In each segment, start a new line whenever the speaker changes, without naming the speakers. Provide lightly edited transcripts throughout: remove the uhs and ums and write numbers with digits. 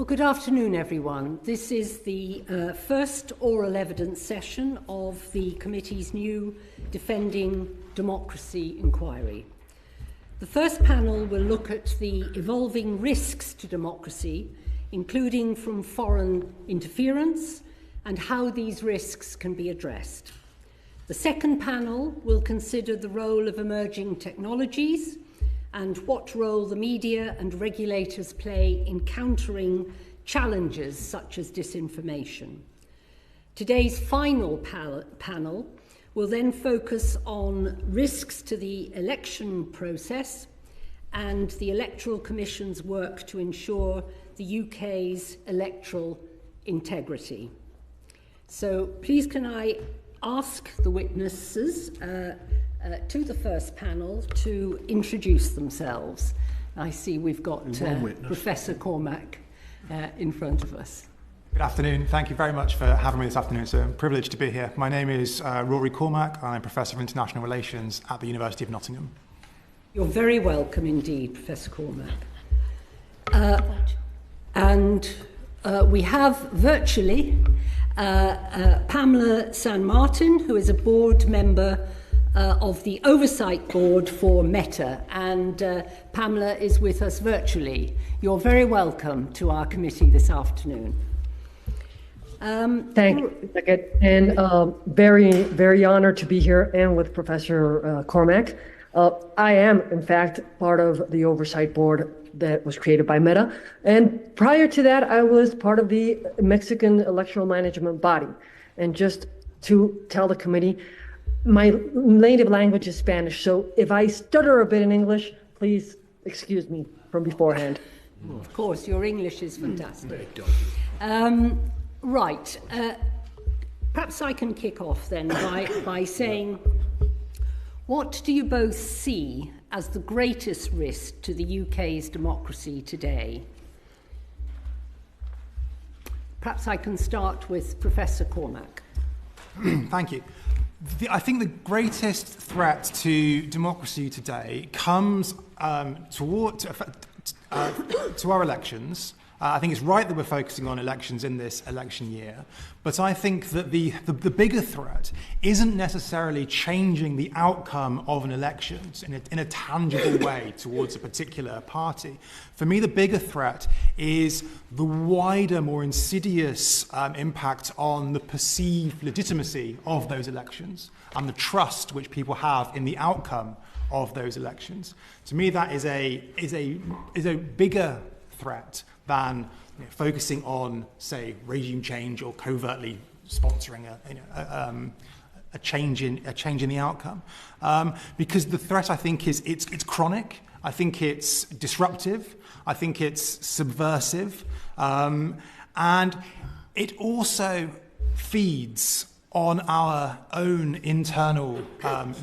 Well, good afternoon, everyone. This is the first oral evidence session of the committee's new Defending Democracy inquiry. The first panel will look at the evolving risks to democracy, including from foreign interference, and how these risks can be addressed. The second panel will consider the role of emerging technologies and what role the media and regulators play in countering challenges such as disinformation. Today's final panel will then focus on risks to the election process and the Electoral Commission's work to ensure the UK's electoral integrity. So please can I ask the witnesses to the first panel to introduce themselves. I see we've got Professor Cormac in front of us.
Good afternoon. Thank you very much for having me this afternoon. It's a privilege to be here. My name is Rory Cormac. I'm Professor of International Relations at the University of Nottingham.
You're very welcome indeed, Professor Cormac. And we have virtually Pamela San Martin, who is a board member of the Oversight Board for Meta, and Pamela is with us virtually. You're very welcome to our committee this afternoon.
Thank you, and very, very honored to be here and with Professor Cormac. I am, in fact, part of the Oversight Board that was created by Meta, and prior to that, I was part of the Mexican electoral management body. And just to tell the committee, my native language is Spanish, so if I stutter a bit in English, please excuse me from beforehand.
Of course, your English is fantastic. Right. Perhaps I can kick off then by saying, what do you both see as the greatest risk to the UK's democracy today? Perhaps I can start with Professor Cormac.
Thank you. I think the greatest threat to democracy today comes to our elections. I think it's right that we're focusing on elections in this election year, but I think that the bigger threat isn't necessarily changing the outcome of an election in a tangible way towards a particular party. For me, the bigger threat is the wider, more insidious impact on the perceived legitimacy of those elections and the trust which people have in the outcome of those elections. To me, that is a bigger threat than focusing on, say, regime change or covertly sponsoring a change in the outcome, because the threat, I think, is it's chronic. I think it's disruptive. I think it's subversive, and it also feeds on our own internal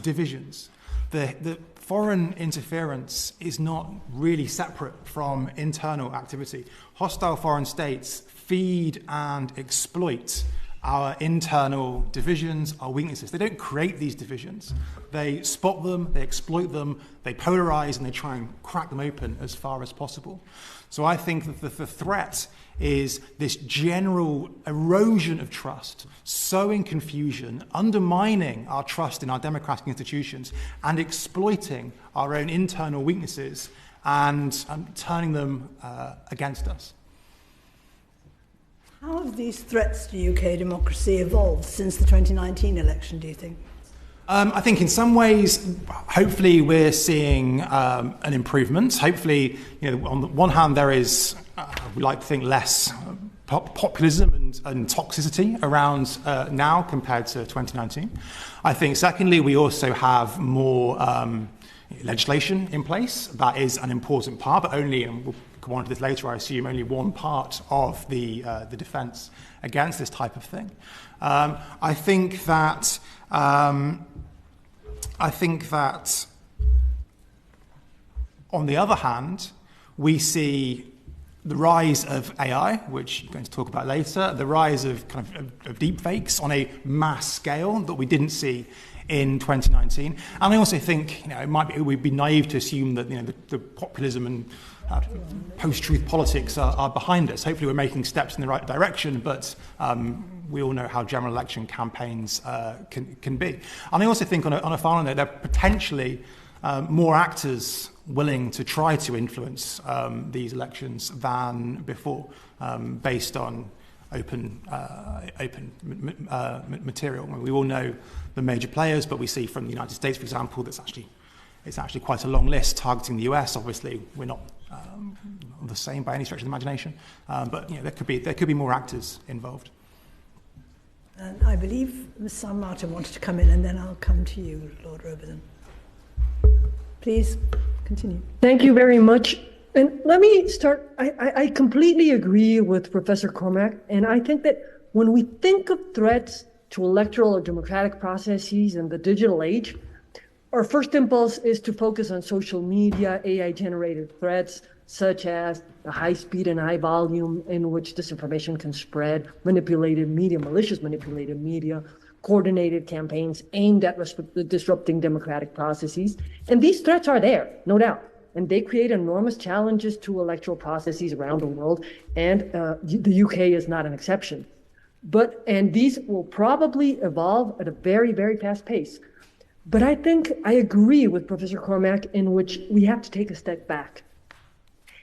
divisions. The foreign interference is not really separate from internal activity. Hostile foreign states feed and exploit our internal divisions, our weaknesses. They don't create these divisions. They spot them, they exploit them, they polarize, and they try and crack them open as far as possible. So I think that the threat is this general erosion of trust, sowing confusion, undermining our trust in our democratic institutions, and exploiting our own internal weaknesses and turning them against us.
How have these threats to UK democracy evolved since the 2019 election, do you think?
I think in some ways, hopefully we're seeing an improvement. Hopefully, on the one hand, there is, we like to think, less populism and toxicity around now compared to 2019. I think, secondly, we also have more legislation in place. That is an important part, but only, and we'll come on to this later, I assume, only one part of the defence against this type of thing. I think that on the other hand, we see the rise of AI, which you're going to talk about later, the rise of of deep fakes on a mass scale that we didn't see in 2019. And I also think, it would be naive to assume that, the populism and post-truth politics are behind us. Hopefully we're making steps in the right direction, but we all know how general election campaigns can be. And I also think on a final note, there are potentially more actors willing to try to influence these elections than before, based on open material. I mean, we all know the major players, but we see from the United States, for example, it's actually quite a long list targeting the US. Obviously, we're not the same by any stretch of the imagination, but there could be more actors involved.
And I believe Ms. San Martin wanted to come in, and then I'll come to you, Lord Robertson. Please continue.
Thank you very much. And let me start. I completely agree with Professor Cormac, and I think that when we think of threats to electoral or democratic processes in the digital age, our first impulse is to focus on social media, AI-generated threats, such as the high speed and high volume in which disinformation can spread, malicious manipulated media, coordinated campaigns aimed at disrupting democratic processes. And these threats are there, no doubt. And they create enormous challenges to electoral processes around the world, and the UK is not an exception. And these will probably evolve at a very, very fast pace. But I think I agree with Professor Cormac in which we have to take a step back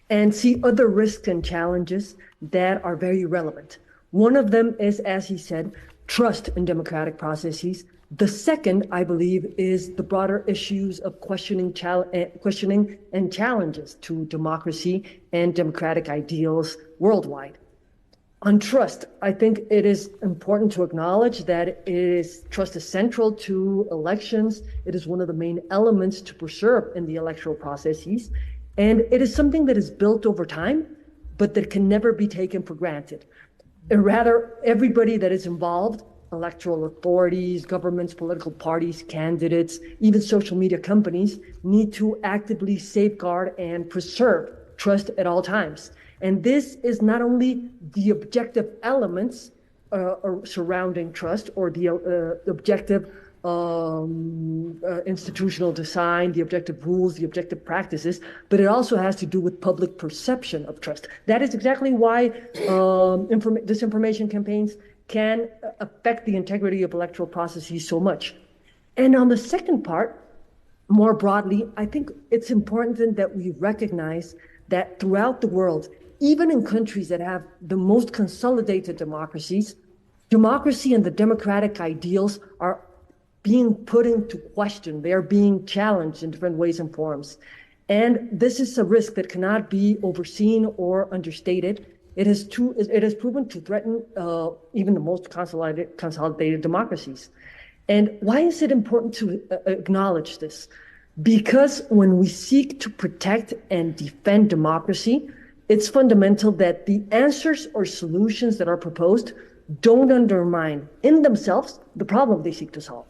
and see other risks and challenges that are very relevant. One of them is, as he said, trust in democratic processes. The second, I believe, is the broader issues of questioning and challenges to democracy and democratic ideals worldwide. On trust, I think it is important to acknowledge that trust is central to elections. It is one of the main elements to preserve in the electoral processes. And it is something that is built over time, but that can never be taken for granted. And rather, everybody that is involved, electoral authorities, governments, political parties, candidates, even social media companies, need to actively safeguard and preserve trust at all times. And this is not only the objective elements surrounding trust, or the objective institutional design, the objective rules, the objective practices, but it also has to do with public perception of trust. That is exactly why disinformation campaigns can affect the integrity of electoral processes so much. And on the second part, more broadly, I think it's important that we recognize that throughout the world, even in countries that have the most consolidated democracies, democracy and the democratic ideals are being put into question. They are being challenged in different ways and forms. And this is a risk that cannot be overseen or understated. It has proven to threaten even the most consolidated democracies. And why is it important to acknowledge this? Because when we seek to protect and defend democracy, it's fundamental that the answers or solutions that are proposed don't undermine in themselves the problem they seek to solve.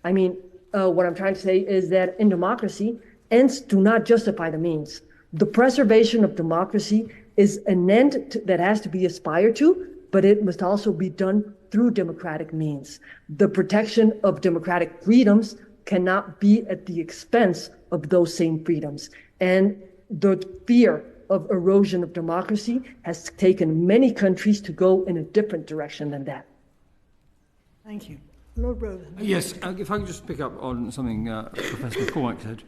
I mean, what I'm trying to say is that in democracy, ends do not justify the means. The preservation of democracy is an end that has to be aspired to, but it must also be done through democratic means. The protection of democratic freedoms cannot be at the expense of those same freedoms. And the fear of erosion of democracy has taken many countries to go in a different direction than that.
Thank you. Lord Robertson.
Yes, if I could just pick up on something Professor Cormac said.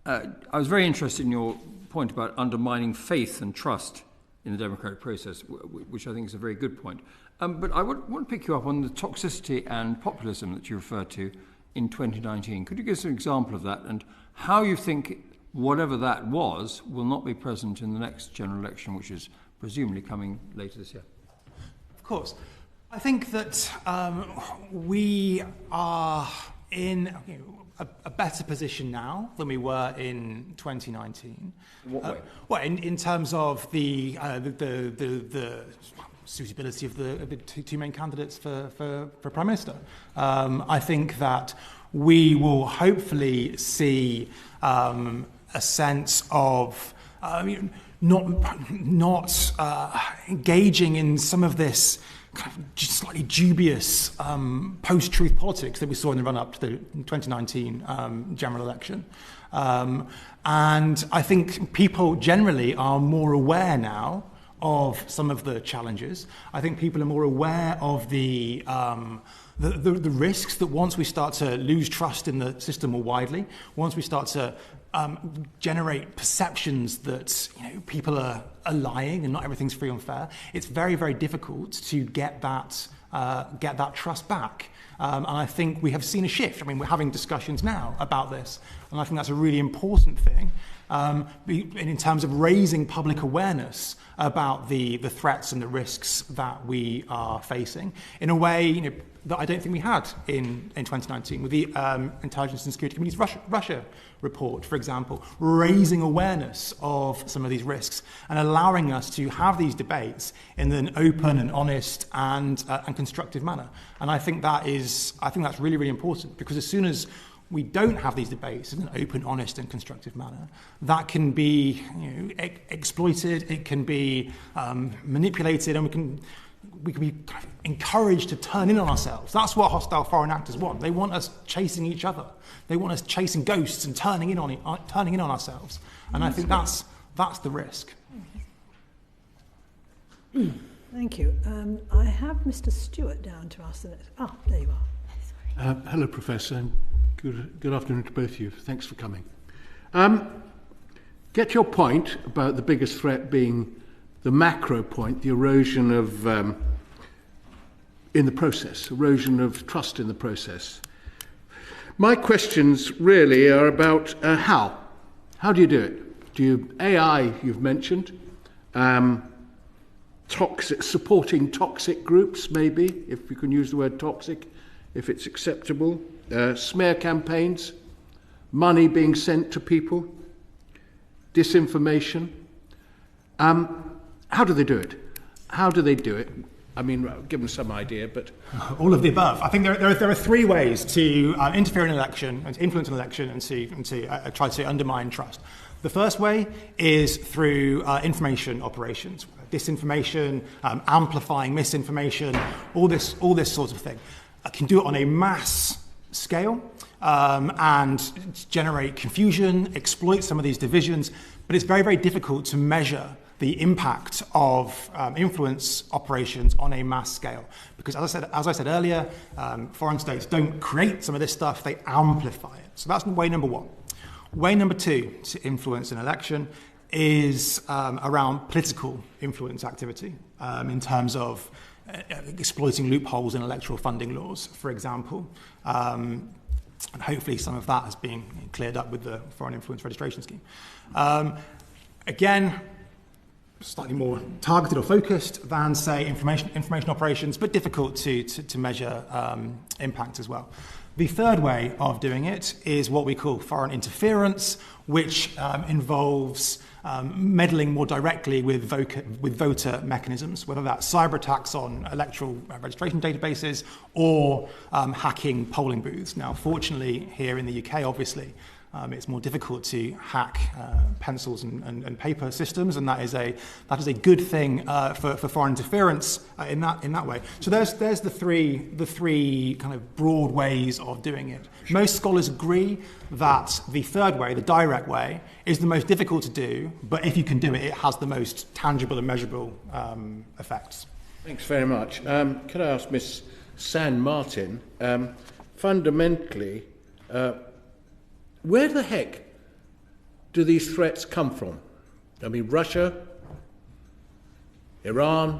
I was very interested in your point about undermining faith and trust in the democratic process, which I think is a very good point. But I want to pick you up on the toxicity and populism that you referred to in 2019. Could you give us an example of that, and how you think whatever that was will not be present in the next general election, which is presumably coming later this year?
Of course. I think that we are in a better position now than we were in 2019.
In what way?
Well, in terms of the suitability of the two main candidates for Prime Minister. I think that we will hopefully see a sense of not engaging in some of this kind of slightly dubious post-truth politics that we saw in the run-up to the 2019 general election. And I think people generally are more aware now of some of the challenges. I think people are more aware of the risks that once we start to lose trust in the system more widely, once we start to generate perceptions that people are lying and not everything's free and fair, it's very, very difficult to get that trust back. And I think we have seen a shift. I mean, we're having discussions now about this, and I think that's a really important thing in terms of raising public awareness about the threats and the risks that we are facing in a way that I don't think we had in 2019 with the Intelligence and Security Committee's Russia report, for example, raising awareness of some of these risks and allowing us to have these debates in an open and honest and constructive manner. And I think that's really, really important, because as soon as we don't have these debates in an open, honest and constructive manner, that can be exploited, it can be manipulated, and we can be encouraged to turn in on ourselves. That's what hostile foreign actors want. They want us chasing each other. They want us chasing ghosts and turning in on ourselves. And I think that's the risk.
Thank you. I have Mr. Stewart down to ask the next. Ah, there you are.
Hello, Professor, and good afternoon to both of you. Thanks for coming. Get your point about the biggest threat being the macro point, the erosion of in the process, erosion of trust in the process. My questions really are about how. How do you do it? Do you AI? You've mentioned supporting toxic groups, maybe, if you can use the word toxic, if it's acceptable. Smear campaigns, money being sent to people, disinformation. How do they do it? How do they do it? I mean, give them some idea, but...
All of the above. I think there are three ways to interfere in an election, and to influence an election, and to try to undermine trust. The first way is through information operations, disinformation, amplifying misinformation, all this sort of thing. I can do it on a mass scale and generate confusion, exploit some of these divisions, but it's very, very difficult to measure the impact of influence operations on a mass scale. Because as I said earlier, foreign states don't create some of this stuff, they amplify it. So that's way number one. Way number two to influence an election is around political influence activity in terms of exploiting loopholes in electoral funding laws, for example. And hopefully some of that has been cleared up with the Foreign Influence Registration Scheme. Again, slightly more targeted or focused than, say, information operations, but difficult to measure impact as well. The third way of doing it is what we call foreign interference, which involves meddling more directly with voter mechanisms, whether that's cyber attacks on electoral registration databases or hacking polling booths. Now, fortunately, here in the UK, obviously, it's more difficult to hack pencils and paper systems, and that is a good thing for foreign interference in that way. So there's the three kind of broad ways of doing it. Most scholars agree that the third way, the direct way, is the most difficult to do, but if you can do it, it has the most tangible and measurable effects.
Thanks very much. Could I ask Ms. San Martin, fundamentally, where the heck do these threats come from? I mean, Russia, Iran,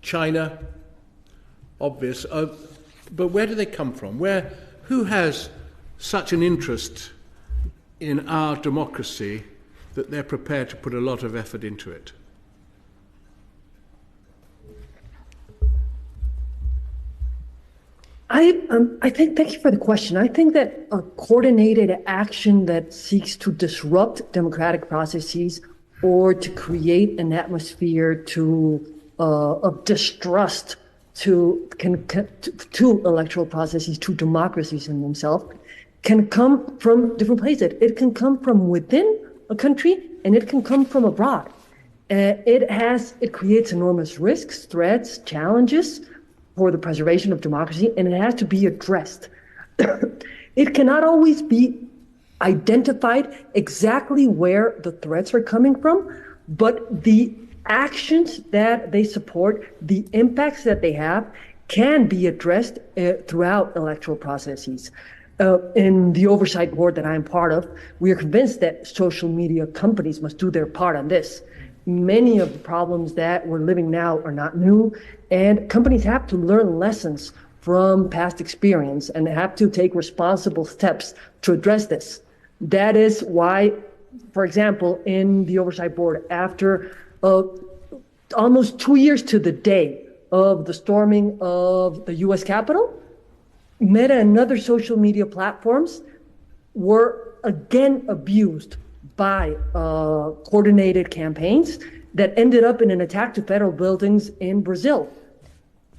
China, obvious. But where do they come from? Who has such an interest in our democracy that they're prepared to put a lot of effort into it?
Thank you for the question. I think that a coordinated action that seeks to disrupt democratic processes or to create an atmosphere of distrust to electoral processes, to democracies in themselves, can come from different places. It can come from within a country, and it can come from abroad. It creates enormous risks, threats, challenges for the preservation of democracy, and it has to be addressed. It cannot always be identified exactly where the threats are coming from, but the actions that they support, the impacts that they have, can be addressed throughout electoral processes. In the oversight board that I'm part of, we are convinced that social media companies must do their part on this. Many of the problems that we're living now are not new, and companies have to learn lessons from past experience and have to take responsible steps to address this. That is why, for example, in the oversight board, after almost 2 years to the day of the storming of the US Capitol, Meta and other social media platforms were again abused by coordinated campaigns that ended up in an attack to federal buildings in Brazil.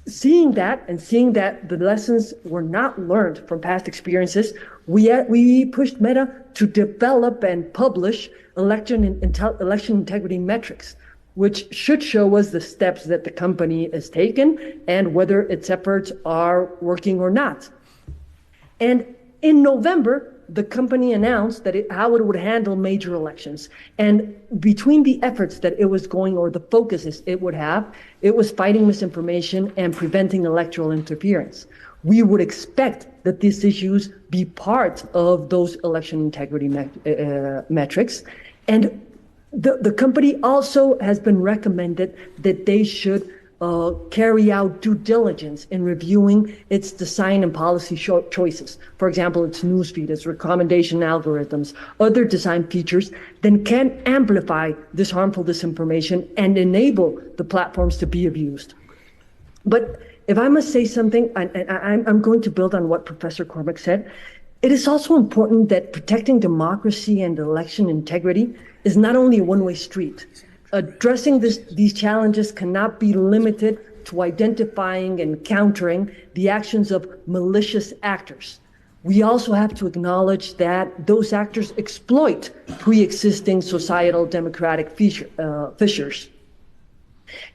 Seeing that and seeing that the lessons were not learned from past experiences, we pushed Meta to develop and publish election integrity metrics, which should show us the steps that the company has taken and whether its efforts are working or not. And in November, the company announced that how it would handle major elections. And between the efforts that it was going, or the focuses it would have, it was fighting misinformation and preventing electoral interference. We would expect that these issues be part of those election integrity metrics. And the company also has been recommended that they should carry out due diligence in reviewing its design and policy choices. For example, its newsfeed, its recommendation algorithms, other design features that can amplify this harmful disinformation and enable the platforms to be abused. But if I must say something, I'm going to build on what Professor Cormac said. It is also important that protecting democracy and election integrity is not only a one-way street. Addressing these challenges cannot be limited to identifying and countering the actions of malicious actors. We also have to acknowledge that those actors exploit pre-existing societal democratic fissures,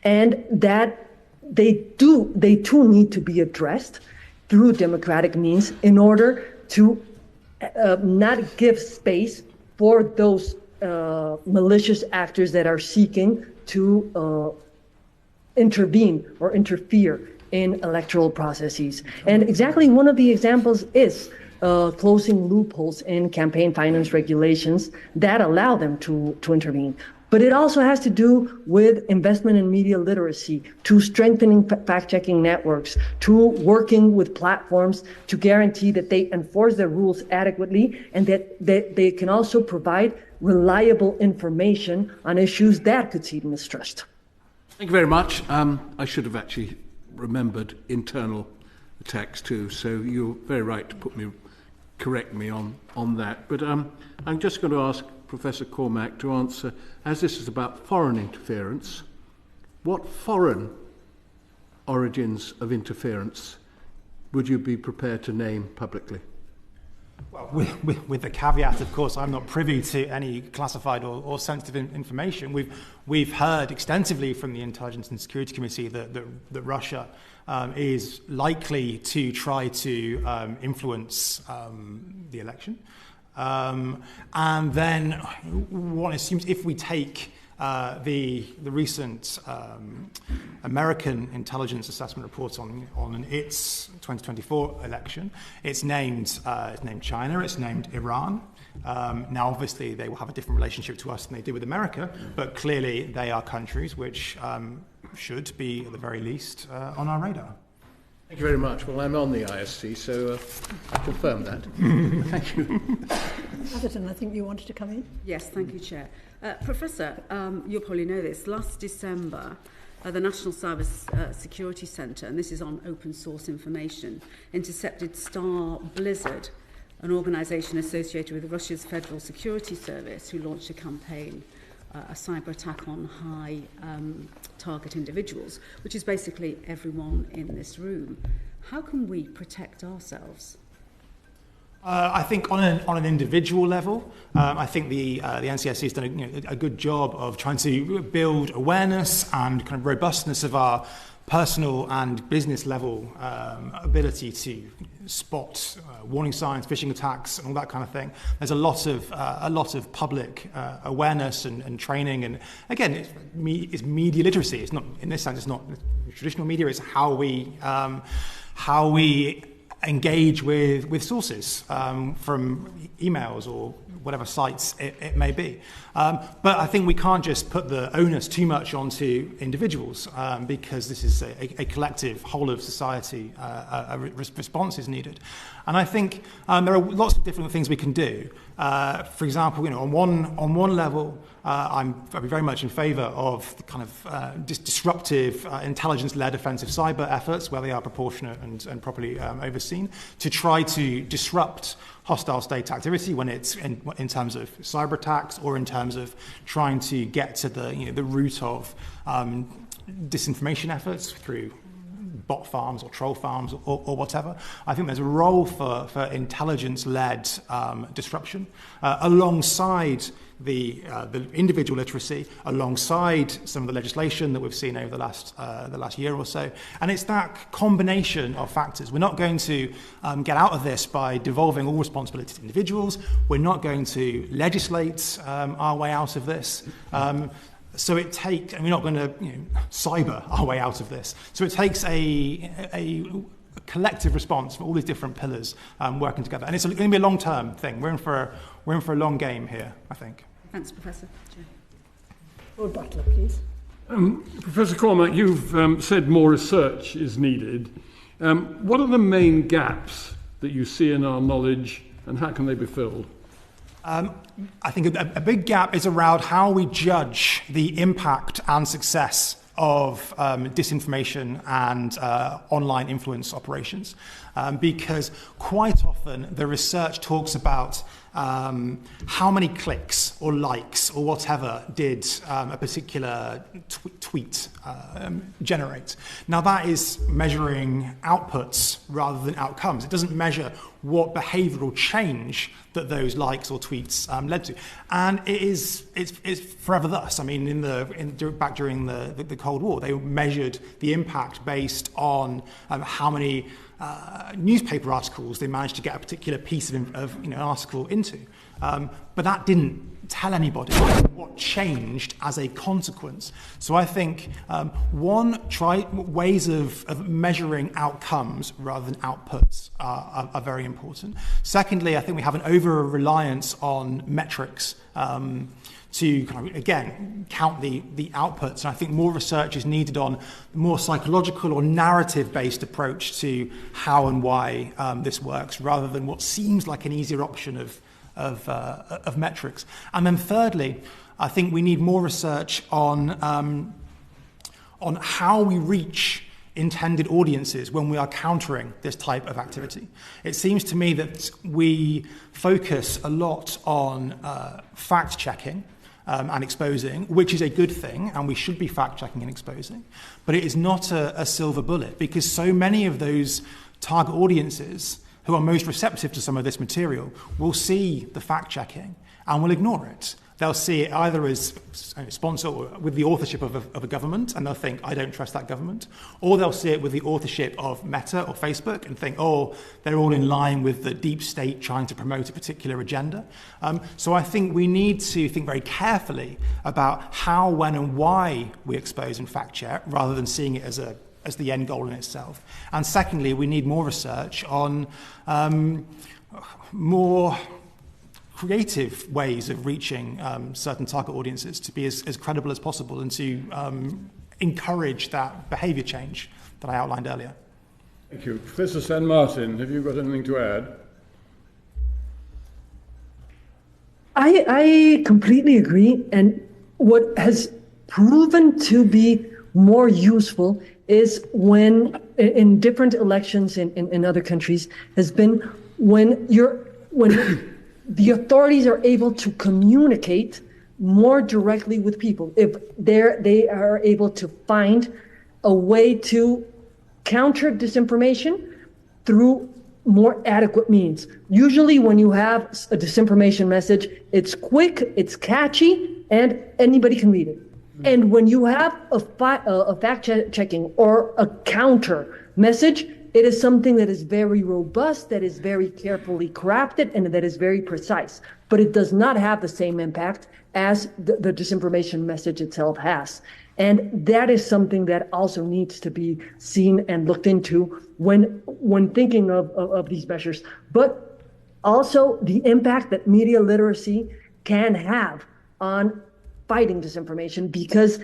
and that they too need to be addressed through democratic means in order to not give space for those malicious actors that are seeking to intervene or interfere in electoral processes. And exactly one of the examples is closing loopholes in campaign finance regulations that allow them to intervene. But it also has to do with investment in media literacy, to strengthening fact-checking networks, to working with platforms to guarantee that they enforce their rules adequately and that they can also provide reliable information on issues that could seed mistrust.
Thank you very much. I should have actually remembered internal attacks too, so you're very right to correct me on that. But I'm just going to ask Professor Cormac to answer, as this is about foreign interference, what foreign origins of interference would you be prepared to name publicly?
Well, with the caveat, of course, I'm not privy to any classified or sensitive information. We've heard extensively from the Intelligence and Security Committee that Russia is likely to try to influence the election. And then one assumes, if we take the recent American intelligence assessment report on its 2024 election, it's named China, it's named Iran. Now, obviously, they will have a different relationship to us than they did with America, but clearly they are countries which should be, at the very least, on our radar.
Thank you very much. Well, I'm on the ISC, so I confirm that. Thank you.
Atherton, I think you wanted to come in.
Yes, thank you, Chair. Professor, you'll probably know this. Last December, the National Cyber Security Centre, and this is on open source information, intercepted Star Blizzard, an organisation associated with Russia's Federal Security Service, who launched a campaign, a cyber attack on high target individuals, which is basically everyone in this room. How can we protect ourselves?
I think on an individual level, I think the NCSC has done a good job of trying to build awareness and kind of robustness of our personal and business level ability to spot warning signs, phishing attacks, and all that kind of thing. There's a lot of public awareness and training, and again, it's media literacy. It's not, in this sense, it's not traditional media. It's how we engage with sources from emails or whatever sites it may be. But I think we can't just put the onus too much onto individuals because this is a collective whole of society response is needed. And I think there are lots of different things we can do. For example, on one level, I'd be very much in favour of the kind of disruptive, intelligence-led offensive cyber efforts where they are proportionate and properly overseen to try to disrupt hostile state activity when it's in terms of cyber attacks or in terms of trying to get to the root of disinformation efforts through bot farms or troll farms or whatever. I think there's a role for intelligence-led disruption alongside the individual literacy, alongside some of the legislation that we've seen over the last year or so. And it's that combination of factors. We're not going to get out of this by devolving all responsibility to individuals. We're not going to legislate our way out of this. So it takes, and we're not going to cyber our way out of this. So it takes a collective response for all these different pillars working together. And it's going to be a long-term thing. We're in for a long game here, I think.
Thanks, Professor.
Lord Butler, please.
Professor Cormac, you've said more research is needed. What are the main gaps that you see in our knowledge, and how can they be filled?
I think a big gap is around how we judge the impact and success of disinformation and online influence operations. Because quite often the research talks about how many clicks or likes or whatever did a particular tweet generate. Now that is measuring outputs rather than outcomes. It doesn't measure what behavioural change that those likes or tweets led to, and it's forever thus. I mean, back during the Cold War, they measured the impact based on how many newspaper articles they managed to get a particular piece of an article into, but that didn't tell anybody what changed as a consequence. So I think ways of measuring outcomes rather than outputs are very important. Secondly, I think we have an over-reliance on metrics to kind of, again, count the outputs. And I think more research is needed on the more psychological or narrative-based approach to how and why this works, rather than what seems like an easier option of metrics. And then thirdly, I think we need more research on how we reach intended audiences when we are countering this type of activity. It seems to me that we focus a lot on fact-checking and exposing, which is a good thing, and we should be fact-checking and exposing. But it is not a silver bullet, because so many of those target audiences who are most receptive to some of this material will see the fact-checking and will ignore it. They'll see it either as sponsor or with the authorship of a government, and they'll think, I don't trust that government. Or they'll see it with the authorship of Meta or Facebook and think, oh, they're all in line with the deep state trying to promote a particular agenda. So I think we need to think very carefully about how, when, and why we expose and fact-check, rather than seeing it as the end goal in itself. And secondly, we need more research on more creative ways of reaching certain target audiences to be as credible as possible and to encourage that behaviour change that I outlined earlier.
Thank you. Professor San Martin, have you got anything to add?
I completely agree. And what has proven to be more useful is when, in different elections in other countries, has been when the authorities are able to communicate more directly with people. If they are able to find a way to counter disinformation through more adequate means. Usually when you have a disinformation message, it's quick, it's catchy, and anybody can read it. And when you have a fact-checking or a counter message, it is something that is very robust, that is very carefully crafted, and that is very precise. But it does not have the same impact as the disinformation message itself has. And that is something that also needs to be seen and looked into when thinking of these measures. But also the impact that media literacy can have on fighting disinformation, because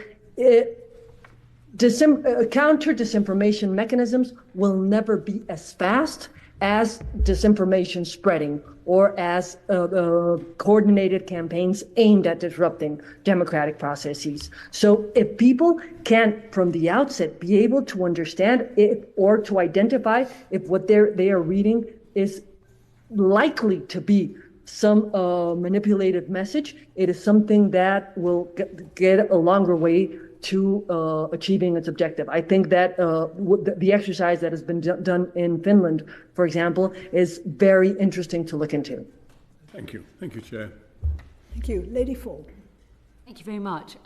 counter disinformation mechanisms will never be as fast as disinformation spreading or as coordinated campaigns aimed at disrupting democratic processes. So if people can, from the outset, be able to understand it or to identify if what they are reading is likely to be some manipulated message, it is something that will get a longer way to achieving its objective. I think that the exercise that has been done in Finland, for example, is very interesting to look into.
Thank you. Thank you, Chair.
Thank you. Lady Ford.
Thank you very much.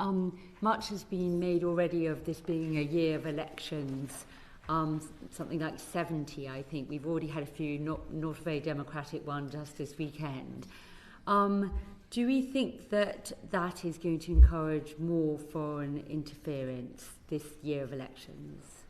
Much has been made already of this being a year of elections. Something like 70, I think. We've already had a few, not a very democratic one just this weekend. Do we think that that is going to encourage more foreign interference this year of elections?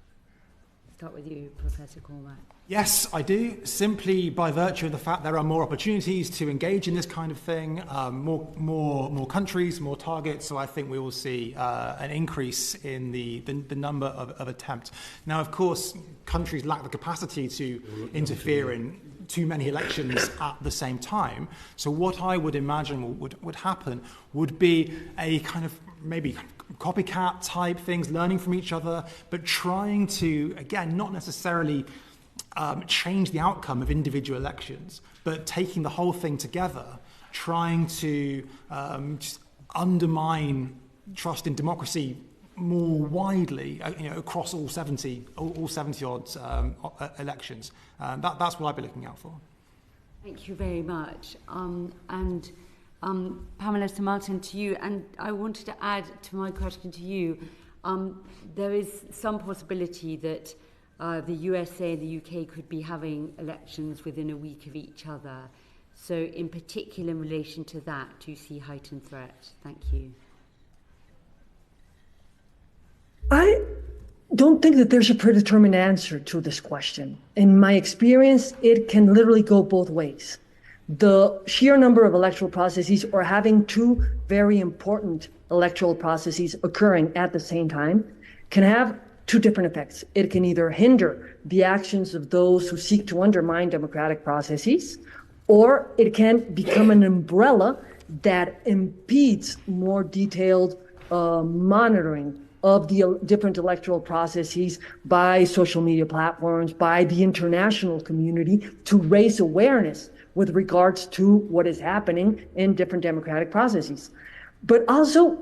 Start with you, Professor Cormac.
Yes, I do, simply by virtue of the fact there are more opportunities to engage in this kind of thing, more countries, more targets, so I think we will see an increase in the number of attempts. Now, of course, countries lack the capacity to interfere in too many elections at the same time, so what I would imagine would happen would be a kind of maybe copycat type things, learning from each other, but trying to, again, not necessarily change the outcome of individual elections, but taking the whole thing together, trying to just undermine trust in democracy more widely, across all 70 odd elections. That's what I'd be looking out for.
Thank you very much. Pamela, Sir Martin, to you, and I wanted to add to my question to you, there is some possibility that the USA and the UK could be having elections within a week of each other. So in particular in relation to that, do you see heightened threat? Thank you.
I don't think that there's a predetermined answer to this question. In my experience, it can literally go both ways. The sheer number of electoral processes, or having two very important electoral processes occurring at the same time, can have two different effects. It can either hinder the actions of those who seek to undermine democratic processes, or it can become an umbrella that impedes more detailed monitoring of the different electoral processes by social media platforms, by the international community, to raise awareness with regards to what is happening in different democratic processes. But also,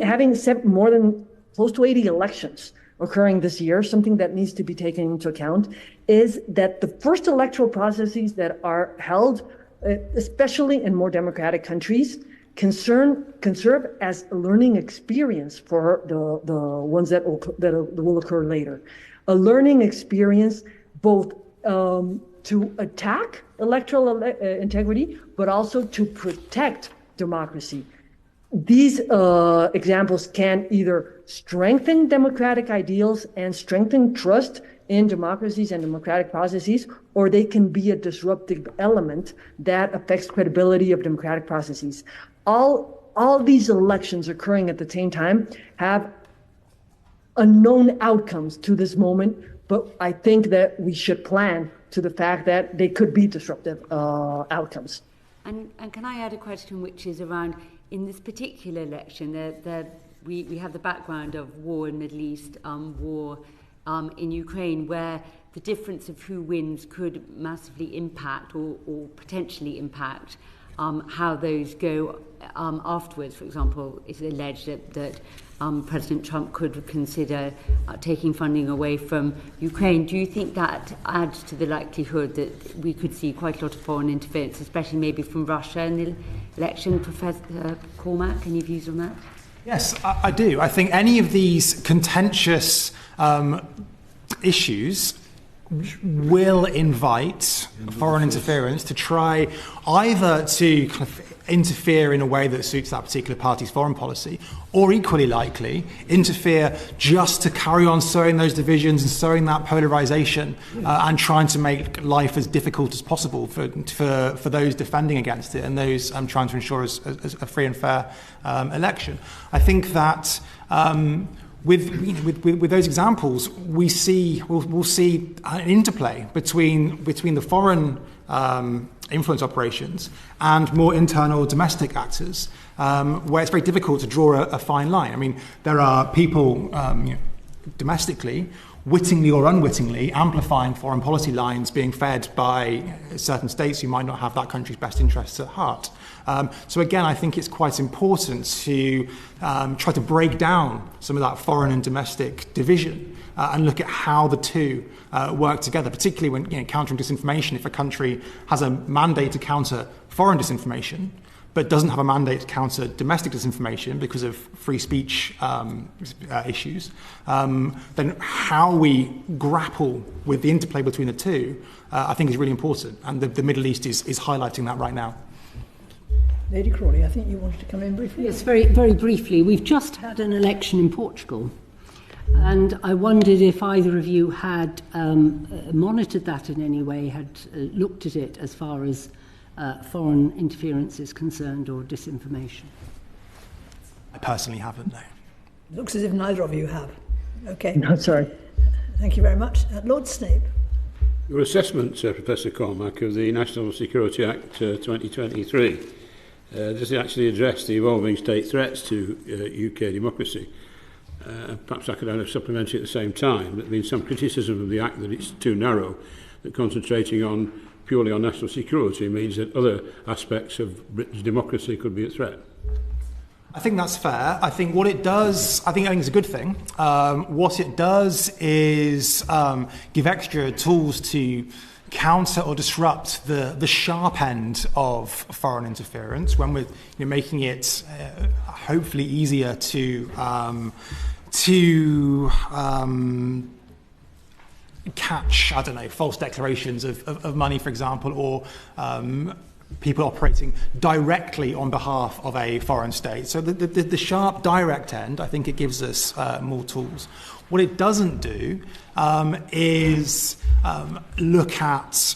having more than close to 80 elections occurring this year, something that needs to be taken into account is that the first electoral processes that are held, especially in more democratic countries, can serve as a learning experience for the ones that will occur later. A learning experience both to attack electoral integrity, but also to protect democracy. These examples can either strengthen democratic ideals and strengthen trust in democracies and democratic processes, or they can be a disruptive element that affects credibility of democratic processes. All these elections occurring at the same time have unknown outcomes to this moment, but I think that we should plan to the fact that they could be disruptive outcomes.
And can I add a question which is around, in this particular election, we have the background of war in the Middle East, war in Ukraine, where the difference of who wins could massively impact or potentially impact how those go afterwards. For example, it's alleged that President Trump could consider taking funding away from Ukraine. Do you think that adds to the likelihood that we could see quite a lot of foreign interference, especially maybe from Russia in the election? Professor Cormac, any views on that?
Yes, I do. I think any of these contentious issues will invite foreign interference to try either to kind of interfere in a way that suits that particular party's foreign policy, or equally likely interfere just to carry on sowing those divisions and sowing that polarization and trying to make life as difficult as possible for those defending against it and those trying to ensure a free and fair election. I think that with those examples, we'll see an interplay between the foreign influence operations and more internal domestic actors, where it's very difficult to draw a fine line. I mean, there are people domestically, wittingly or unwittingly, amplifying foreign policy lines being fed by certain states who might not have that country's best interests at heart. So again, I think it's quite important to try to break down some of that foreign and domestic division and look at how the two work together, particularly when countering disinformation. If a country has a mandate to counter foreign disinformation, but doesn't have a mandate to counter domestic disinformation because of free speech issues, then how we grapple with the interplay between the two, I think is really important. And the Middle East is highlighting that right now.
Lady Crawley, I think you wanted to come in briefly.
Yes, very, very briefly. We've just had an election in Portugal, and I wondered if either of you had monitored that in any way, had looked at it as far as foreign interference is concerned or disinformation.
I personally haven't, no.
Looks as if neither of you have. Okay.
No, sorry.
Thank you very much. Lord Snape.
Your assessment, Professor Cormac, of the National Security Act 2023, does it actually address the evolving state threats to UK democracy? Perhaps I could add a supplementary at the same time. There's been some criticism of the Act that it's too narrow, that concentrating purely on national security means that other aspects of Britain's democracy could be at threat.
I think that's fair. I think what it does, I think it's a good thing. What it does is give extra tools to counter or disrupt the sharp end of foreign interference when we're making it hopefully easier to catch, I don't know, false declarations of money, for example, or people operating directly on behalf of a foreign state. So the sharp direct end, I think it gives us more tools. What it doesn't do is look at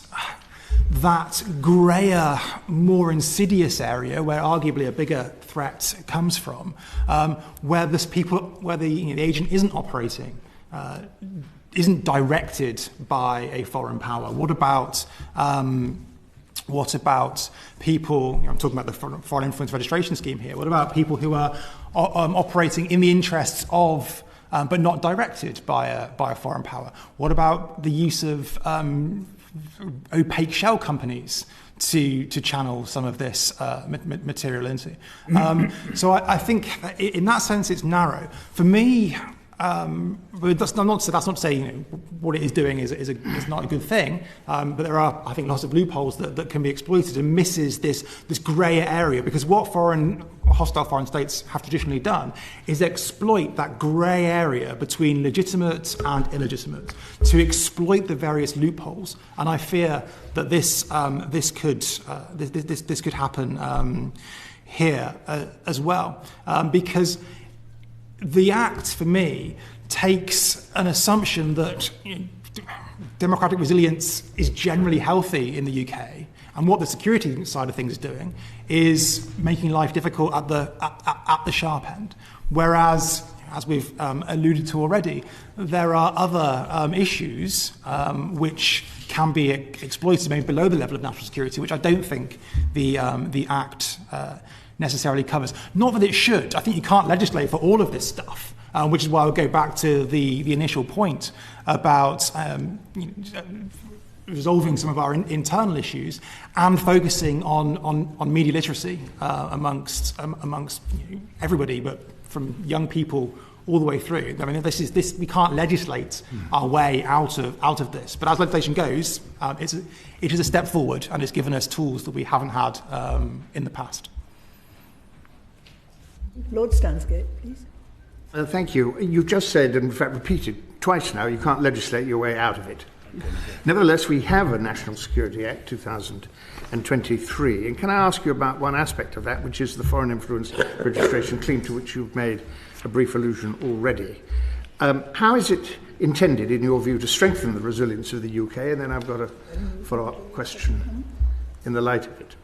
that greyer, more insidious area where arguably a bigger threat comes from, where the agent isn't operating, isn't directed by a foreign power. What about people, I'm talking about the foreign influence registration scheme here, what about people who are operating in the interests of, but not directed by a foreign power? What about the use of opaque shell companies to channel some of this material into? So I think in that sense it's narrow. For me, but that's not to say what it is doing is not a good thing, but there are, I think, lots of loopholes that can be exploited and misses this grey area, because what hostile foreign states have traditionally done is exploit that grey area between legitimate and illegitimate to exploit the various loopholes, and I fear that this could happen here as well, because the Act, for me, takes an assumption that democratic resilience is generally healthy in the UK, and what the security side of things is doing is making life difficult at the sharp end. Whereas, as we've alluded to already, there are other issues which can be exploited maybe below the level of national security, which I don't think the Act necessarily covers. Not that it should. I think you can't legislate for all of this stuff. which is why I'll go back to the initial point about resolving some of our internal issues and focusing on media literacy amongst everybody, but from young people all the way through. I mean, this we can't legislate our way out of this. But as legislation goes, it is a step forward, and it's given us tools that we haven't had in the past.
Lord Stansgate, please.
Thank you. You've just said, and in fact repeated twice now, you can't legislate your way out of it. Nevertheless, we have a National Security Act 2023. And can I ask you about one aspect of that, which is the foreign influence registration claim, to which you've made a brief allusion already. How is it intended, in your view, to strengthen the resilience of the UK? And then I've got a follow-up question in the light of it.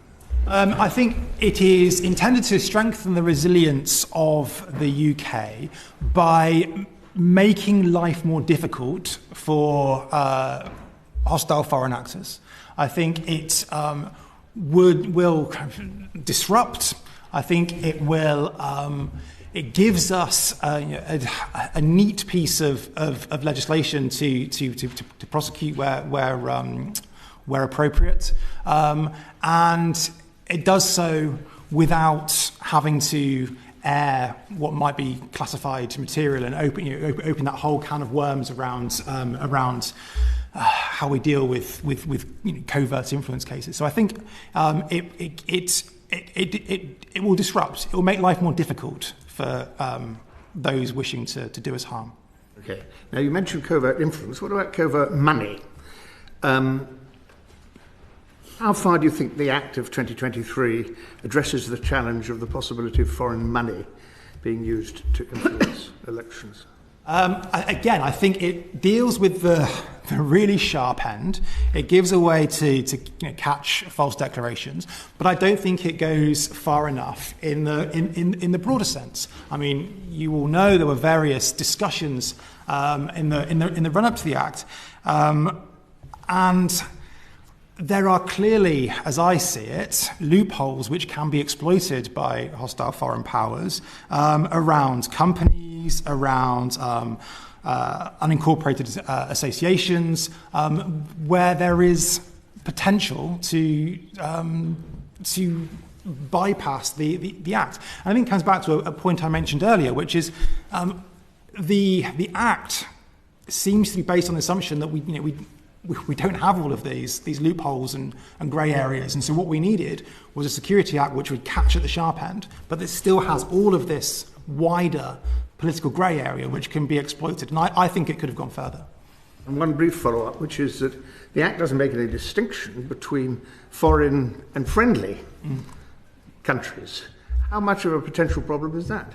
I think it is intended to strengthen the resilience of the UK by making life more difficult for hostile foreign actors. I think it will disrupt. I think it will. It gives us a neat piece of legislation to prosecute where appropriate, and it does so without having to air what might be classified material and open that whole can of worms around how we deal with covert influence cases. So I think it will disrupt. It will make life more difficult for those wishing to do us harm.
Okay. Now you mentioned covert influence. What about covert money? How far do you think the Act of 2023 addresses the challenge of the possibility of foreign money being used to influence elections?
Again, I think it deals with the really sharp end. It gives a way to catch false declarations, but I don't think it goes far enough in the broader sense. I mean, you will know there were various discussions in the run-up to the Act, and there are clearly, as I see it, loopholes which can be exploited by hostile foreign powers around companies, around unincorporated associations, where there is potential to bypass the Act. And I think it comes back to a point I mentioned earlier, which is the Act seems to be based on the assumption that we don't have all of these loopholes and grey areas. And so what we needed was a Security Act which would catch at the sharp end, but that still has all of this wider political grey area which can be exploited. And I think it could have gone further.
And one brief follow-up, which is that the Act doesn't make any distinction between foreign and friendly countries. How much of a potential problem is that?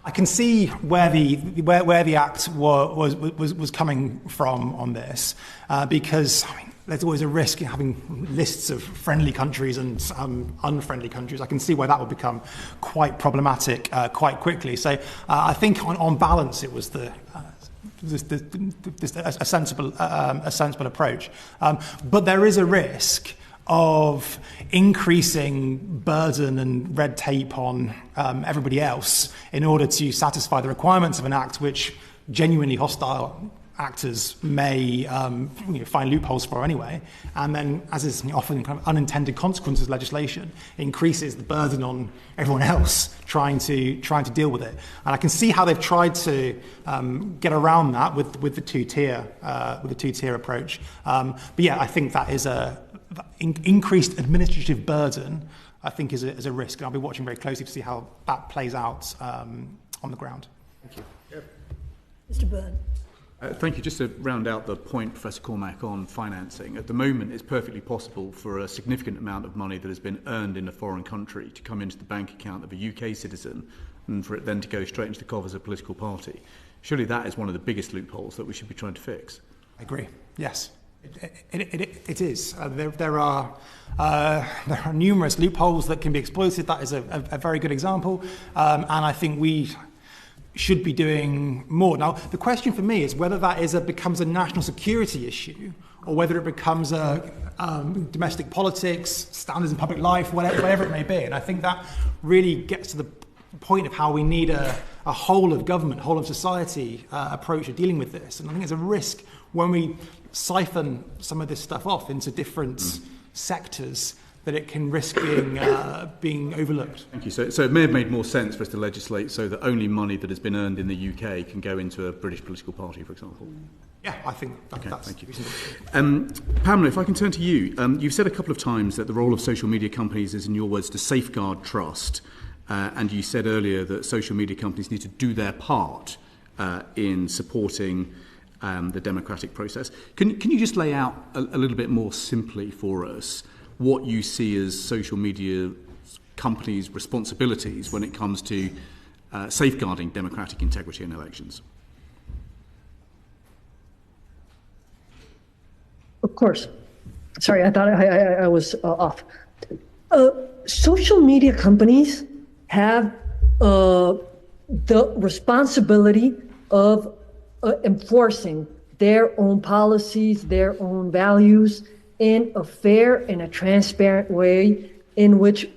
I can see where the Act was coming from on this, because there's always a risk in having lists of friendly countries and unfriendly countries. I can see why that would become quite problematic quite quickly. So I think on balance it was a sensible approach, but there is a risk of increasing burden and red tape on everybody else in order to satisfy the requirements of an Act which genuinely hostile actors may find loopholes for anyway. And then, as is often kind of unintended consequences of legislation, it increases the burden on everyone else trying to deal with it. And I can see how they've tried to get around that with the two-tier approach. But yeah, I think that is increased administrative burden, I think, is a risk, and I'll be watching very closely to see how that plays out on the ground.
Thank you. Yep.
Mr. Byrne.
Thank you. Just to round out the point, Professor Cormac, on financing. At the moment, it's perfectly possible for a significant amount of money that has been earned in a foreign country to come into the bank account of a UK citizen and for it then to go straight into the coffers of a political party. Surely that is one of the biggest loopholes that we should be trying to fix.
I agree. Yes. It is. There are numerous loopholes that can be exploited. That is a very good example, and I think we should be doing more. Now, the question for me is whether that becomes a national security issue, or whether it becomes a domestic politics, standards in public life, whatever it may be. And I think that really gets to the point of how we need a a whole of government, whole of society approach to dealing with this. And I think it's a risk when we siphon some of this stuff off into different sectors that it can risk being overlooked.
Thank you. So it may have made more sense for us to legislate so that only money that has been earned in the UK can go into a British political party, for example.
Yeah, I think that's
thank you.
reasonable.
Pamela, if I can turn to you. You've said a couple of times that the role of social media companies is, in your words, to safeguard trust. And you said earlier that social media companies need to do their part in supporting the democratic process. Can you just lay out a little bit more simply for us what you see as social media companies' responsibilities when it comes to safeguarding democratic integrity in elections?
Of course. Sorry, I thought I was off. Social media companies have the responsibility of enforcing their own policies, their own values in a fair and a transparent way in which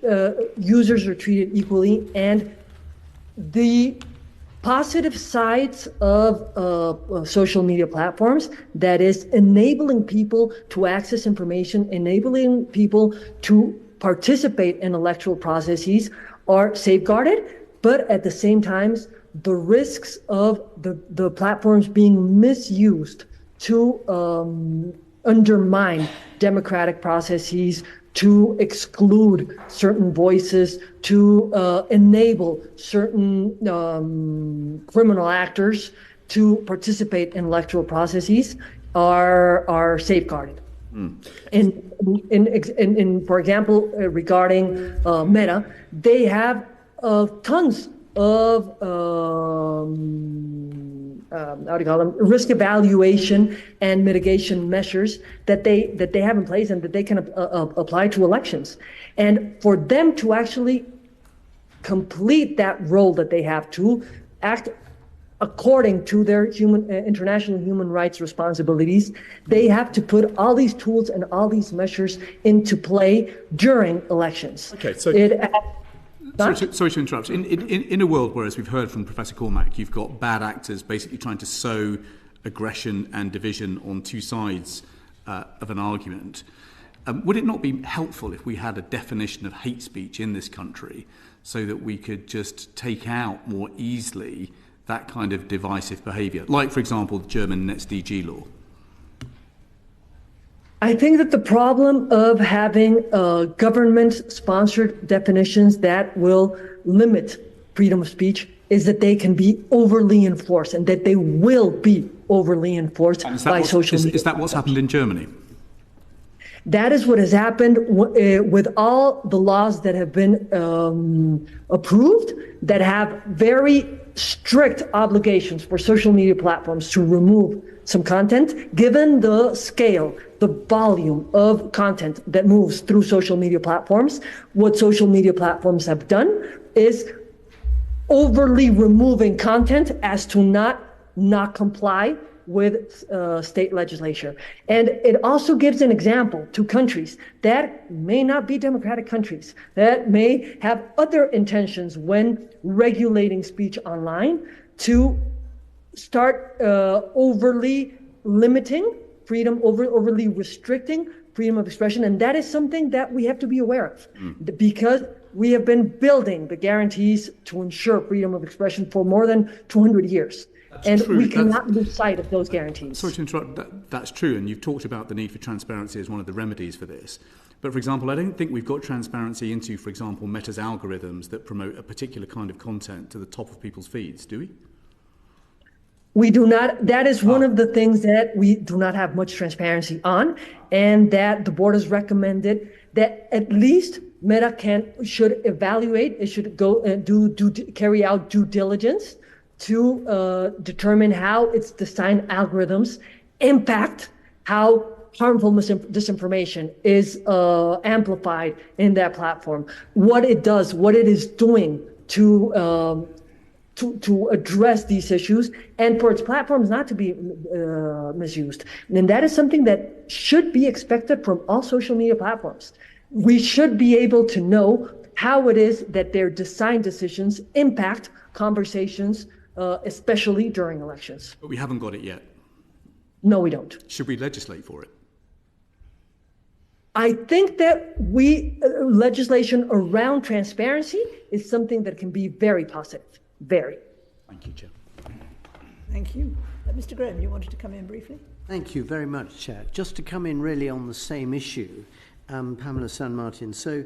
users are treated equally. And the positive sides of social media platforms, that is enabling people to access information, enabling people to participate in electoral processes, are safeguarded, but at the same time, the risks of the platforms being misused to undermine democratic processes, to exclude certain voices, to enable certain criminal actors to participate in electoral processes are safeguarded. In for example, regarding Meta, they have tons of how do you call them, risk evaluation and mitigation measures that they have in place and that they can apply to elections. And for them to actually complete that role that they have to act according to their international human rights responsibilities, they have to put all these tools and all these measures into play during elections.
Okay, so sorry to interrupt. In a world where, as we've heard from Professor Cormac, you've got bad actors basically trying to sow aggression and division on two sides of an argument, would it not be helpful if we had a definition of hate speech in this country so that we could just take out more easily that kind of divisive behaviour, like, for example, the German NetzDG law?
I think that the problem of having government-sponsored definitions that will limit freedom of speech is that they can be overly enforced, and that they will be overly enforced by social media.
Is that what's happened in Germany?
That is what has happened with all the laws that have been approved, that have very strict obligations for social media platforms to remove some content, given the scale, the volume of content that moves through social media platforms. What social media platforms have done is overly removing content as to not comply with state legislature. And it also gives an example to countries that may not be democratic countries, that may have other intentions when regulating speech online, to start overly limiting freedom, overly restricting freedom of expression. And that is something that we have to be aware of, because we have been building the guarantees to ensure freedom of expression for more than 200 years. And we cannot lose sight of those guarantees.
Sorry to interrupt. That's true, and you've talked about the need for transparency as one of the remedies for this. But, for example, I don't think we've got transparency into, for example, Meta's algorithms that promote a particular kind of content to the top of people's feeds, do we?
We do not. That is one of the things that we do not have much transparency on, and that the board has recommended that at least Meta should evaluate. It should go and carry out due diligence to determine how its design algorithms impact how harmful disinformation is amplified in that platform. What it does, what it is doing to address these issues, and for its platforms not to be misused. And that is something that should be expected from all social media platforms. We should be able to know how it is that their design decisions impact conversations, especially during elections.
But we haven't got it yet.
No, we don't.
Should we legislate for it?
I think that legislation around transparency is something that can be very positive. Very.
Thank you, Chair.
Thank you. Mr. Graham, you wanted to come in briefly?
Thank you very much, Chair. Just to come in really on the same issue, Pamela San Martin. So,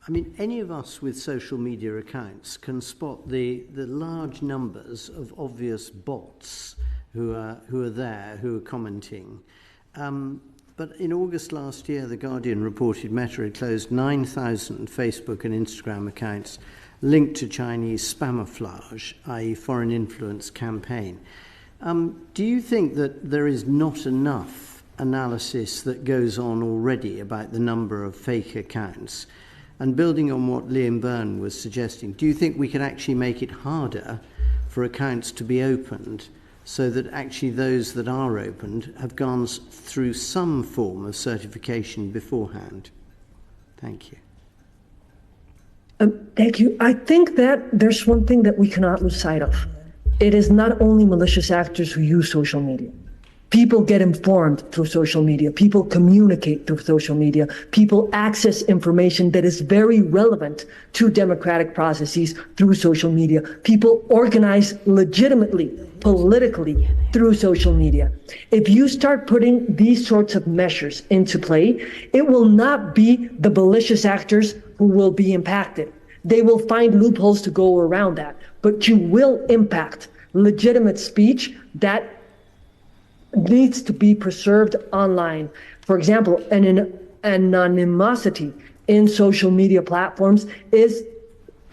I mean, any of us with social media accounts can spot the large numbers of obvious bots who are there, who are commenting. But in August last year, The Guardian reported Meta had closed 9,000 Facebook and Instagram accounts linked to Chinese spamouflage, i.e. foreign influence campaign. Do you think that there is not enough analysis that goes on already about the number of fake accounts? And building on what Liam Byrne was suggesting, do you think we can actually make it harder for accounts to be opened so that actually those that are opened have gone through some form of certification beforehand? Thank you.
Thank you. I think that there's one thing that we cannot lose sight of. It is not only malicious actors who use social media. People get informed through social media. People communicate through social media. People access information that is very relevant to democratic processes through social media. People organize legitimately, politically through social media. If you start putting these sorts of measures into play, it will not be the malicious actors who will be impacted. They will find loopholes to go around that, but you will impact legitimate speech that needs to be preserved online. For example, anonymity in social media platforms is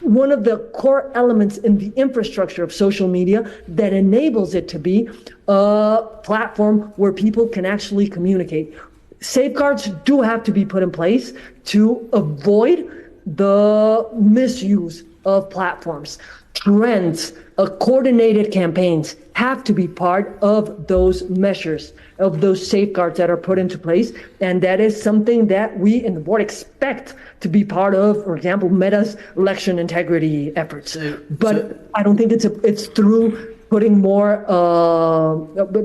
one of the core elements in the infrastructure of social media that enables it to be a platform where people can actually communicate. Safeguards do have to be put in place to avoid the misuse of platforms. Trends, coordinated campaigns have to be part of those measures, of those safeguards that are put into place. And that is something that we in the board expect to be part of, for example, Meta's election integrity efforts. But I don't think it's through putting more,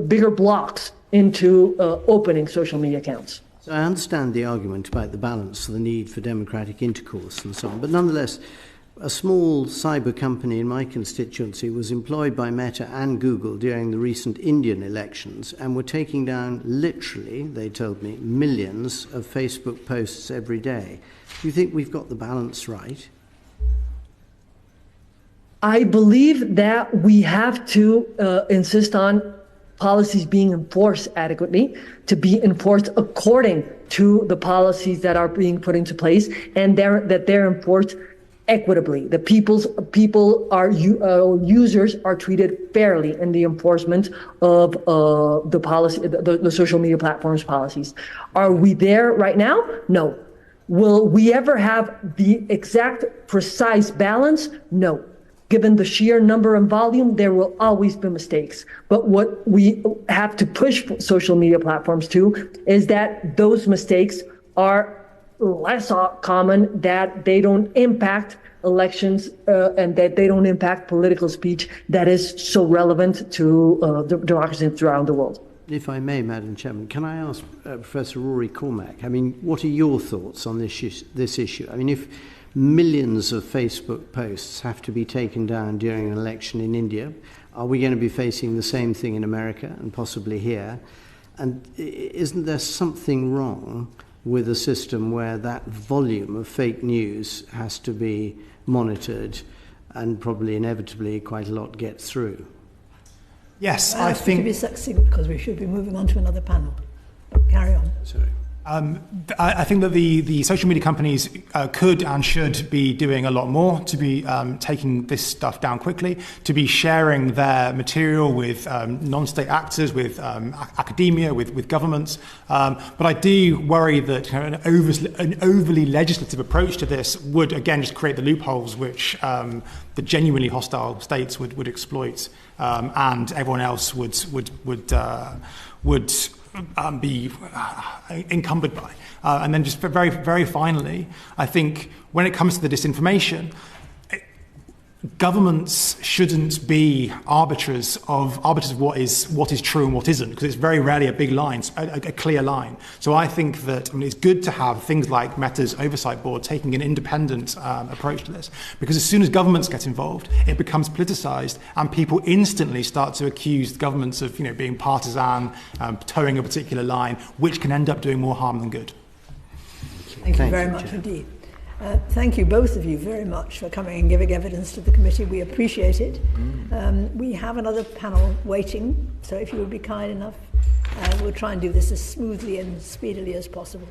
bigger blocks into opening social media accounts.
So I understand the argument about the balance, the need for democratic intercourse and so on, but nonetheless, a small cyber company in my constituency was employed by Meta and Google during the recent Indian elections and were taking down literally, they told me, millions of Facebook posts every day. Do you think we've got the balance right?
I believe that we have to insist on policies being enforced adequately, to be enforced according to the policies that are being put into place, and that they're enforced equitably. The users are treated fairly in the enforcement of the policy, the social media platforms policies. Are we there right now? No. Will we ever have the exact precise balance? No. Given the sheer number and volume, there will always be mistakes. But what we have to push social media platforms to is that those mistakes are less common, that they don't impact elections and that they don't impact political speech that is so relevant to democracy throughout the world.
If I may, Madam Chairman, can I ask Professor Rory Cormac, I mean, what are your thoughts on this issue? I mean, if millions of Facebook posts have to be taken down during an election in India, are we going to be facing the same thing in America and possibly here? And isn't there something wrong with a system where that volume of fake news has to be monitored and probably inevitably quite a lot gets through?
Yes, I think...
to be succinct because we should be moving on to another panel. But carry on.
Sorry.
I think that the social media companies could and should be doing a lot more to be taking this stuff down quickly, to be sharing their material with non-state actors, with academia, with governments. But I do worry that an overly legislative approach to this would, again, just create the loopholes which the genuinely hostile states would exploit, and everyone else would be encumbered by. And then just very, very finally, I think when it comes to the disinformation, governments shouldn't be arbiters of what is true and what isn't, because it's very rarely a big line, a clear line. So I think that it's good to have things like Meta's Oversight Board taking an independent approach to this, because as soon as governments get involved, it becomes politicized, and people instantly start to accuse governments of being partisan, towing a particular line, which can end up doing more harm than good.
Thank you very much indeed. Thank you, both of you, very much for coming and giving evidence to the committee. We appreciate it. We have another panel waiting, so if you would be kind enough, we'll try and do this as smoothly and speedily as possible.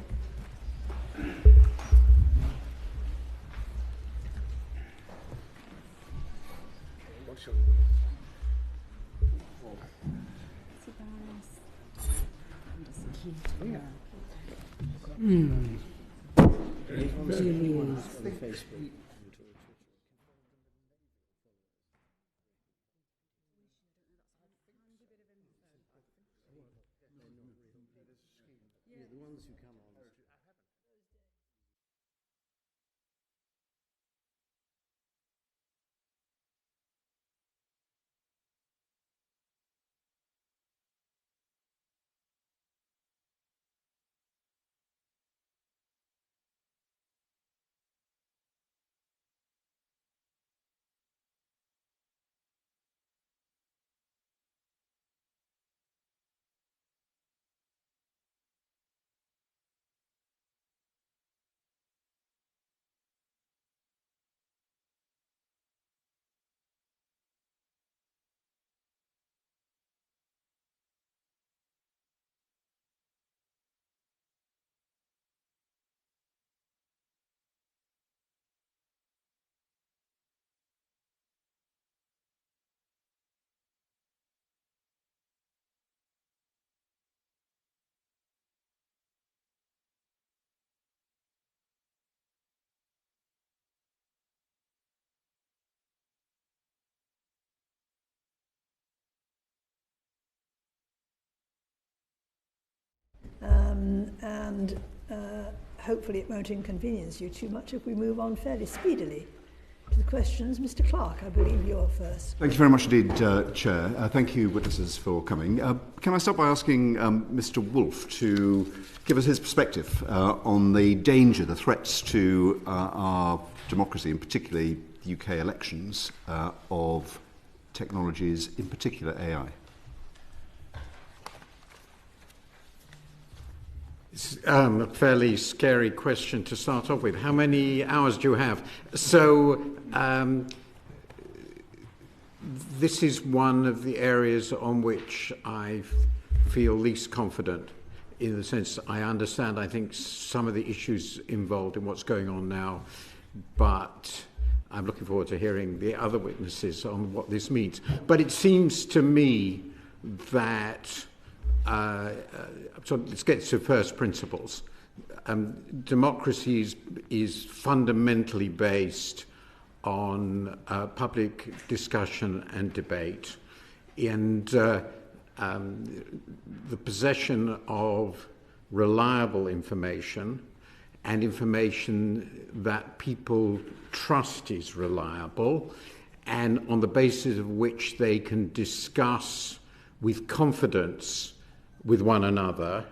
And hopefully it won't inconvenience you too much if we move on fairly speedily to the questions. Mr. Clark, I believe you're first.
Thank you very much indeed, Chair. Thank you, witnesses, for coming. Can I start by asking Mr. Wolfe to give us his perspective on the danger, the threats to our democracy, and particularly the UK elections, of technologies, in particular AI?
It's a fairly scary question to start off with. How many hours do you have? So this is one of the areas on which I feel least confident, in the sense I understand, I think, some of the issues involved in what's going on now, but I'm looking forward to hearing the other witnesses on what this means. But it seems to me that so let's get to first principles. Democracy is fundamentally based on public discussion and debate, and the possession of reliable information and information that people trust is reliable, and on the basis of which they can discuss with confidence with one another,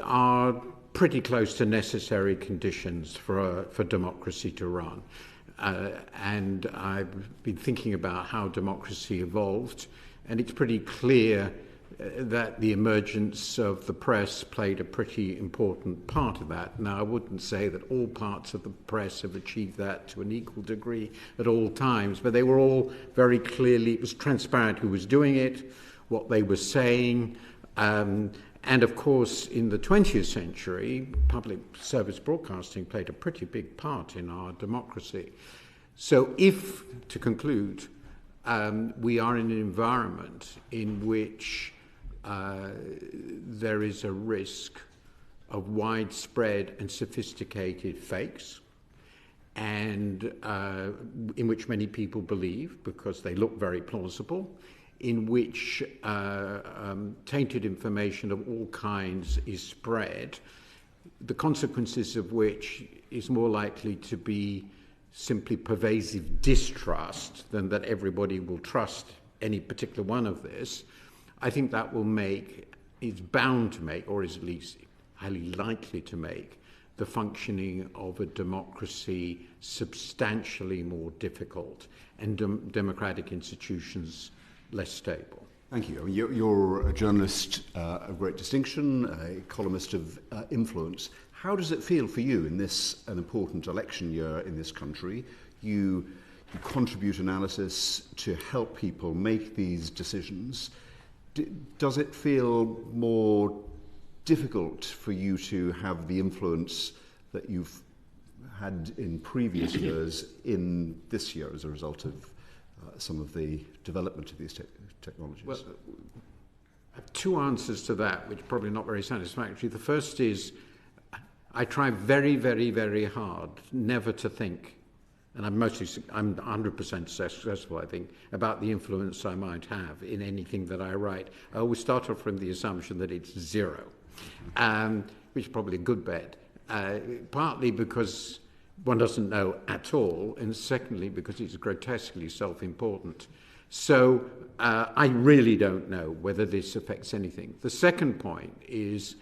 are pretty close to necessary conditions for democracy to run. And I've been thinking about how democracy evolved, and it's pretty clear that the emergence of the press played a pretty important part of that. Now, I wouldn't say that all parts of the press have achieved that to an equal degree at all times, but they were all very clearly, it was transparent who was doing it, what they were saying. And of course, in the 20th century, public service broadcasting played a pretty big part in our democracy. So if, to conclude, we are in an environment in which there is a risk of widespread and sophisticated fakes, and in which many people believe, because they look very plausible, in which tainted information of all kinds is spread, the consequences of which is more likely to be simply pervasive distrust than that everybody will trust any particular one of this, I think that will make, it's bound to make, or is at least highly likely to make, the functioning of a democracy substantially more difficult and democratic institutions less stable.
Thank you. I mean, you're a journalist of great distinction, a columnist of influence. How does it feel for you in this, an important election year in this country? You contribute analysis to help people make these decisions. Does it feel more difficult for you to have the influence that you've had in previous years in this year as a result of some of the development of these technologies?
Well, I have two answers to that, which are probably not very satisfactory. The first is I try very, very, very hard never to think, and I'm 100% successful, I think, about the influence I might have in anything that I write. I always start off from the assumption that it's zero, which is probably a good bet, partly because one doesn't know at all, and secondly because it's grotesquely self-important. So I really don't know whether this affects anything. The second point is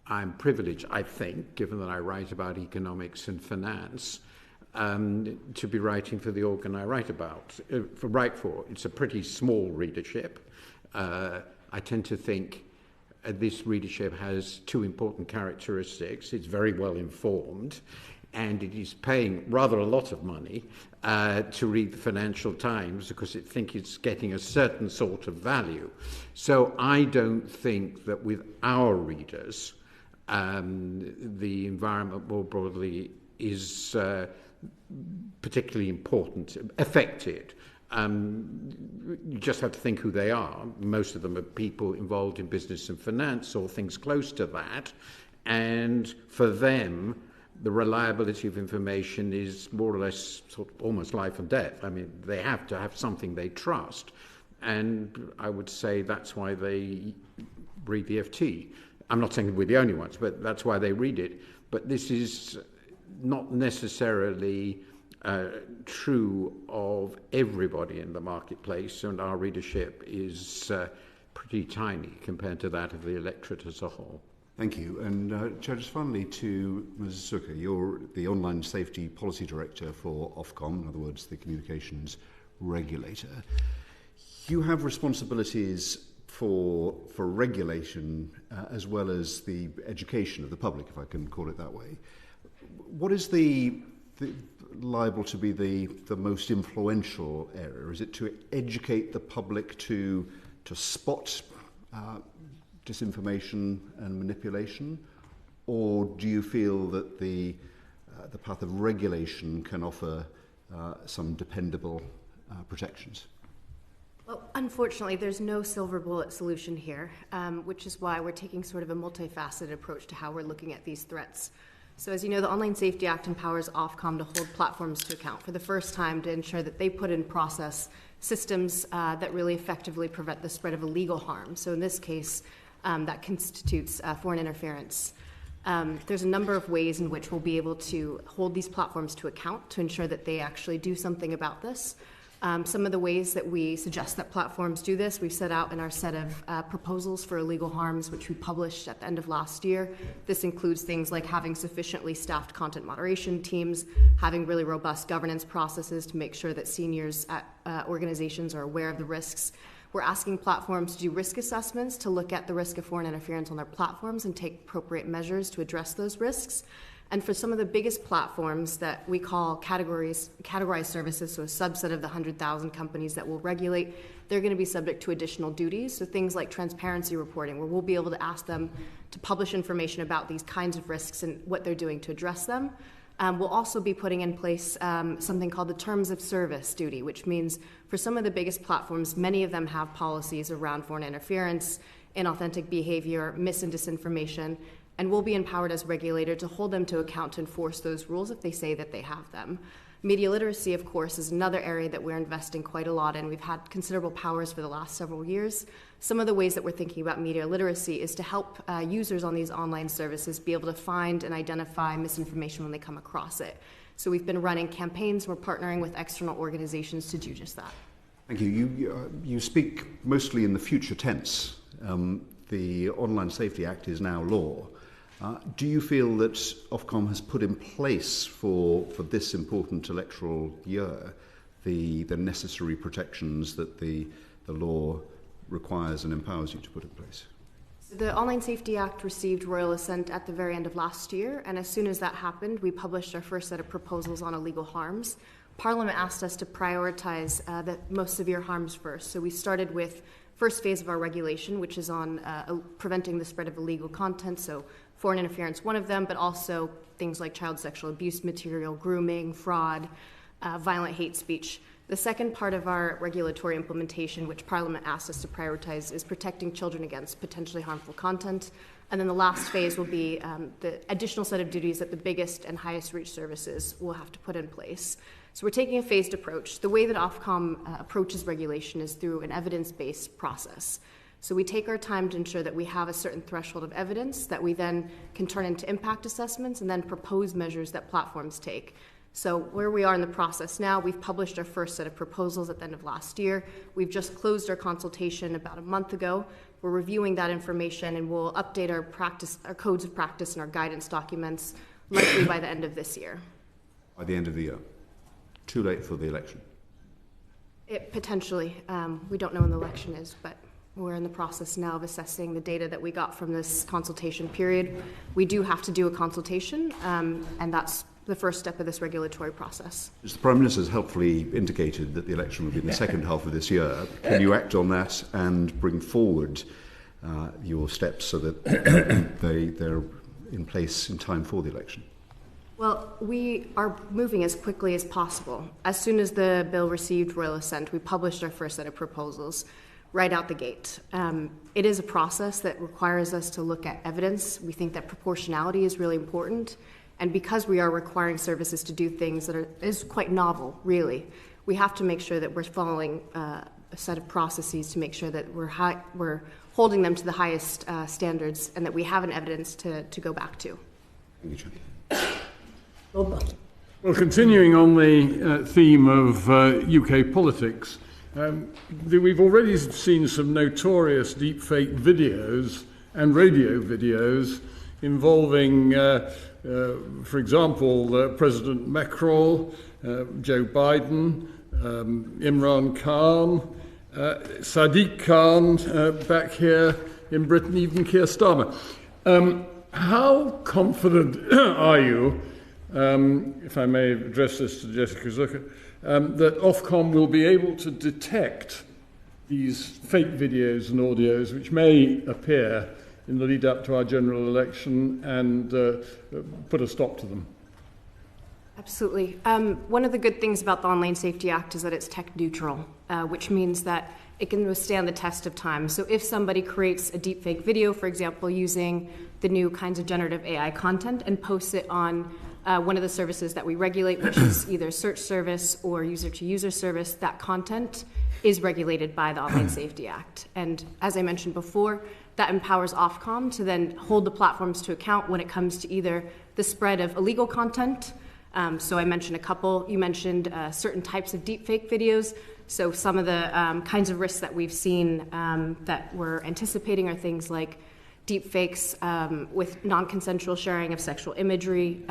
I'm privileged, I think, given that I write about economics and finance, to be writing for the organ I write for. It's a pretty small readership. I tend to think this readership has two important characteristics. It's very well informed, and it is paying rather a lot of money to read the Financial Times because it thinks it's getting a certain sort of value. So I don't think that with our readers, the environment more broadly is particularly affected. You just have to think who they are. Most of them are people involved in business and finance or things close to that. And for them, the reliability of information is more or less sort of almost life and death. I mean, they have to have something they trust. And I would say that's why they read the FT. I'm not saying we're the only ones, but that's why they read it. But this is not necessarily true of everybody in the marketplace, and our readership is pretty tiny compared to that of the electorate as a whole.
Thank you. And just finally to Ms. Zucker, you're the Online Safety Policy Director for Ofcom, in other words, the communications regulator. You have responsibilities for regulation as well as the education of the public, if I can call it that way. What is the liable to be the most influential area? Is it to educate the public to spot disinformation and manipulation, or do you feel that the path of regulation can offer some dependable protections?
Well, unfortunately, there's no silver bullet solution here, which is why we're taking sort of a multifaceted approach to how we're looking at these threats. So as you know, the Online Safety Act empowers Ofcom to hold platforms to account for the first time to ensure that they put in process systems that really effectively prevent the spread of illegal harm. So in this case, that constitutes foreign interference. There's a number of ways in which we'll be able to hold these platforms to account to ensure that they actually do something about this. Some of the ways that we suggest that platforms do this, we've set out in our set of proposals for illegal harms, which we published at the end of last year. This includes things like having sufficiently staffed content moderation teams, having really robust governance processes to make sure that seniors at organizations are aware of the risks. We're asking platforms to do risk assessments to look at the risk of foreign interference on their platforms and take appropriate measures to address those risks. And for some of the biggest platforms that we call categorized services, so a subset of the 100,000 companies that we'll regulate, they're going to be subject to additional duties. So things like transparency reporting, where we'll be able to ask them to publish information about these kinds of risks and what they're doing to address them. We'll also be putting in place something called the Terms of Service duty, which means for some of the biggest platforms, many of them have policies around foreign interference, inauthentic behavior, mis and disinformation, and we'll be empowered as regulator to hold them to account to enforce those rules if they say that they have them. Media literacy, of course, is another area that we're investing quite a lot in. We've had considerable powers for the last several years. Some of the ways that we're thinking about media literacy is to help users on these online services be able to find and identify misinformation when they come across it. So we've been running campaigns. We're partnering with external organizations to do just that.
Thank you. You speak mostly in the future tense. The Online Safety Act is now law. Do you feel that Ofcom has put in place for this important electoral year the necessary protections that the law requires and empowers you to put in place?
So the Online Safety Act received royal assent at the very end of last year, and as soon as that happened, we published our first set of proposals on illegal harms. Parliament asked us to prioritize the most severe harms first, so we started with first phase of our regulation, which is on preventing the spread of illegal content, so foreign interference, one of them, but also things like child sexual abuse material, grooming, fraud, violent hate speech. The second part of our regulatory implementation, which Parliament asked us to prioritize, is protecting children against potentially harmful content. And then the last phase will be the additional set of duties that the biggest and highest reach services will have to put in place. So we're taking a phased approach. The way that Ofcom approaches regulation is through an evidence-based process. So we take our time to ensure that we have a certain threshold of evidence that we then can turn into impact assessments and then propose measures that platforms take. So where we are in the process now, we've published our first set of proposals at the end of last year. We've just closed our consultation about a month ago. We're reviewing that information and we'll update our codes of practice and our guidance documents likely by the end of this year.
By the end of the year? Too late for the election?
Potentially. We don't know when the election is, but we're in the process now of assessing the data that we got from this consultation period. We do have to do a consultation, and that's the first step of this regulatory process.
As the Prime Minister has helpfly indicated that the election will be in the second half of this year, can you act on that and bring forward your steps so that they're in place in time for the election?
Well, we are moving as quickly as possible. As soon as the bill received royal assent, we published our first set of proposals right out the gate. It is a process that requires us to look at evidence. We think that proportionality is really important. And because we are requiring services to do things that is quite novel, really, we have to make sure that we're following a set of processes to make sure that we're holding them to the highest standards and that we have an evidence to go back to.
Thank you,
Well, continuing on the theme of UK politics, we've already seen some notorious deepfake videos and radio videos involving, for example, President Macron, Joe Biden, Imran Khan, Sadiq Khan back here in Britain, even Keir Starmer. How confident are you, if I may address this to Jessica Zucker, that Ofcom will be able to detect these fake videos and audios which may appear in the lead up to our general election and put a stop to them?
Absolutely. One of the good things about the Online Safety Act is that it's tech neutral, which means that it can withstand the test of time. So if somebody creates a deepfake video, for example, using the new kinds of generative AI content and posts it on one of the services that we regulate, which is either search service or user-to-user service, that content is regulated by the Online Safety Act. And as I mentioned before, that empowers Ofcom to then hold the platforms to account when it comes to either the spread of illegal content. So I mentioned a couple. You mentioned certain types of deepfake videos. So some of the kinds of risks that we've seen that we're anticipating are things like deepfakes with non-consensual sharing of sexual imagery,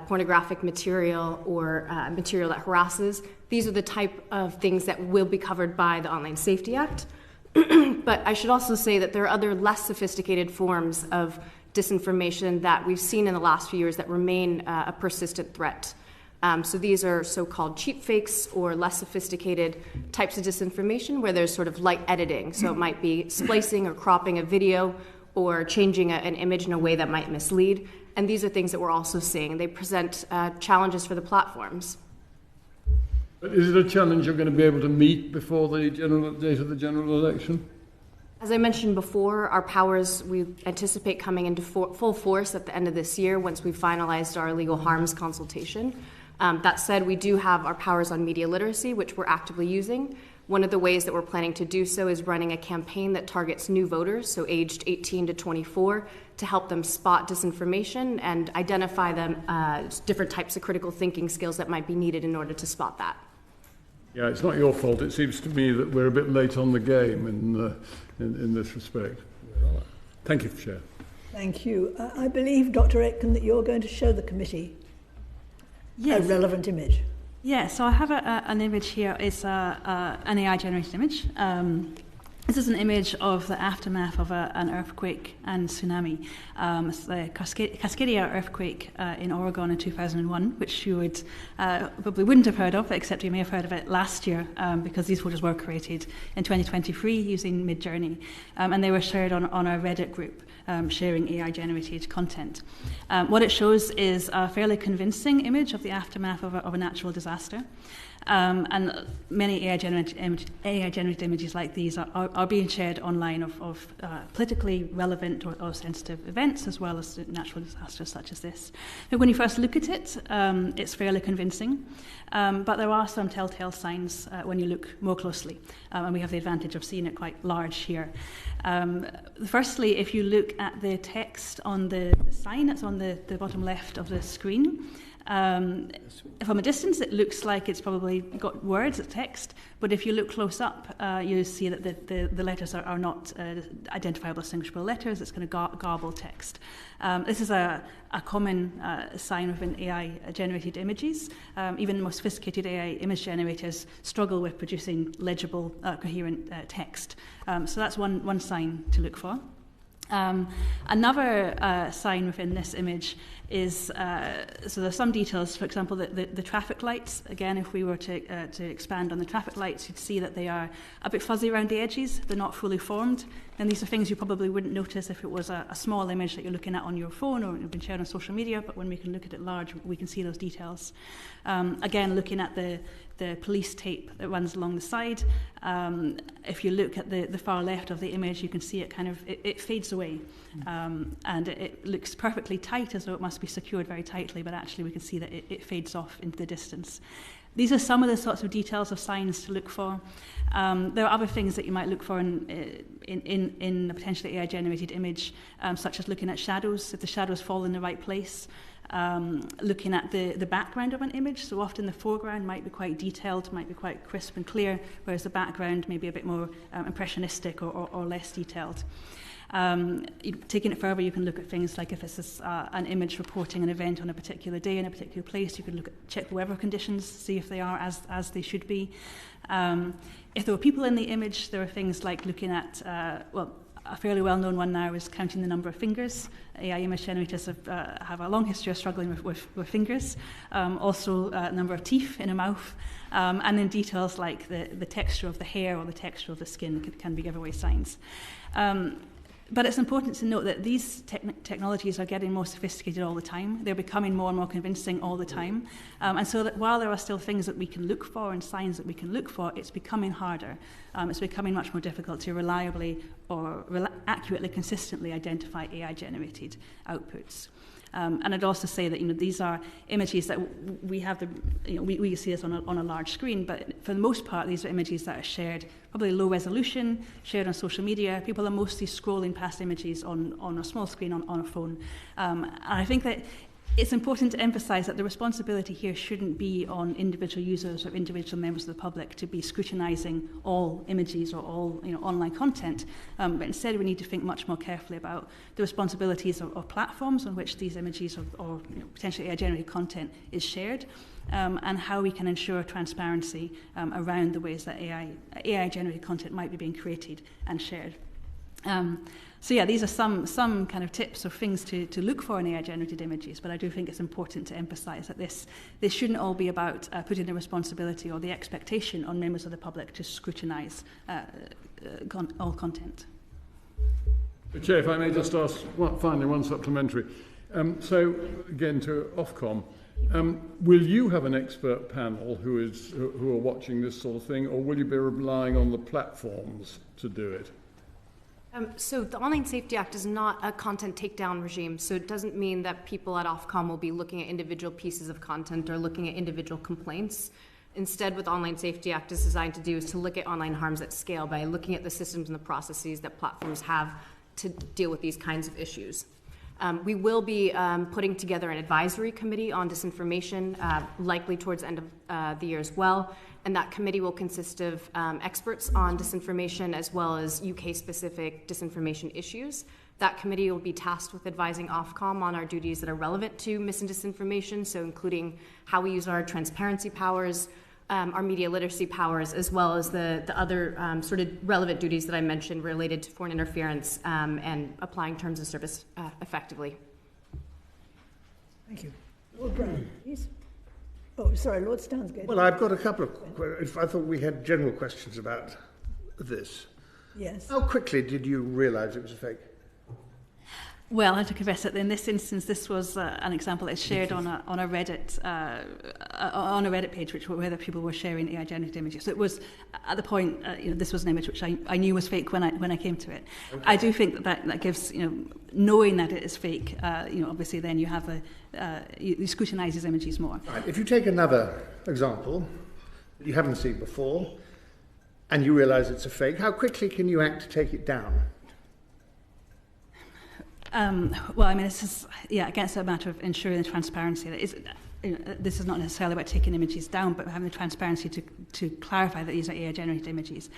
pornographic material, or material that harasses. These are the type of things that will be covered by the Online Safety Act. But I should also say that there are other less sophisticated forms of disinformation that we've seen in the last few years that remain a persistent threat. So these are so-called cheap fakes or less sophisticated types of disinformation where there's sort of light editing. So it might be splicing or cropping a video or changing an image in a way that might mislead. And these are things that we're also seeing. They present challenges for the platforms.
But is it a challenge you're going to be able to meet before the date of the general election?
As I mentioned before, our powers we anticipate coming into full force at the end of this year once we've finalized our legal harms consultation. That said, we do have our powers on media literacy, which we're actively using. One of the ways that we're planning to do so is running a campaign that targets new voters, so aged 18 to 24, to help them spot disinformation and identify them different types of critical thinking skills that might be needed in order to spot that.
Yeah, it's not your fault. It seems to me that we're a bit late on the game in this respect. Thank you, Chair.
Thank you. I believe, Dr. Aitkin, that you're going to show the committee a relevant image.
Yeah, so I have an image here. It's an AI-generated image. This is an image of the aftermath of an earthquake and tsunami. It's the Cascadia earthquake in Oregon in 2001, which you would probably wouldn't have heard of, except you may have heard of it last year, because these photos were created in 2023 using Midjourney, and they were shared on our Reddit group, sharing AI-generated content. What it shows is a fairly convincing image of the aftermath of a natural disaster. And many AI-generated images like these are being shared online of politically relevant or sensitive events, as well as natural disasters such as this. But when you first look at it, it's fairly convincing, but there are some telltale signs when you look more closely, and we have the advantage of seeing it quite large here. Firstly, if you look at the text on the sign that's on the bottom left of the screen, from a distance it looks like it's probably got words, it's text, but if you look close up you see that the letters are not identifiable distinguishable letters. It's kind of garbled text. This is a common sign within AI-generated images. Even the most sophisticated AI image generators struggle with producing legible, coherent text. So that's one sign to look for. Another sign within this image is, so there's some details, for example, the traffic lights. Again, if we were to expand on the traffic lights, you'd see that they are a bit fuzzy around the edges. They're not fully formed. And these are things you probably wouldn't notice if it was a small image that you're looking at on your phone or been shared on social media, but when we can look at it large, we can see those details. Again, looking at the police tape that runs along the side, if you look at the far left of the image, you can see it it fades away. And it looks perfectly tight, as though it must be secured very tightly, but actually we can see that it fades off into the distance. These are some of the sorts of details of signs to look for. There are other things that you might look for in a potentially AI-generated image, such as looking at shadows, if the shadows fall in the right place. Looking at the background of an image, so often the foreground might be quite detailed, might be quite crisp and clear, whereas the background may be a bit more impressionistic or less detailed. Taking it further, you can look at things like if it's an image reporting an event on a particular day in a particular place, you can check the weather conditions, see if they are as they should be. If there were people in the image, there are things like looking at, a fairly well-known one now is counting the number of fingers. AI image generators have a long history of struggling with fingers. Also, number of teeth in a mouth. And then details like the texture of the hair or the texture of the skin can be giveaway signs. But it's important to note that these technologies are getting more sophisticated all the time. They're becoming more and more convincing all the time. And so that while there are still things that we can look for and signs that we can look for, it's becoming harder. It's becoming much more difficult to reliably or accurately, consistently identify AI-generated outputs. And I'd also say that these are images that we have we see this on a large screen, but for the most part these are images that are shared, probably low resolution, shared on social media. People are mostly scrolling past images on a small screen on a phone. And I think that it's important to emphasise that the responsibility here shouldn't be on individual users or individual members of the public to be scrutinising all images or all online content, but instead we need to think much more carefully about the responsibilities of platforms on which these images or potentially AI-generated content is shared, and how we can ensure transparency around the ways that AI-generated content might be being created and shared. So yeah, these are some kind of tips or things to look for in AI-generated images, but I do think it's important to emphasise that this shouldn't all be about putting the responsibility or the expectation on members of the public to scrutinise all content.
Chair, if I may just ask finally one supplementary. So again to Ofcom, will you have an expert panel who are watching this sort of thing, or will you be relying on the platforms to do it?
So the Online Safety Act is not a content takedown regime, so it doesn't mean that people at Ofcom will be looking at individual pieces of content or looking at individual complaints. Instead, what the Online Safety Act is designed to do is to look at online harms at scale by looking at the systems and the processes that platforms have to deal with these kinds of issues. We will be putting together an advisory committee on disinformation, likely towards the end of the year as well. And that committee will consist of experts on disinformation as well as UK-specific disinformation issues. That committee will be tasked with advising Ofcom on our duties that are relevant to mis and disinformation, so including how we use our transparency powers, our media literacy powers, as well as the other sort of relevant duties that I mentioned related to foreign interference and applying terms of service effectively.
Thank you. Lord Brown, please. Oh, sorry, Lord Stansgate.
Well, I've got a couple of questions. I thought we had general questions about this.
Yes.
How quickly did you realise it was a fake?
Well, I have to confess that in this instance, this was an example that's shared on a Reddit page, where the people were sharing AI-generated images. So it was at the point, this was an image which I knew was fake when I came to it. Okay. I do think that gives, knowing that it is fake, obviously then you have you scrutinise these images more.
Right. If you take another example that you haven't seen before, and you realise it's a fake, how quickly can you act to take it down?
Well, I mean, this is, again, it's a matter of ensuring the transparency. This is not necessarily about taking images down, but having the transparency to clarify that these are AI-generated images.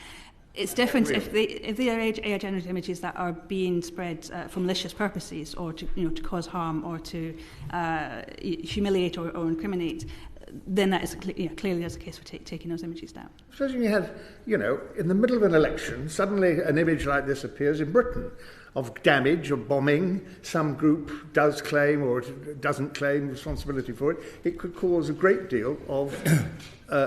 It's different if they are AI-generated images that are being spread for malicious purposes, or to cause harm, or to humiliate or incriminate. Then that is clearly there's a case for taking those images down.
Supposing you had, in the middle of an election, suddenly an image like this appears in Britain of damage or bombing. Some group does claim or doesn't claim responsibility for it. It could cause a great deal of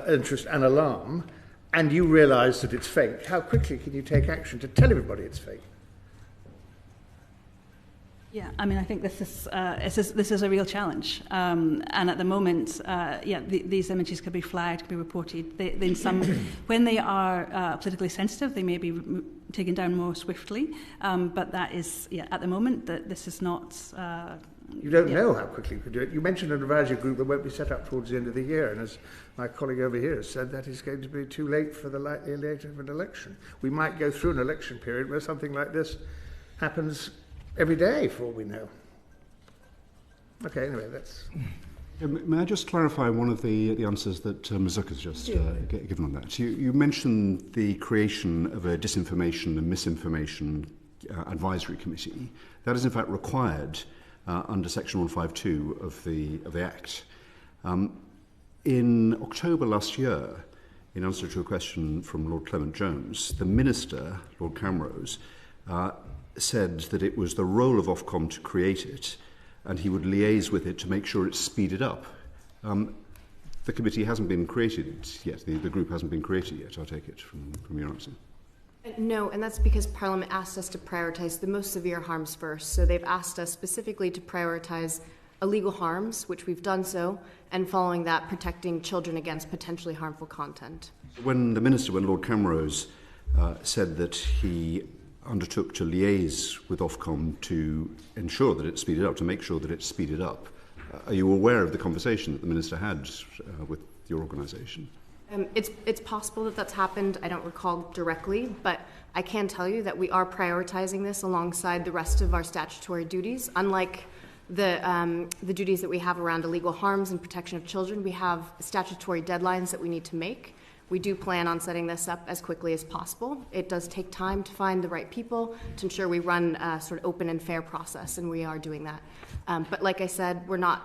interest and alarm, and you realise that it's fake. How quickly can you take action to tell everybody it's fake?
Yeah, I mean, I think this is a real challenge, and at the moment, these images could be flagged, could be reported. When they are politically sensitive, they may be taken down more swiftly. But that is, at the moment, that this is not.
You don't know how quickly you could do it. You mentioned an advisory group that won't be set up towards the end of the year, and as my colleague over here has said, that is going to be too late for the late of an election. We might go through an election period where something like this happens every day, for all we know. Okay, anyway, that's...
May I just clarify one of the answers that Ms. Zucker's just given on that? You mentioned the creation of a disinformation and misinformation advisory committee. That is in fact required under Section 152 of the Act. In October last year, in answer to a question from Lord Clement Jones, the Minister, Lord Camrose, said that it was the role of Ofcom to create it, and he would liaise with it to make sure it's speeded up. The committee hasn't been created yet. The group hasn't been created yet, I take it, from your answer.
No, and that's because Parliament asked us to prioritise the most severe harms first. So they've asked us specifically to prioritise illegal harms, which we've done so, and following that, protecting children against potentially harmful content.
When Lord Camrose, said that he undertook to liaise with Ofcom to ensure that it's speeded up, to make sure that it's speeded up, are you aware of the conversation that the Minister had with your organisation?
It's possible that that's happened. I don't recall directly, but I can tell you that we are prioritising this alongside the rest of our statutory duties. Unlike the duties that we have around illegal harms and protection of children, we have statutory deadlines that we need to make. We do plan on setting this up as quickly as possible. It does take time to find the right people to ensure we run a sort of open and fair process, and we are doing that. But like I said, we're not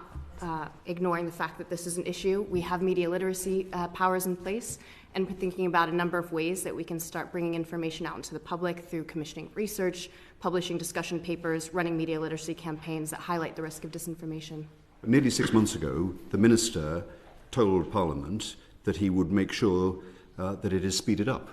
ignoring the fact that this is an issue. We have media literacy powers in place, and we're thinking about a number of ways that we can start bringing information out into the public through commissioning research, publishing discussion papers, running media literacy campaigns that highlight the risk of disinformation.
Nearly 6 months ago, the Minister told Parliament that he would make sure that it is speeded up.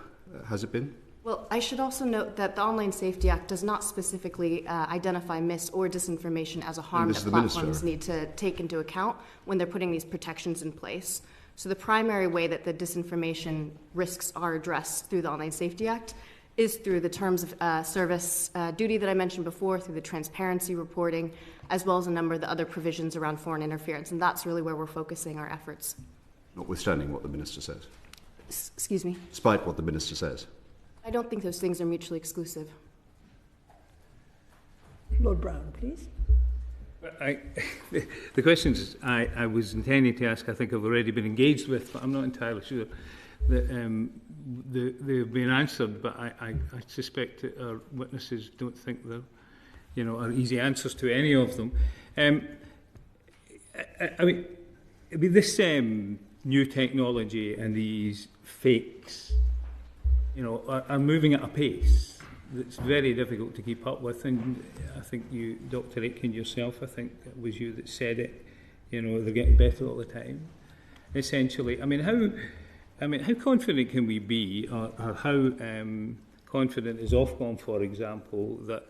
Has it been?
Well, I should also note that the Online Safety Act does not specifically identify mis or disinformation as a harm that platforms need to take into account when they're putting these protections in place. So the primary way that the disinformation risks are addressed through the Online Safety Act is through the terms of service duty that I mentioned before, through the transparency reporting, as well as a number of the other provisions around foreign interference. And that's really where we're focusing our efforts.
Notwithstanding what the Minister says?
Excuse me?
Despite what the Minister says?
I don't think those things are mutually exclusive.
Lord Brown, please.
The questions I was intending to ask, I think I've already been engaged with, but I'm not entirely sure that they've been answered. But I suspect that our witnesses don't think there, are easy answers to any of them. I mean, this new technology and these fakes, are moving at a pace that's very difficult to keep up with. And I think you, Dr. Aitkin, yourself, I think it was you that said it, they're getting better all the time. Essentially, how confident can we be, or how confident is Ofcom, for example, that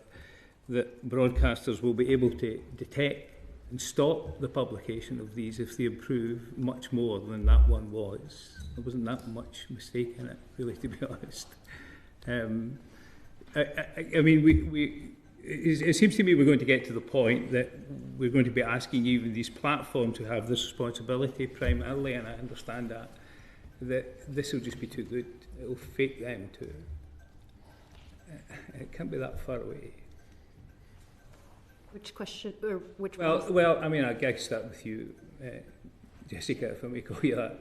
broadcasters will be able to detect and stop the publication of these if they improve much more than that one was? There wasn't that much mistake in it, really, to be honest. It seems to me we're going to get to the point that we're going to be asking even these platforms to have this responsibility primarily, and I understand that this will just be too good. It will fake them too. It can't be that far away.
Which question, or which
Well, I guess start with you, Jessica, if I may call you that.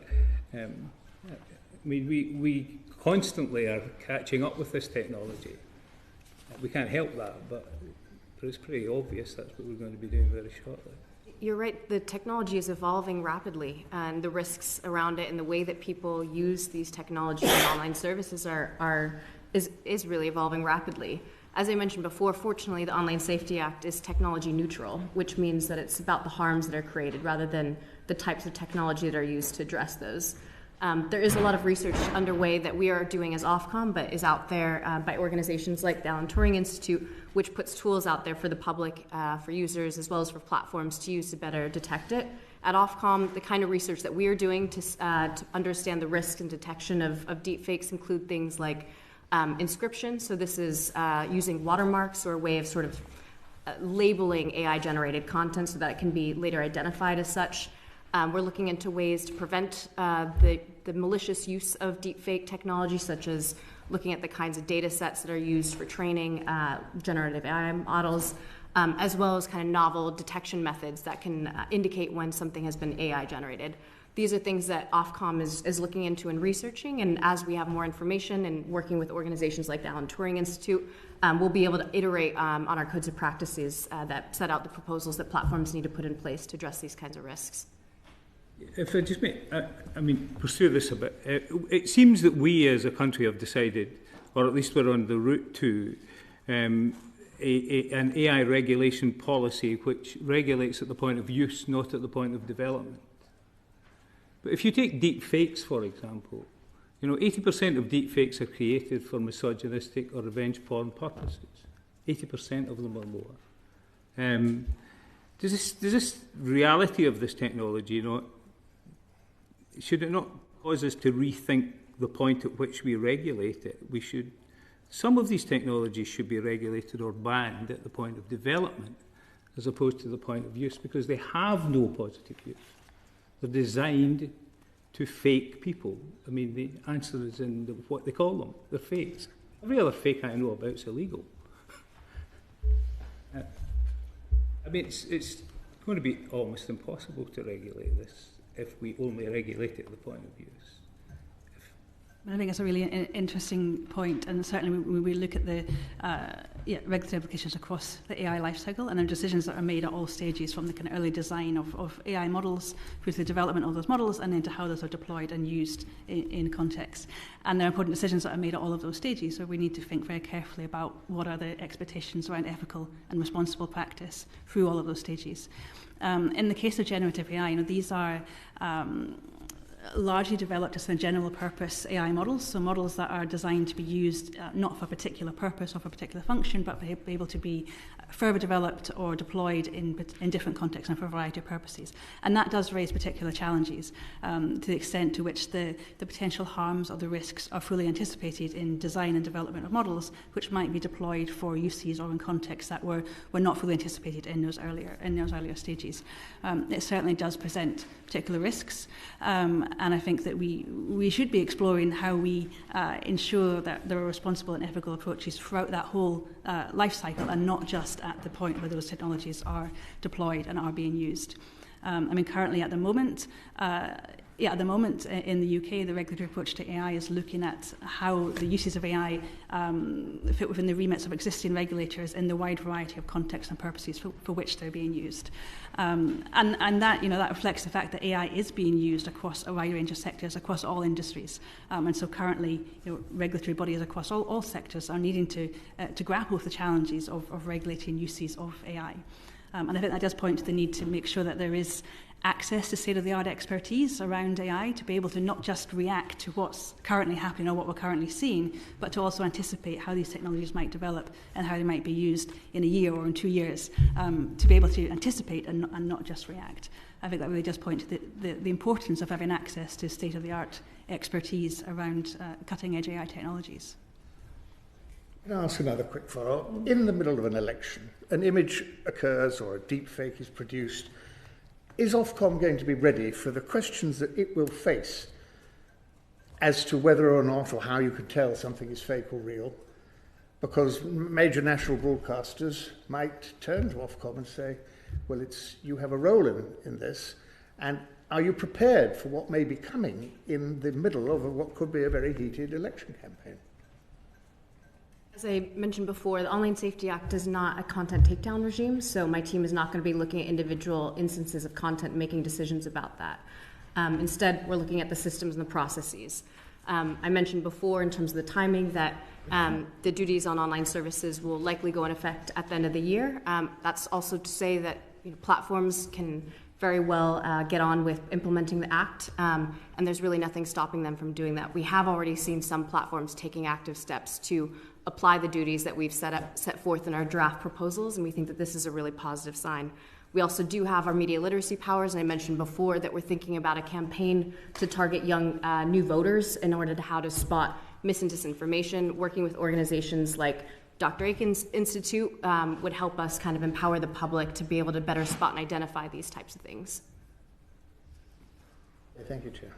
We constantly are catching up with this technology. We can't help that, but it's pretty obvious that's what we're going to be doing very shortly.
You're right, the technology is evolving rapidly, and the risks around it and the way that people use these technologies and online services is really evolving rapidly. As I mentioned before, fortunately, the Online Safety Act is technology neutral, which means that it's about the harms that are created rather than the types of technology that are used to address those. There is a lot of research underway that we are doing as Ofcom, but is out there by organizations like the Alan Turing Institute, which puts tools out there for the public, for users, as well as for platforms to use to better detect it. At Ofcom, the kind of research that we are doing to understand the risk and detection of deepfakes include things like inscription. So this is using watermarks or a way of sort of labeling AI-generated content so that it can be later identified as such. We're looking into ways to prevent the malicious use of deepfake technology, such as looking at the kinds of data sets that are used for training generative AI models, as well as kind of novel detection methods that can indicate when something has been AI generated. These are things that Ofcom is looking into and researching, and as we have more information and working with organizations like the Alan Turing Institute, we'll be able to iterate on our codes of practices that set out the proposals that platforms need to put in place to address these kinds of risks.
If I just may, pursue this a bit. It seems that we as a country have decided, or at least we're on the route to, an AI regulation policy which regulates at the point of use, not at the point of development. But if you take deep fakes, for example, 80% of deep fakes are created for misogynistic or revenge porn purposes. 80% of them or more. Does this reality of this technology, should it not cause us to rethink the point at which we regulate it? Some of these technologies should be regulated or banned at the point of development as opposed to the point of use, because they have no positive use. They're designed to fake people. The answer is in what they call them. They're fakes. Every other fake I know about is illegal. It's going to be almost impossible to regulate this if we only regulate it at the point of use.
I think it's a really interesting point, and certainly we look at the regulatory applications across the AI lifecycle, and there are decisions that are made at all stages, from the kind of early design of AI models through to the development of those models, and into how those are deployed and used in context. And there are important decisions that are made at all of those stages, so we need to think very carefully about what are the expectations around ethical and responsible practice through all of those stages. In the case of generative AI, these are largely developed as general purpose AI models, so models that are designed to be used not for a particular purpose or for a particular function, but be able to be further developed or deployed in different contexts and for a variety of purposes. And that does raise particular challenges to the extent to which the potential harms or the risks are fully anticipated in design and development of models, which might be deployed for uses or in contexts that were not fully anticipated in those earlier stages. It certainly does present particular risks, and I think that we should be exploring how we ensure that there are responsible and ethical approaches throughout that whole life cycle, and not just at the point where those technologies are deployed and are being used. Currently at the moment in the UK, the regulatory approach to AI is looking at how the uses of AI fit within the remits of existing regulators in the wide variety of contexts and purposes for which they're being used. And that reflects the fact that AI is being used across a wide range of sectors, across all industries. And so currently, regulatory bodies across all sectors are needing to grapple with the challenges of regulating uses of AI. And I think that does point to the need to make sure that there is access to state-of-the-art expertise around AI to be able to not just react to what's currently happening or what we're currently seeing, but to also anticipate how these technologies might develop and how they might be used in a year or in 2 years, to be able to anticipate and not just react. I think that really does point to the importance of having access to state-of-the-art expertise around cutting-edge AI technologies.
Can I ask another quick follow-up? In the middle of an election, an image occurs or a deep fake is produced. Is Ofcom going to be ready for the questions that it will face as to whether or not, or how you can tell something is fake or real? Because major national broadcasters might turn to Ofcom and say, well, you have a role in this, and are you prepared for what may be coming in the middle of what could be a very heated election campaign?
As I mentioned before, the Online Safety Act is not a content takedown regime, so my team is not going to be looking at individual instances of content and making decisions about that. Instead, we're looking at the systems and the processes. I mentioned before, in terms of the timing, that the duties on online services will likely go in effect at the end of the year. That's also to say that platforms can very well get on with implementing the Act, and there's really nothing stopping them from doing that. We have already seen some platforms taking active steps to apply the duties that we've set forth in our draft proposals, and we think that this is a really positive sign. We also do have our media literacy powers, and I mentioned before that we're thinking about a campaign to target young new voters in order to how to spot mis and disinformation. Working with organizations like Dr. Aitkin's Institute would help us kind of empower the public to be able to better spot and identify these types of things.
Thank you, Chair.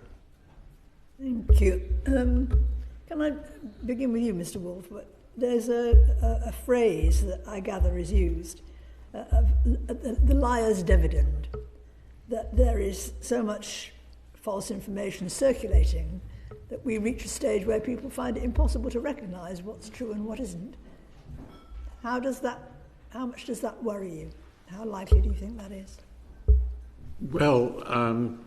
Thank you. Can I begin with you, Mr. Wolf? There's a phrase that I gather is used, the liar's dividend, that there is so much false information circulating that we reach a stage where people find it impossible to recognise what's true and what isn't. How much does that worry you? How likely do you think that is?
Well,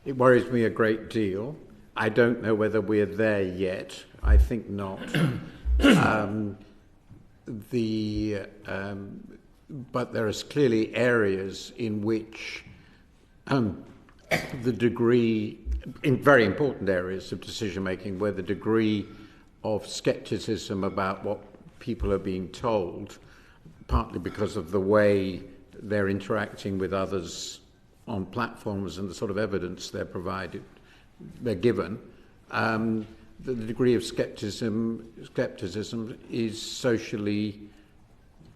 it worries me a great deal. I don't know whether we're there yet. I think not. But there are clearly areas in which the degree, in very important areas of decision-making, where the degree of scepticism about what people are being told, partly because of the way they're interacting with others on platforms and the sort of evidence they're given, the degree of skepticism is socially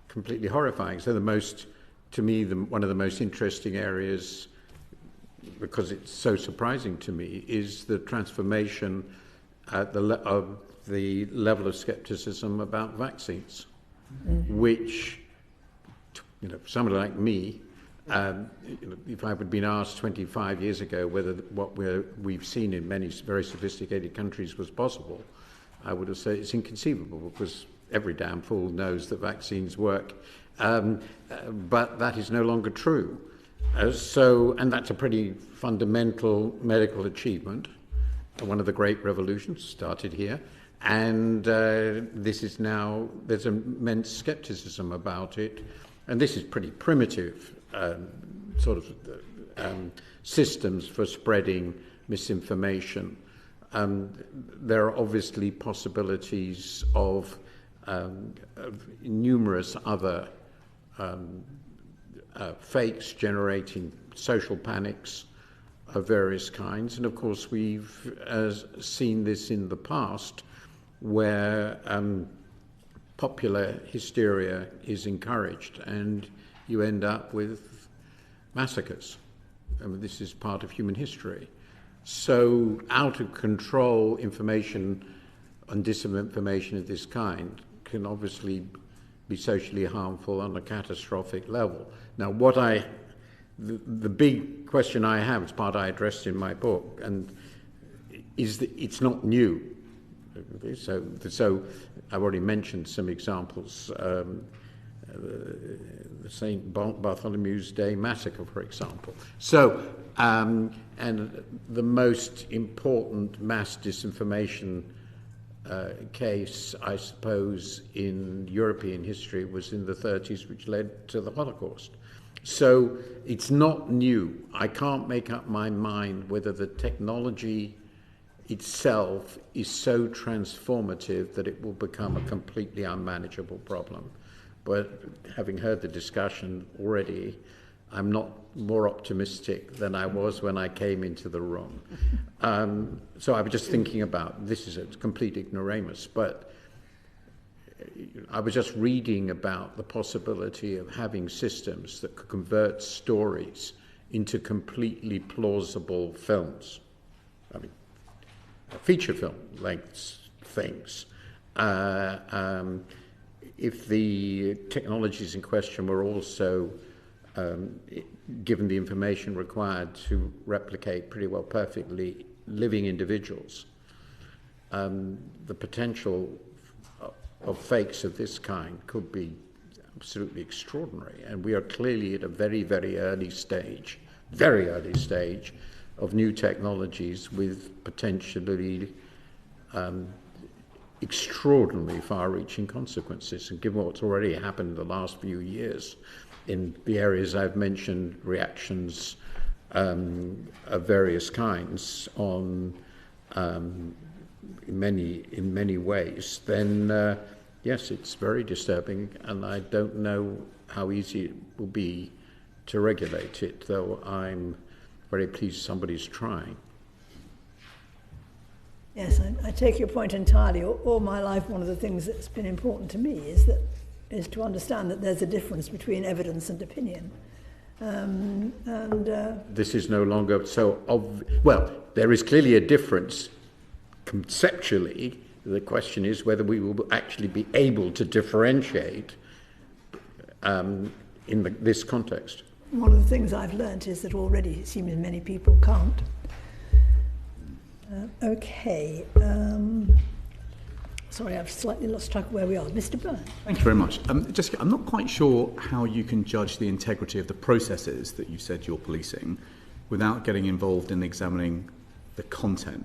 completely horrifying. So one of the most interesting areas, because it's so surprising to me, is the transformation of the level of skepticism about vaccines, which, somebody like me, if I had been asked 25 years ago whether what we've seen in many very sophisticated countries was possible, I would have said it's inconceivable, because every damn fool knows that vaccines work. But that is no longer true. And that's a pretty fundamental medical achievement. One of the great revolutions started here. And there's immense skepticism about it. And this is pretty primitive systems for spreading misinformation. There are obviously possibilities of numerous other fakes generating social panics of various kinds. And of course, we've seen this in the past where popular hysteria is encouraged and you end up with massacres. I mean, this is part of human history. So out of control information and disinformation of this kind can obviously be socially harmful on a catastrophic level. Now, the big question I have, it's part I addressed in my book, and is that it's not new. So I've already mentioned some examples. The St. Bartholomew's Day massacre, for example. So, and the most important mass disinformation case, I suppose, in European history was in the 30s, which led to the Holocaust. So it's not new. I can't make up my mind whether the technology itself is so transformative that it will become a completely unmanageable problem. But having heard the discussion already, I'm not more optimistic than I was when I came into the room. So I was just thinking about, this is a complete ignoramus, but I was just reading about the possibility of having systems that could convert stories into completely plausible films. I mean, feature film length things. If the technologies in question were also given the information required to replicate pretty well perfectly living individuals, the potential of fakes of this kind could be absolutely extraordinary. And we are clearly at a very, very early stage of new technologies with potentially extraordinarily far-reaching consequences. And given what's already happened in the last few years in the areas I've mentioned, reactions of various kinds on in many ways, then yes, it's very disturbing, and I don't know how easy it will be to regulate it, though I'm very pleased somebody's trying.
Yes, I take your point entirely. All my life, one of the things that's been important to me is to understand that there's a difference between evidence and opinion.
This is no longer so well, there is clearly a difference conceptually. The question is whether we will actually be able to differentiate in this context.
One of the things I've learnt is that already it seems many people can't. Okay. Sorry, I've slightly lost track of where we are. Mr. Byrne.
Thank you very much. Jessica, I'm not quite sure how you can judge the integrity of the processes that you said you're policing without getting involved in examining the content.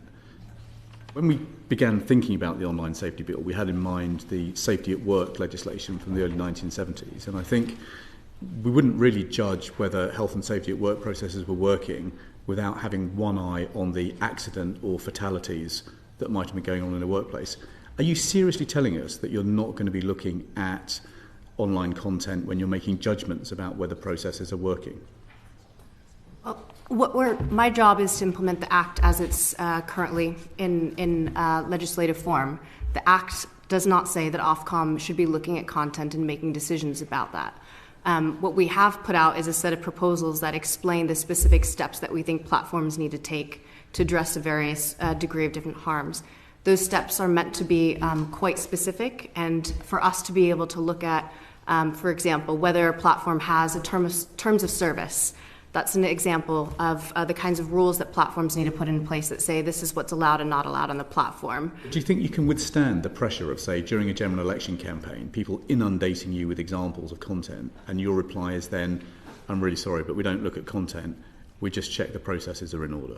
When we began thinking about the online safety bill, we had in mind the safety at work legislation from the early 1970s, and I think we wouldn't really judge whether health and safety at work processes were working without having one eye on the accident or fatalities that might have been going on in a workplace. Are you seriously telling us that you're not going to be looking at online content when you're making judgments about whether processes are working?
Well, my job is to implement the Act as it's currently in legislative form. The Act does not say that Ofcom should be looking at content and making decisions about that. What we have put out is a set of proposals that explain the specific steps that we think platforms need to take to address a various degree of different harms. Those steps are meant to be quite specific, and for us to be able to look at, for example, whether a platform has a terms of service. That's an example of the kinds of rules that platforms need to put in place that say this is what's allowed and not allowed on the platform.
Do you think you can withstand the pressure of, say, during a general election campaign, people inundating you with examples of content, and your reply is then, I'm really sorry, but we don't look at content, we just check the processes are in order?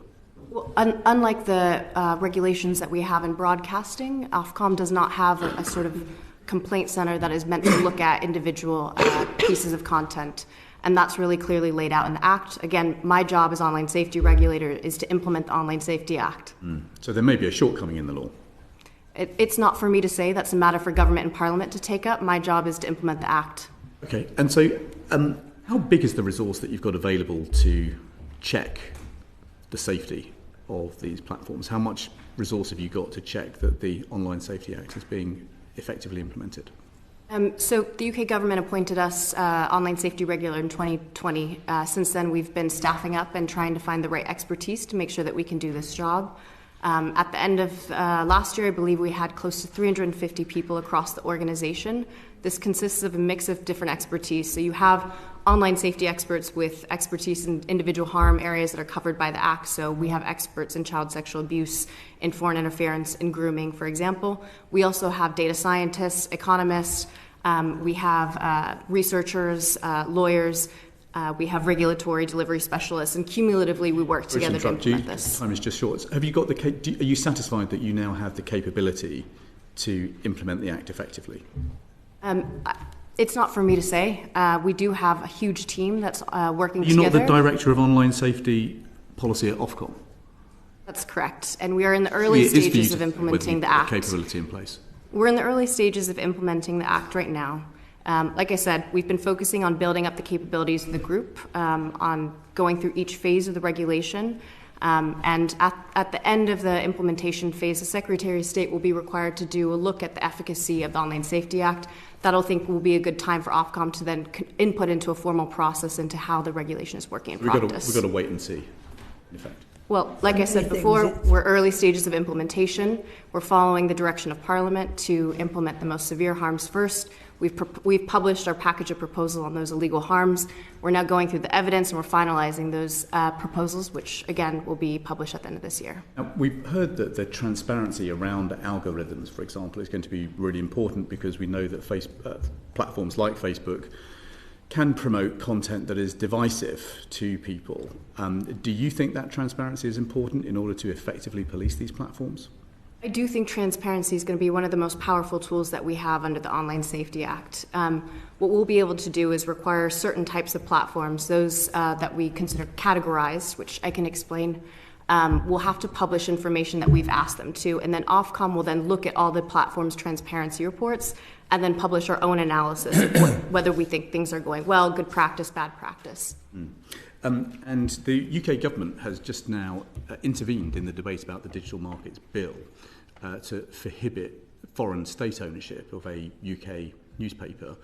Well, unlike the regulations that we have in broadcasting, Ofcom does not have a sort of complaint center that is meant to look at individual pieces of content And that's really clearly laid out in the Act. Again, my job as online safety regulator is to implement the Online Safety Act.
So there may be a shortcoming in the law.
It's not for me to say. That's a matter for government and parliament to take up. My job is to implement the Act.
Okay, and so how big is the resource that you've got available to check the safety of these platforms? How much resource have you got to check that the Online Safety Act is being effectively implemented?
So the UK government appointed us online safety regulator in 2020. Since then, we've been staffing up and trying to find the right expertise to make sure that we can do this job. At the end of last year, I believe we had close to 350 people across the organization. This consists of a mix of different expertise. So you have online safety experts with expertise in individual harm areas that are covered by the Act. So we have experts in child sexual abuse, in foreign interference, in grooming, for example. We also have data scientists, economists, we have researchers, lawyers, we have regulatory delivery specialists, and cumulatively we work together to implement this.
Time is just short. Have you got are you satisfied that you now have the capability to implement the Act effectively?
It's not for me to say. We do have a huge team that's working together.
You're not the Director of Online Safety Policy at Ofcom?
That's correct. And we are in the early stages of implementing the Act.
Capability in place.
We're in the early stages of implementing the Act right now. Like I said, we've been focusing on building up the capabilities of the group, on going through each phase of the regulation. And at the end of the implementation phase, the Secretary of State will be required to do a look at the efficacy of the Online Safety Act. That'll think will be a good time for Ofcom to then input into a formal process into how the regulation is working in practice.
We've got to wait and see, in fact.
Well, like I said before, we're early stages of implementation. We're following the direction of Parliament to implement the most severe harms first. We've published our package of proposals on those illegal harms. We're now going through the evidence and we're finalizing those proposals, which again will be published at the end of this year.
Now, we've heard that the transparency around algorithms, for example, is going to be really important because we know that platforms like Facebook can promote content that is divisive to people. Do you think that transparency is important in order to effectively police these platforms?
I do think transparency is going to be one of the most powerful tools that we have under the Online Safety Act. What we'll be able to do is require certain types of platforms, those that we consider categorized, which I can explain, will have to publish information that we've asked them to, and then Ofcom will then look at all the platforms' transparency reports and then publish our own analysis of whether we think things are going well, good practice, bad practice.
And the UK government has just now intervened in the debate about the Digital Markets Bill to prohibit foreign state ownership of a UK newspaper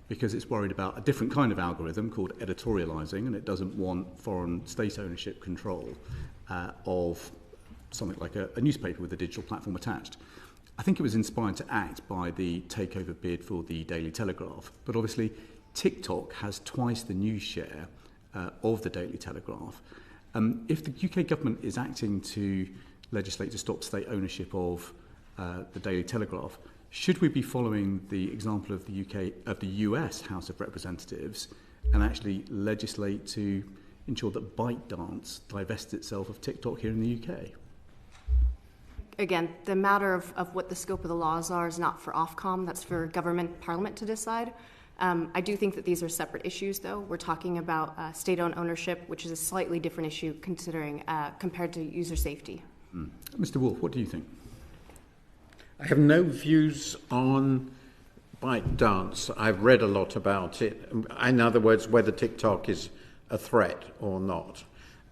because it's worried about a different kind of algorithm called editorialising, and it doesn't want foreign state ownership control of something like a newspaper with a digital platform attached. I think it was inspired to act by the takeover bid for the Daily Telegraph, but obviously TikTok has twice the news share of the Daily Telegraph. If the UK government is acting to legislate to stop state ownership of the Daily Telegraph, should we be following the example of the US House of Representatives and actually legislate to ensure that ByteDance divests itself of TikTok here in the UK?
Again, the matter of what the scope of the laws are is not for Ofcom. That's for government, Parliament to decide. I do think that these are separate issues, though. We're talking about state-owned ownership, which is a slightly different issue considering compared to user safety.
Mr. Wolf, what do you think?
I have no views on ByteDance. I've read a lot about it. In other words, whether TikTok is a threat or not.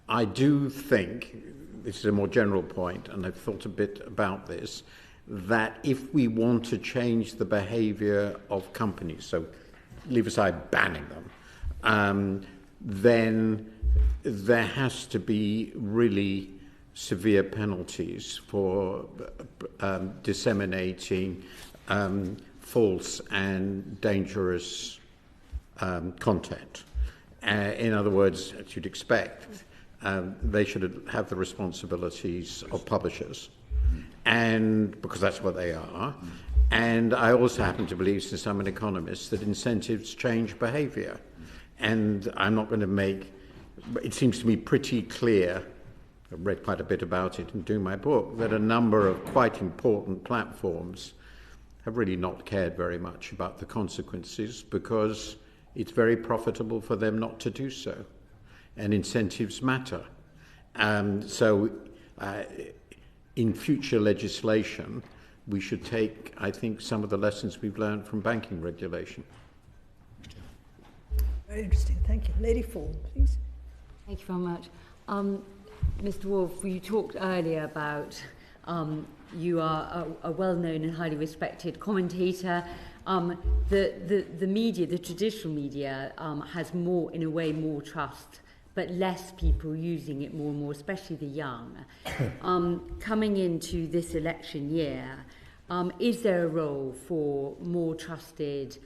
I do think, this is a more general point, and I've thought a bit about this, that if we want to change the behavior of companies, so leave aside banning them, then there has to be really severe penalties for disseminating false and dangerous content. In other words, as you'd expect, they should have the responsibilities of publishers, and because that's what they are. And I also happen to believe, since I'm an economist, that incentives change behavior. And I'm not going to make, it seems to me pretty clear, I've read quite a bit about it in doing my book, that a number of quite important platforms have really not cared very much about the consequences because it's very profitable for them not to do so. And incentives matter. So in future legislation, we should take, I think, some of the lessons we've learned from banking regulation.
Very interesting. Thank you. Lady Ford, please.
Thank you very much. Mr. Wolf, you talked earlier about you are a well-known and highly respected commentator. The media, the traditional media, has more, in a way, more trust, but less people using it more and more, especially the young. Coming into this election year, is there a role for more trusted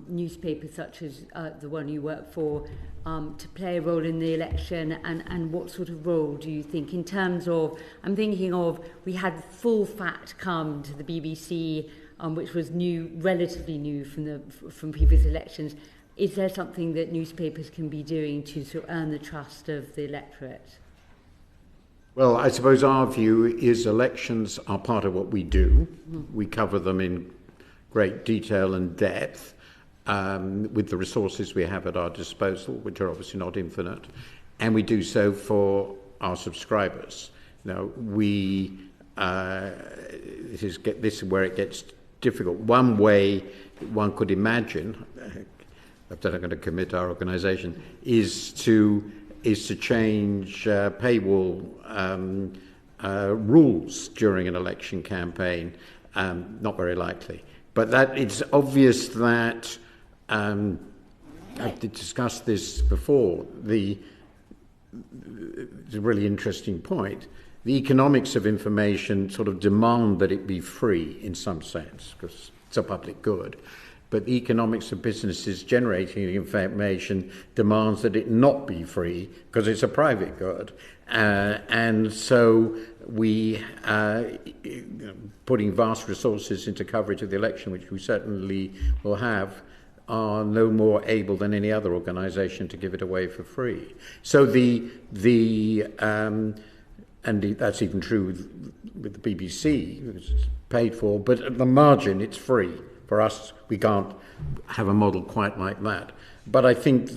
newspapers such as the one you work for to play a role in the election, and what sort of role do you think in terms of, I'm thinking of, we had Full Fact come to the BBC, which was new, relatively new from previous elections. Is there something that newspapers can be doing to sort of earn the trust of the electorate?
Well, I suppose our view is elections are part of what we do. We cover them in great detail and depth with the resources we have at our disposal, which are obviously not infinite, and we do so for our subscribers. Now, this is where it gets difficult. One way one could imagine, I'm going to commit our organisation, is to change paywall rules during an election campaign. Not very likely. But that it's obvious that, I've discussed this before, it's a really interesting point. The economics of information sort of demand that it be free in some sense, because it's a public good. But the economics of businesses generating information demands that it not be free because it's a private good. And so we putting vast resources into coverage of the election, which we certainly will have, are no more able than any other organisation to give it away for free. So and that's even true with the BBC, which is paid for, but at the margin it's free. For us, we can't have a model quite like that. But I think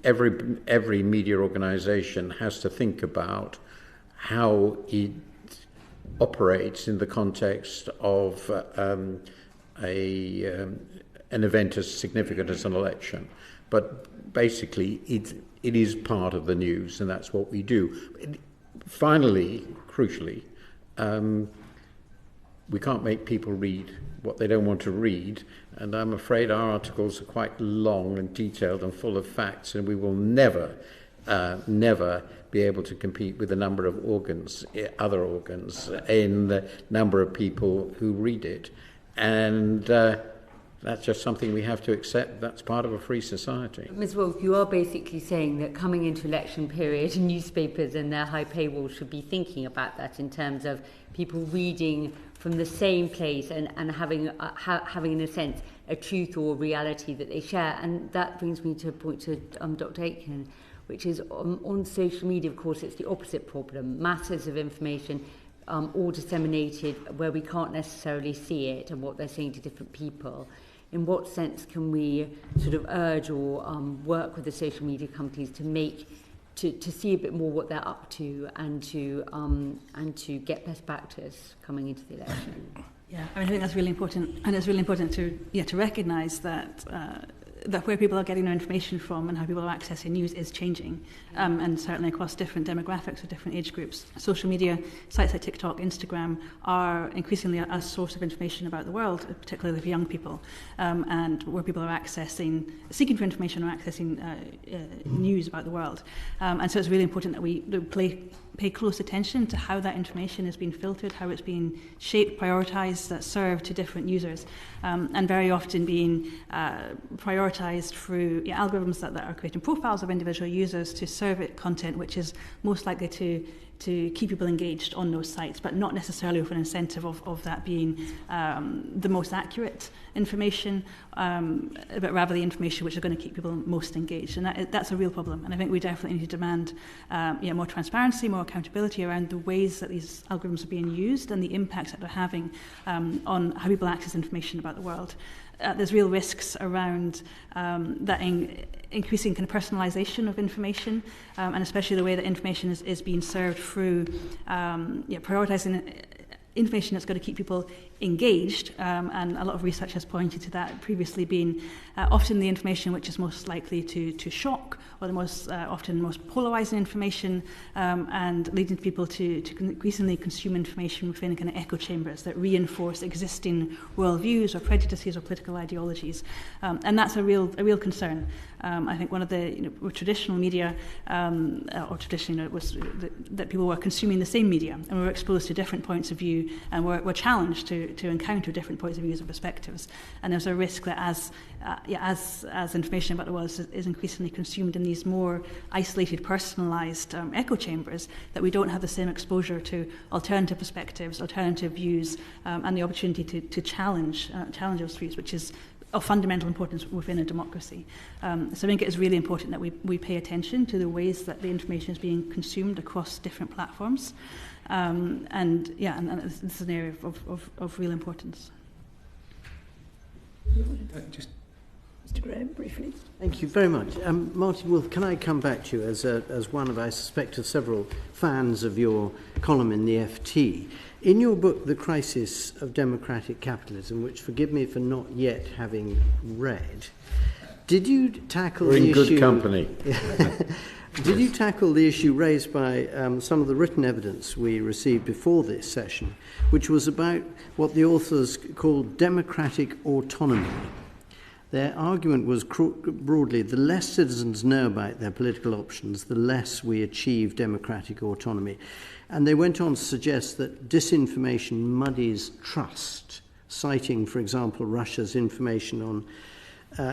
every media organisation has to think about how it operates in the context of an event as significant as an election. But basically, it is part of the news, and that's what we do. Finally, crucially, we can't make people read what they don't want to read, and I'm afraid our articles are quite long and detailed and full of facts, and we will never be able to compete with the number of other organs in the number of people who read it. And that's just something we have to accept. That's part of a free society.
Ms. Wolf, you are basically saying that coming into election period, newspapers and their high paywall should be thinking about that in terms of people reading from the same place and having, in a sense, a truth or reality that they share. And that brings me to a point to Dr. Aitkin, which is on social media, of course, it's the opposite problem. Masses of information all disseminated where we can't necessarily see it and what they're saying to different people. In what sense can we sort of urge or work with the social media companies to see a bit more what they're up to and to get best practice coming into the election?
Yeah, I think that's really important, and it's really important to recognise that where people are getting their information from and how people are accessing news is changing, and certainly across different demographics or different age groups. Social media, sites like TikTok, Instagram, are increasingly a source of information about the world, particularly for young people, and where people are seeking for information or accessing news about the world. And so it's really important that we pay close attention to how that information is being filtered, how it's being shaped, prioritised, served to different users, and very often being prioritised through algorithms that are creating profiles of individual users to serve it content which is most likely to keep people engaged on those sites, but not necessarily with an incentive of that being the most accurate information, but rather the information which is going to keep people most engaged. And that's a real problem. And I think we definitely need to demand more transparency, more accountability around the ways that these algorithms are being used and the impacts that they're having on how people access information about the world. There's real risks around that increasing kind of personalisation of information, and especially the way that information is being served through prioritising information that's going to keep people engaged, and a lot of research has pointed to that previously being often the information which is most likely to shock, or the often most polarising information, and leading people to increasingly consume information within kind of echo chambers that reinforce existing worldviews or prejudices or political ideologies, and that's a real concern. I think one of the traditional media, or traditionally it was that people were consuming the same media and were exposed to different points of view and were challenged to encounter different points of views and perspectives. And there's a risk that as information about the world is increasingly consumed in these more isolated, personalised echo chambers, that we don't have the same exposure to alternative perspectives, alternative views, and the opportunity to challenge those views, which is of fundamental importance within a democracy. So I think it is really important that we pay attention to the ways that the information is being consumed across different platforms. And this is an area of real importance.
Mr. Graham, briefly.
Thank you very much. Martin Wolf, can I come back to you as one of, I suspect, of several fans of your column in the FT? In your book, The Crisis of Democratic Capitalism, which forgive me for not yet having read, did you tackle
We're
the
in
issue...
good company.
Did you tackle the issue raised by some of the written evidence we received before this session, which was about what the authors called democratic autonomy? Their argument was broadly, the less citizens know about their political options, the less we achieve democratic autonomy. And they went on to suggest that disinformation muddies trust, citing, for example, Russia's information on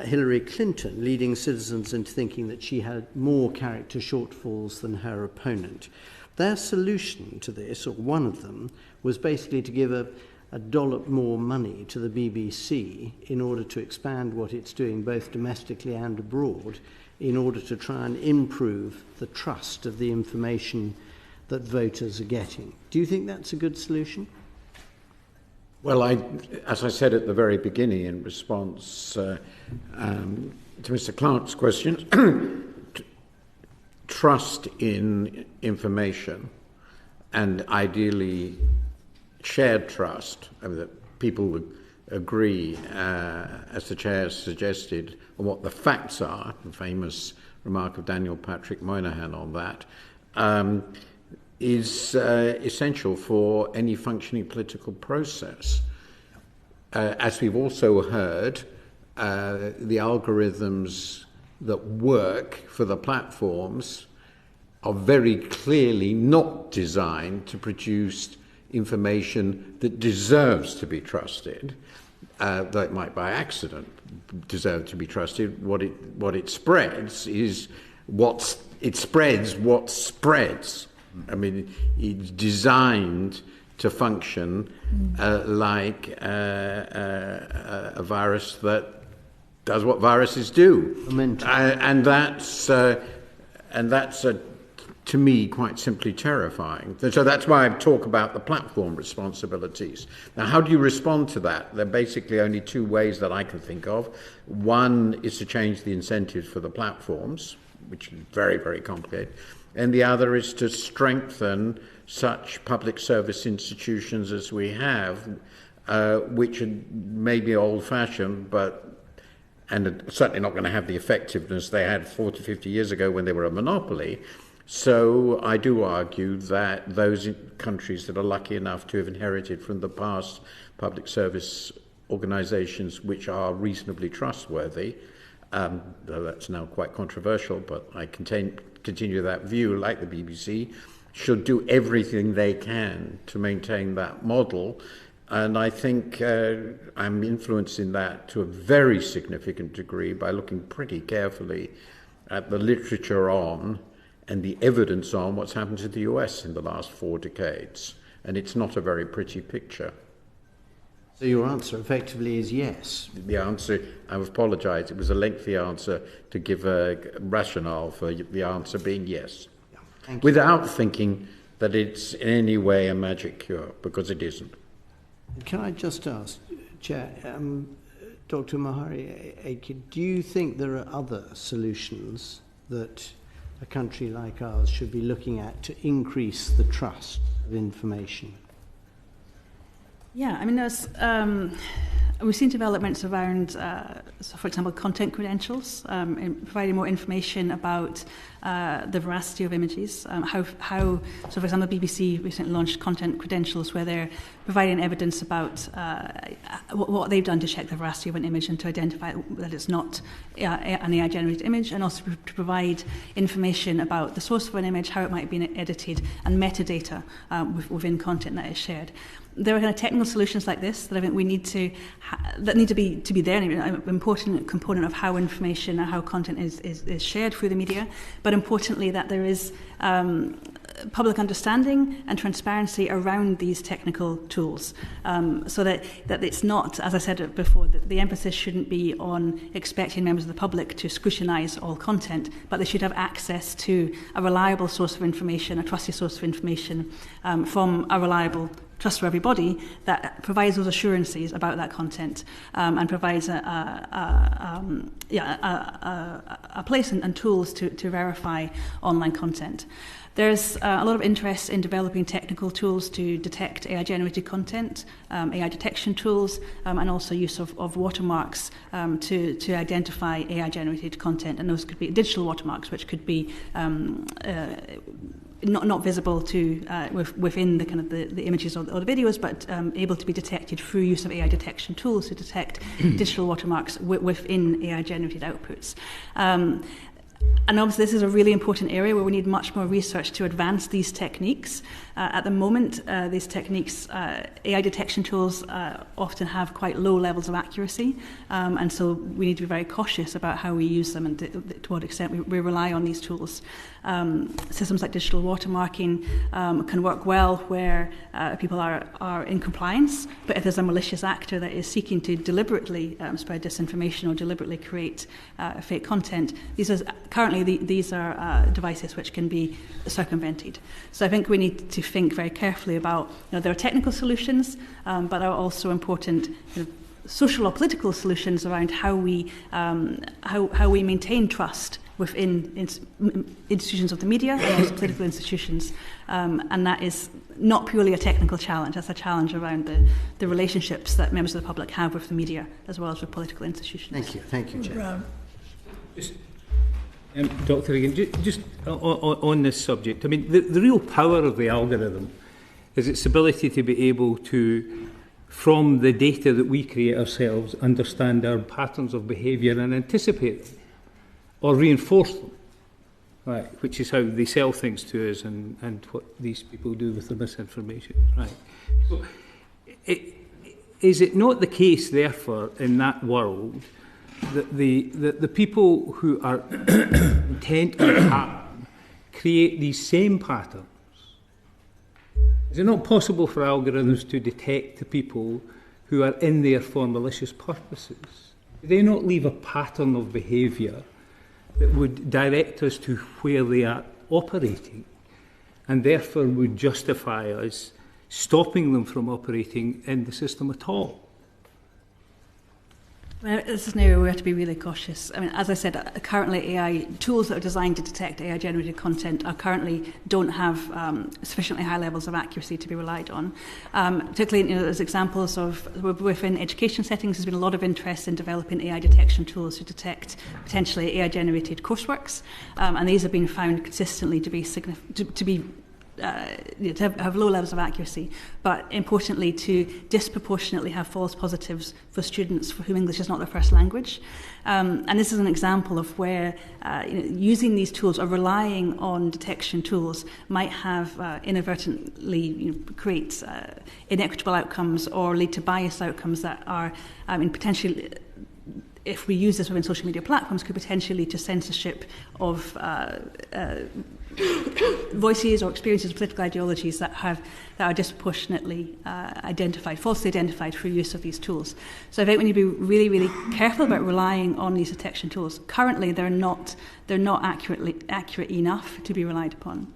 Hillary Clinton, leading citizens into thinking that she had more character shortfalls than her opponent. Their solution to this, or one of them, was basically to give a dollop more money to the BBC in order to expand what it's doing both domestically and abroad, in order to try and improve the trust of the information that voters are getting. Do you think that's a good solution?
Well, as I said at the very beginning in response to Mr. Clark's question, trust in information, and ideally shared trust, that people would agree, as the chair suggested, on what the facts are, the famous remark of Daniel Patrick Moynihan on that, is essential for any functioning political process. As we've also heard, the algorithms that work for the platforms are very clearly not designed to produce information that deserves to be trusted, though it might by accident deserve to be trusted. What it spreads is what spreads. I mean, it's designed to function like a virus that does what viruses do, and that's to me quite simply terrifying. So that's why I talk about the platform responsibilities. Now, how do you respond to that? There are basically only two ways that I can think of. One is to change the incentives for the platforms, which is very, very complicated. And the other is to strengthen such public service institutions as we have, which may be old-fashioned, and certainly not going to have the effectiveness they had 40, 50 years ago when they were a monopoly. So I do argue that those countries that are lucky enough to have inherited from the past public service organisations which are reasonably trustworthy, though that's now quite controversial, but I continue that view, like the BBC, should do everything they can to maintain that model. And I think I'm influencing that to a very significant degree by looking pretty carefully at the literature on and the evidence on what's happened to the US in the last 4 decades. And it's not a very pretty picture.
So your answer effectively is yes.
The answer, I apologise, it was a lengthy answer to give a rationale for the answer being yes.
Thank you.
Without thinking that it's in any way a magic cure, because it isn't.
Can I just ask, Chair, Dr. Mhairi, Aitkin, do you think there are other solutions that a country like ours should be looking at to increase the trust of information?
Yeah, I mean, we've seen developments around, so for example, content credentials, in providing more information about the veracity of images. So for example, the BBC recently launched content credentials where they're providing evidence about what they've done to check the veracity of an image and to identify that it's not an AI-generated image, and also to provide information about the source of an image, how it might have been edited, and metadata within content that is shared. There are kind of technical solutions like this that I think we need to that need to be there, an important component of how information and how content is shared through the media, but importantly that there is public understanding and transparency around these technical tools, so that it's not, as I said before, that the emphasis shouldn't be on expecting members of the public to scrutinise all content, but they should have access to a reliable source of information, a trusted source of information from a reliable, trustworthy body that provides those assurances about that content, and provides a place and tools to verify online content. There's a lot of interest in developing technical tools to detect AI-generated content, AI detection tools, and also use of watermarks to identify AI-generated content. And those could be digital watermarks, which could be not visible to within the kind of the images or the videos, but able to be detected through use of AI detection tools to detect digital watermarks within AI-generated outputs. And obviously this is a really important area where we need much more research to advance these techniques. At the moment, these techniques, AI detection tools often have quite low levels of accuracy, and so we need to be very cautious about how we use them and to what extent we rely on these tools. Systems like digital watermarking can work well where people are in compliance, but if there's a malicious actor that is seeking to deliberately spread disinformation or deliberately create fake content, these are devices which can be circumvented. So I think we need to think very carefully about, there are technical solutions, but there are also important social or political solutions around how we maintain trust within institutions of the media and also political institutions, and that is not purely a technical challenge. That's a challenge around the relationships that members of the public have with the media as well as with political institutions.
Thank you, Chair.
Dr. Regan, just on this subject, I mean, the real power of the algorithm is its ability to be able to, from the data that we create ourselves, understand our patterns of behaviour and anticipate them or reinforce them, right? Which is how they sell things to us and what these people do with the misinformation, right? So, is it not the case, therefore, in that world, that the people who are intent on harm create these same patterns? Is it not possible for algorithms to detect the people who are in there for malicious purposes? Do they not leave a pattern of behaviour that would direct us to where they are operating and therefore would justify us stopping them from operating in the system at all?
Well, this is an area where we have to be really cautious. I mean, as I said, currently AI tools that are designed to detect AI-generated content don't have sufficiently high levels of accuracy to be relied on. Particularly, as examples of within education settings, there's been a lot of interest in developing AI detection tools to detect potentially AI-generated courseworks, and these have been found consistently to be to have low levels of accuracy, but importantly to disproportionately have false positives for students for whom English is not their first language. And this is an example of where using these tools or relying on detection tools might have inadvertently create inequitable outcomes or lead to biased outcomes that are potentially, if we use this within social media platforms, could potentially lead to censorship of voices or experiences of political ideologies that are disproportionately falsely identified through use of these tools. So I think we need to be really, really careful about relying on these detection tools. Currently, they're not accurate enough to be relied upon.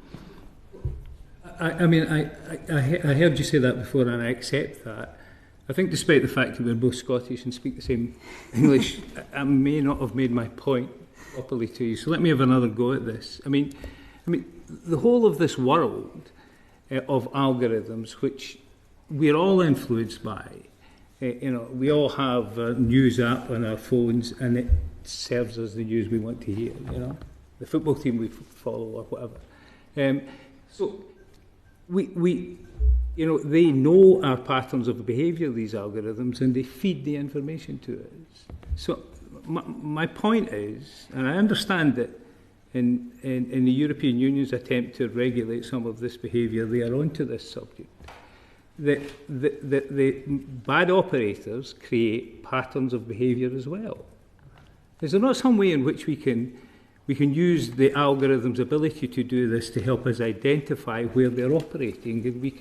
I heard you say that before, and I accept that. I think despite the fact that we're both Scottish and speak the same English, I may not have made my point properly to you. So let me have another go at this. I mean, the whole of this world of algorithms, which we're all influenced by, we all have a news app on our phones, and it serves us the news we want to hear. The football team we follow or whatever. So they know our patterns of behaviour, these algorithms, and they feed the information to us. So my point is, and I understand that in the European Union's attempt to regulate some of this behaviour, they are onto this subject. That the bad operators create patterns of behaviour as well. Is there not some way in which we can use the algorithm's ability to do this to help us identify where they're operating, and we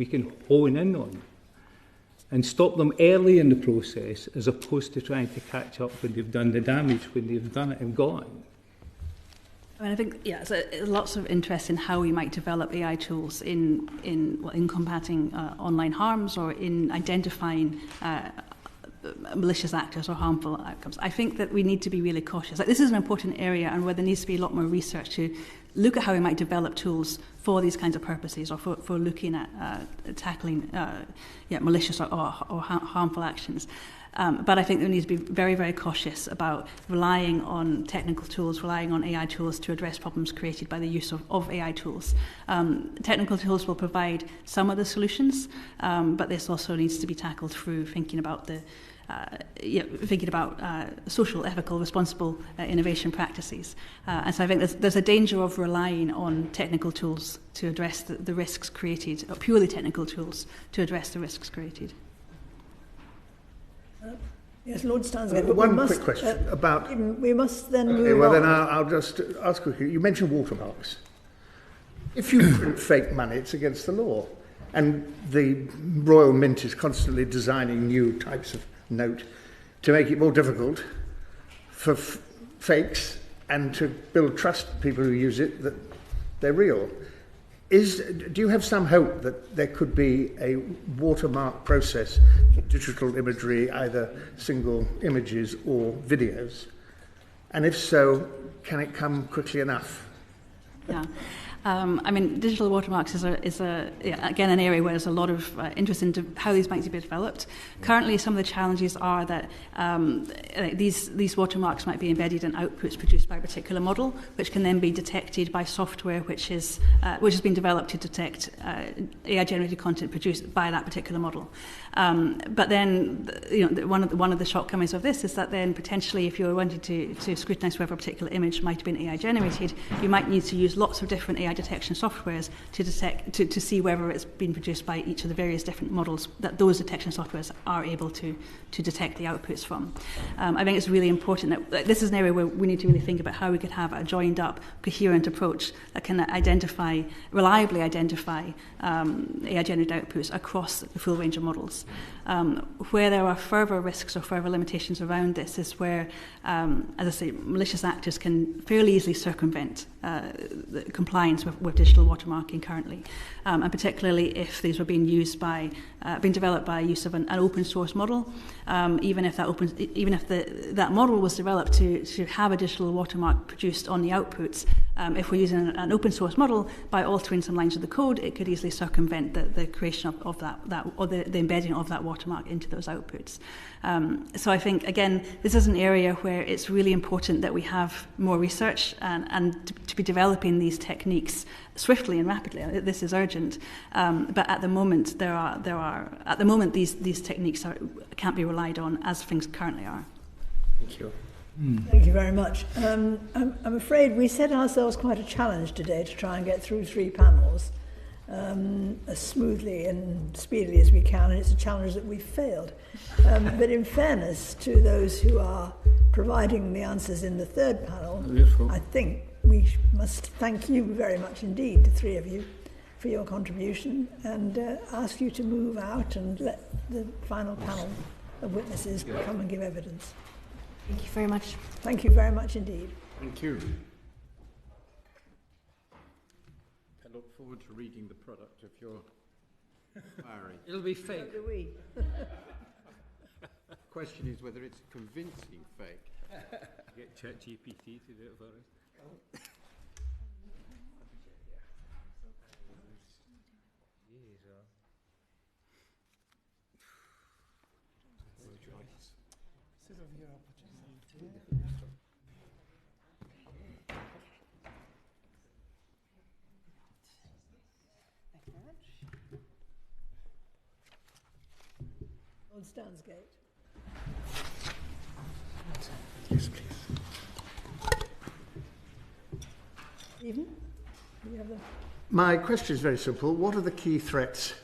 can hone in on them and stop them early in the process, as opposed to trying to catch up when they've done the damage, when they've done it and gone?
I think so lots of interest in how we might develop AI tools in combating online harms or in identifying malicious actors or harmful outcomes. I think that we need to be really cautious. This is an important area, and where there needs to be a lot more research to look at how we might develop tools for these kinds of purposes, or for looking at tackling malicious or harmful actions. But I think we need to be very, very cautious about relying on technical tools, relying on AI tools to address problems created by the use of AI tools. Technical tools will provide some of the solutions, but this also needs to be tackled through thinking about social, ethical, responsible innovation practices. And so I think there's a danger of relying on technical tools to address the risks created, or purely technical tools to address the risks created.
Yes, Lord Stansgate.
One quick question about...
We must then move
well,
on.
then I'll just ask quickly. You mentioned watermarks. If you print fake money, it's against the law. And the Royal Mint is constantly designing new types of note to make it more difficult for fakes and to build trust in people who use it that they're real. Do you have some hope that there could be a watermark process for digital imagery, either single images or videos? And if so, can it come quickly enough?
Yeah. Digital watermarks is again an area where there's a lot of interest into how these might be developed. Currently, some of the challenges are that these watermarks might be embedded in outputs produced by a particular model, which can then be detected by software which has been developed to detect AI-generated content produced by that particular model. But then, one of the shortcomings of this is that then potentially, if you're wanting to scrutinise whether a particular image might have been AI-generated, you might need to use lots of different AI detection softwares to see whether it's been produced by each of the various different models that those detection softwares are able to detect the outputs from. I think it's really important that this is an area where we need to really think about how we could have a joined up, coherent approach that can reliably identify AI-generated outputs across the full range of models. Where there are further risks or further limitations around this is where, as I say, malicious actors can fairly easily circumvent the compliance with digital watermarking currently, and particularly if these were being developed by use of an open source model, even if that model was developed to have a digital watermark produced on the outputs. If we're using an open source model, by altering some lines of the code, it could easily circumvent the creation of that or the embedding of that watermark into those outputs. So I think, again, this is an area where it's really important that we have more research and to be developing these techniques swiftly and rapidly. This is urgent, but at the moment these techniques can't be relied on as things currently are.
Thank you.
Thank you very much. I'm afraid we set ourselves quite a challenge today to try and get through 3 panels as smoothly and speedily as we can, and it's a challenge that we've failed. But in fairness to those who are providing the answers in the 3rd panel, I think we must thank you very much indeed, the 3 of you, for your contribution, and ask you to move out and let the final panel of witnesses come and give evidence.
Thank you very much.
Thank you very much indeed.
Thank you.
I look forward to reading the product of your Mhairi.
It'll be fake.
So do we.
The question is whether it's a convincing fake.
Get ChatGPT to do it for us.
Sit over here, I'll put you some.
Thank you very much. On Stansgate.
Yes, please.
Stephen, do you have the...
My question is very simple. What are the key threats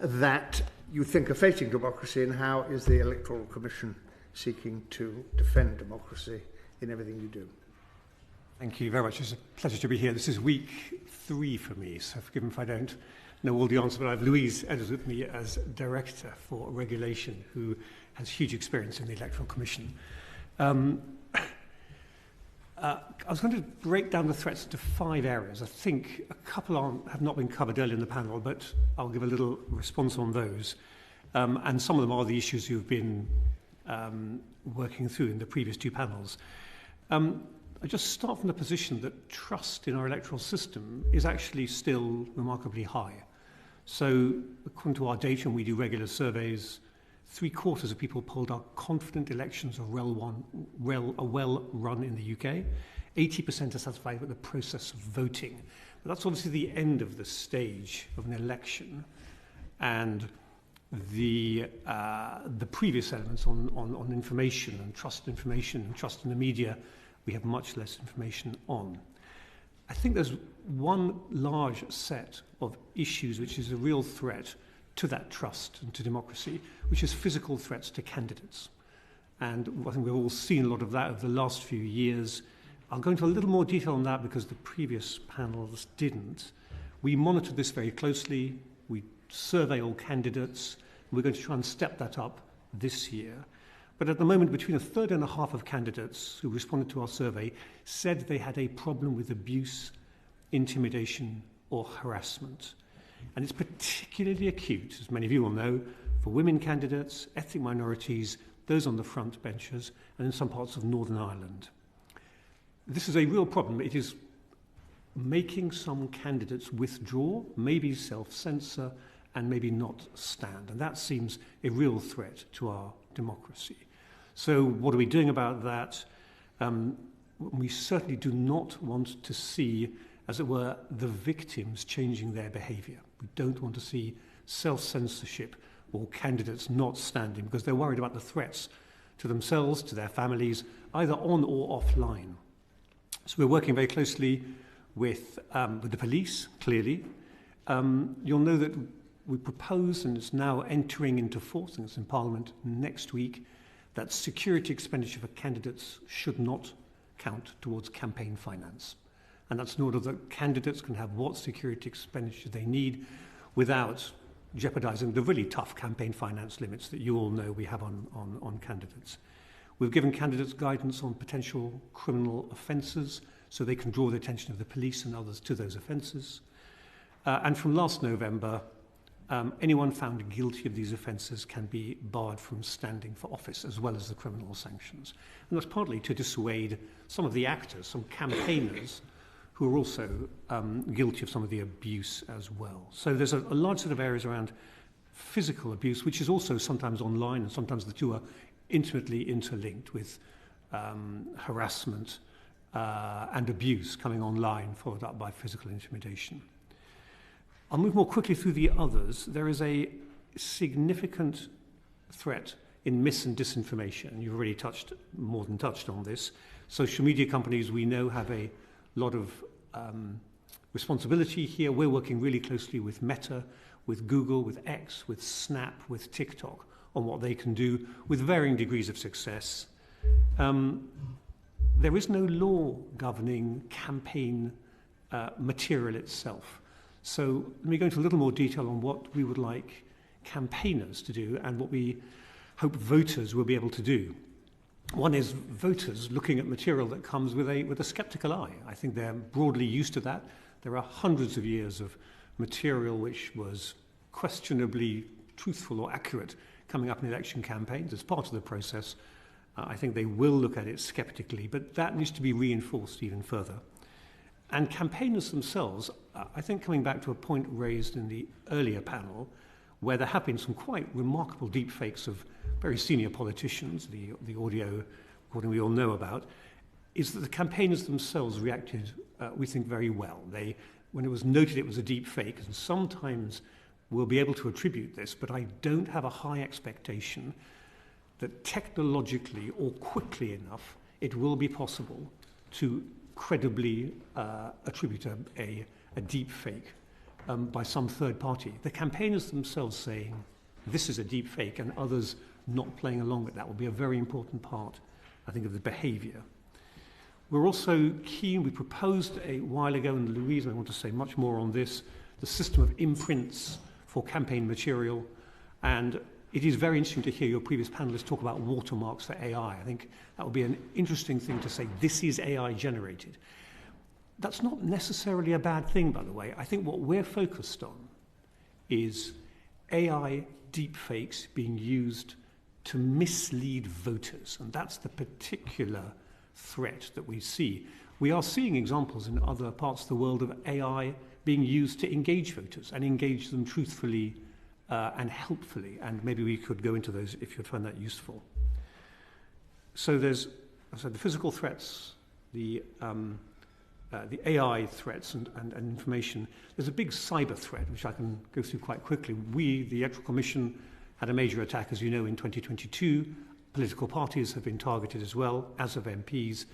that you think are facing democracy, and how is the Electoral Commission seeking to defend democracy in everything you do?
Thank you very much. It's a pleasure to be here. This is week 3 for me, so forgive me if I don't know all the answers, but I have Louise Edwards with me as Director for Regulation, who has huge experience in the Electoral Commission. I was going to break down the threats into 5 areas. I think a couple have not been covered earlier in the panel, but I'll give a little response on those. And some of them are the issues you've been working through in the previous 2 panels. I just start from the position that trust in our electoral system is actually still remarkably high. So according to our data, and we do regular surveys, 3/4 of people polled are confident elections are well run in the UK. 80% are satisfied with the process of voting. But that's obviously the end of the stage of an election. And the previous elements on information and trust in the media, we have much less information on. I think there's one large set of issues which is a real threat to that trust and to democracy, which is physical threats to candidates. And I think we've all seen a lot of that over the last few years. I'll go into a little more detail on that because the previous panels didn't. We monitor this very closely. We survey all candidates. We're going to try and step that up this year. But at the moment, between 1/3 and 1/2 of candidates who responded to our survey said they had a problem with abuse, intimidation, or harassment. And it's particularly acute, as many of you will know, for women candidates, ethnic minorities, those on the front benches, and in some parts of Northern Ireland. This is a real problem. It is making some candidates withdraw, maybe self-censor, and maybe not stand. And that seems a real threat to our democracy. So what are we doing about that? We certainly do not want to see, as it were, the victims changing their behaviour. We don't want to see self-censorship or candidates not standing because they're worried about the threats to themselves, to their families, either on or offline. So we're working very closely with the police, clearly. You'll know that we propose, and it's now entering into force, and it's in Parliament next week, that security expenditure for candidates should not count towards campaign finance. And that's in order that candidates can have what security expenditure they need without jeopardising the really tough campaign finance limits that you all know we have on candidates. We've given candidates guidance on potential criminal offences so they can draw the attention of the police and others to those offences. And from last November, anyone found guilty of these offences can be barred from standing for office, as well as the criminal sanctions. And that's partly to dissuade some of the actors, some campaigners, who are also guilty of some of the abuse as well. So there's a large set of areas around physical abuse, which is also sometimes online, and sometimes the two are intimately interlinked with harassment and abuse coming online, followed up by physical intimidation. I'll move more quickly through the others. There is a significant threat in mis- and disinformation. You've already more than touched on this. Social media companies, we know, have a lot of responsibility here. We're working really closely with Meta, with Google, with X, with Snap, with TikTok on what they can do with varying degrees of success. There is no law governing campaign material itself. So let me go into a little more detail on what we would like campaigners to do and what we hope voters will be able to do. One is voters looking at material that comes with a sceptical eye. I think they're broadly used to that. There are hundreds of years of material which was questionably truthful or accurate coming up in election campaigns as part of the process. I think they will look at it skeptically, but that needs to be reinforced even further. And campaigners themselves, I think coming back to a point raised in the earlier panel, where there have been some quite remarkable deepfakes of very senior politicians, the audio recording we all know about, is that the campaigners themselves reacted, we think, very well. When it was noted it was a deep fake, and sometimes we'll be able to attribute this, but I don't have a high expectation that technologically or quickly enough it will be possible to credibly attribute a deep fake by some third party. The campaigners themselves saying this is a deep fake and others not playing along with that will be a very important part, I think, of the behaviour. We're also keen, we proposed a while ago, and Louise, I want to say much more on this, the system of imprints for campaign material. And it is very interesting to hear your previous panelists talk about watermarks for AI. I think that would be an interesting thing to say, this is AI generated. That's not necessarily a bad thing, by the way. I think what we're focused on is AI deepfakes being used to mislead voters. And that's the particular threat that we see. We are seeing examples in other parts of the world of AI being used to engage voters and engage them truthfully and helpfully. And maybe we could go into those if you'd find that useful. So there's the physical threats, the AI threats and information. There's a big cyber threat, which I can go through quite quickly. We, the Electoral Commission, had a major attack, as you know, in 2022. Political parties have been targeted as well, as have MPs.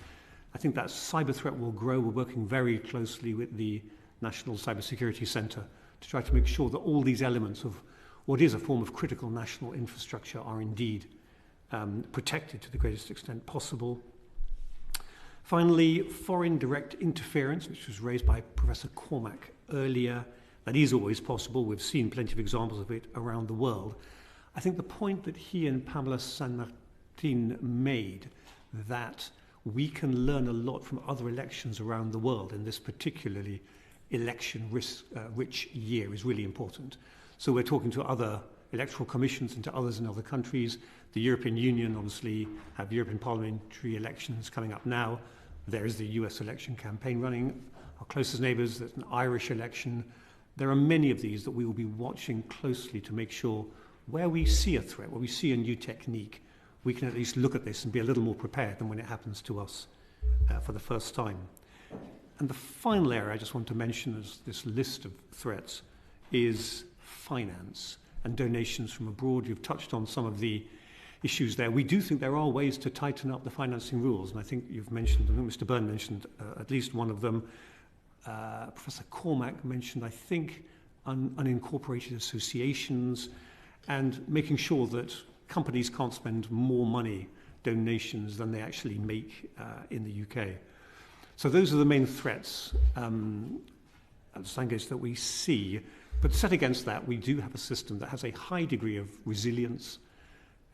I think that cyber threat will grow. We're working very closely with the National Cybersecurity Centre to try to make sure that all these elements of what is a form of critical national infrastructure are indeed protected to the greatest extent possible. Finally, foreign direct interference, which was raised by Professor Cormac earlier. That is always possible. We've seen plenty of examples of it around the world. I think the point that he and Pamela San Martin made, that we can learn a lot from other elections around the world in this particularly election-rich year, is really important. So we're talking to other electoral commissions and to others in other countries. The European Union obviously have European parliamentary elections coming up now. There is the US election campaign running. Our closest neighbours, there's an Irish election. There are many of these that we will be watching closely to make sure where we see a threat, where we see a new technique, we can at least look at this and be a little more prepared than when it happens to us for the first time. And the final area I just want to mention as this list of threats is finance and donations from abroad. You've touched on some of the issues there. We do think there are ways to tighten up the financing rules, and I think you've mentioned, I think Mr. Byrne mentioned at least one of them. Professor Cormac mentioned, I think, unincorporated associations, and making sure that companies can't spend more money, donations, than they actually make in the UK. So those are the main threats at Sangage that we see. But set against that, we do have a system that has a high degree of resilience.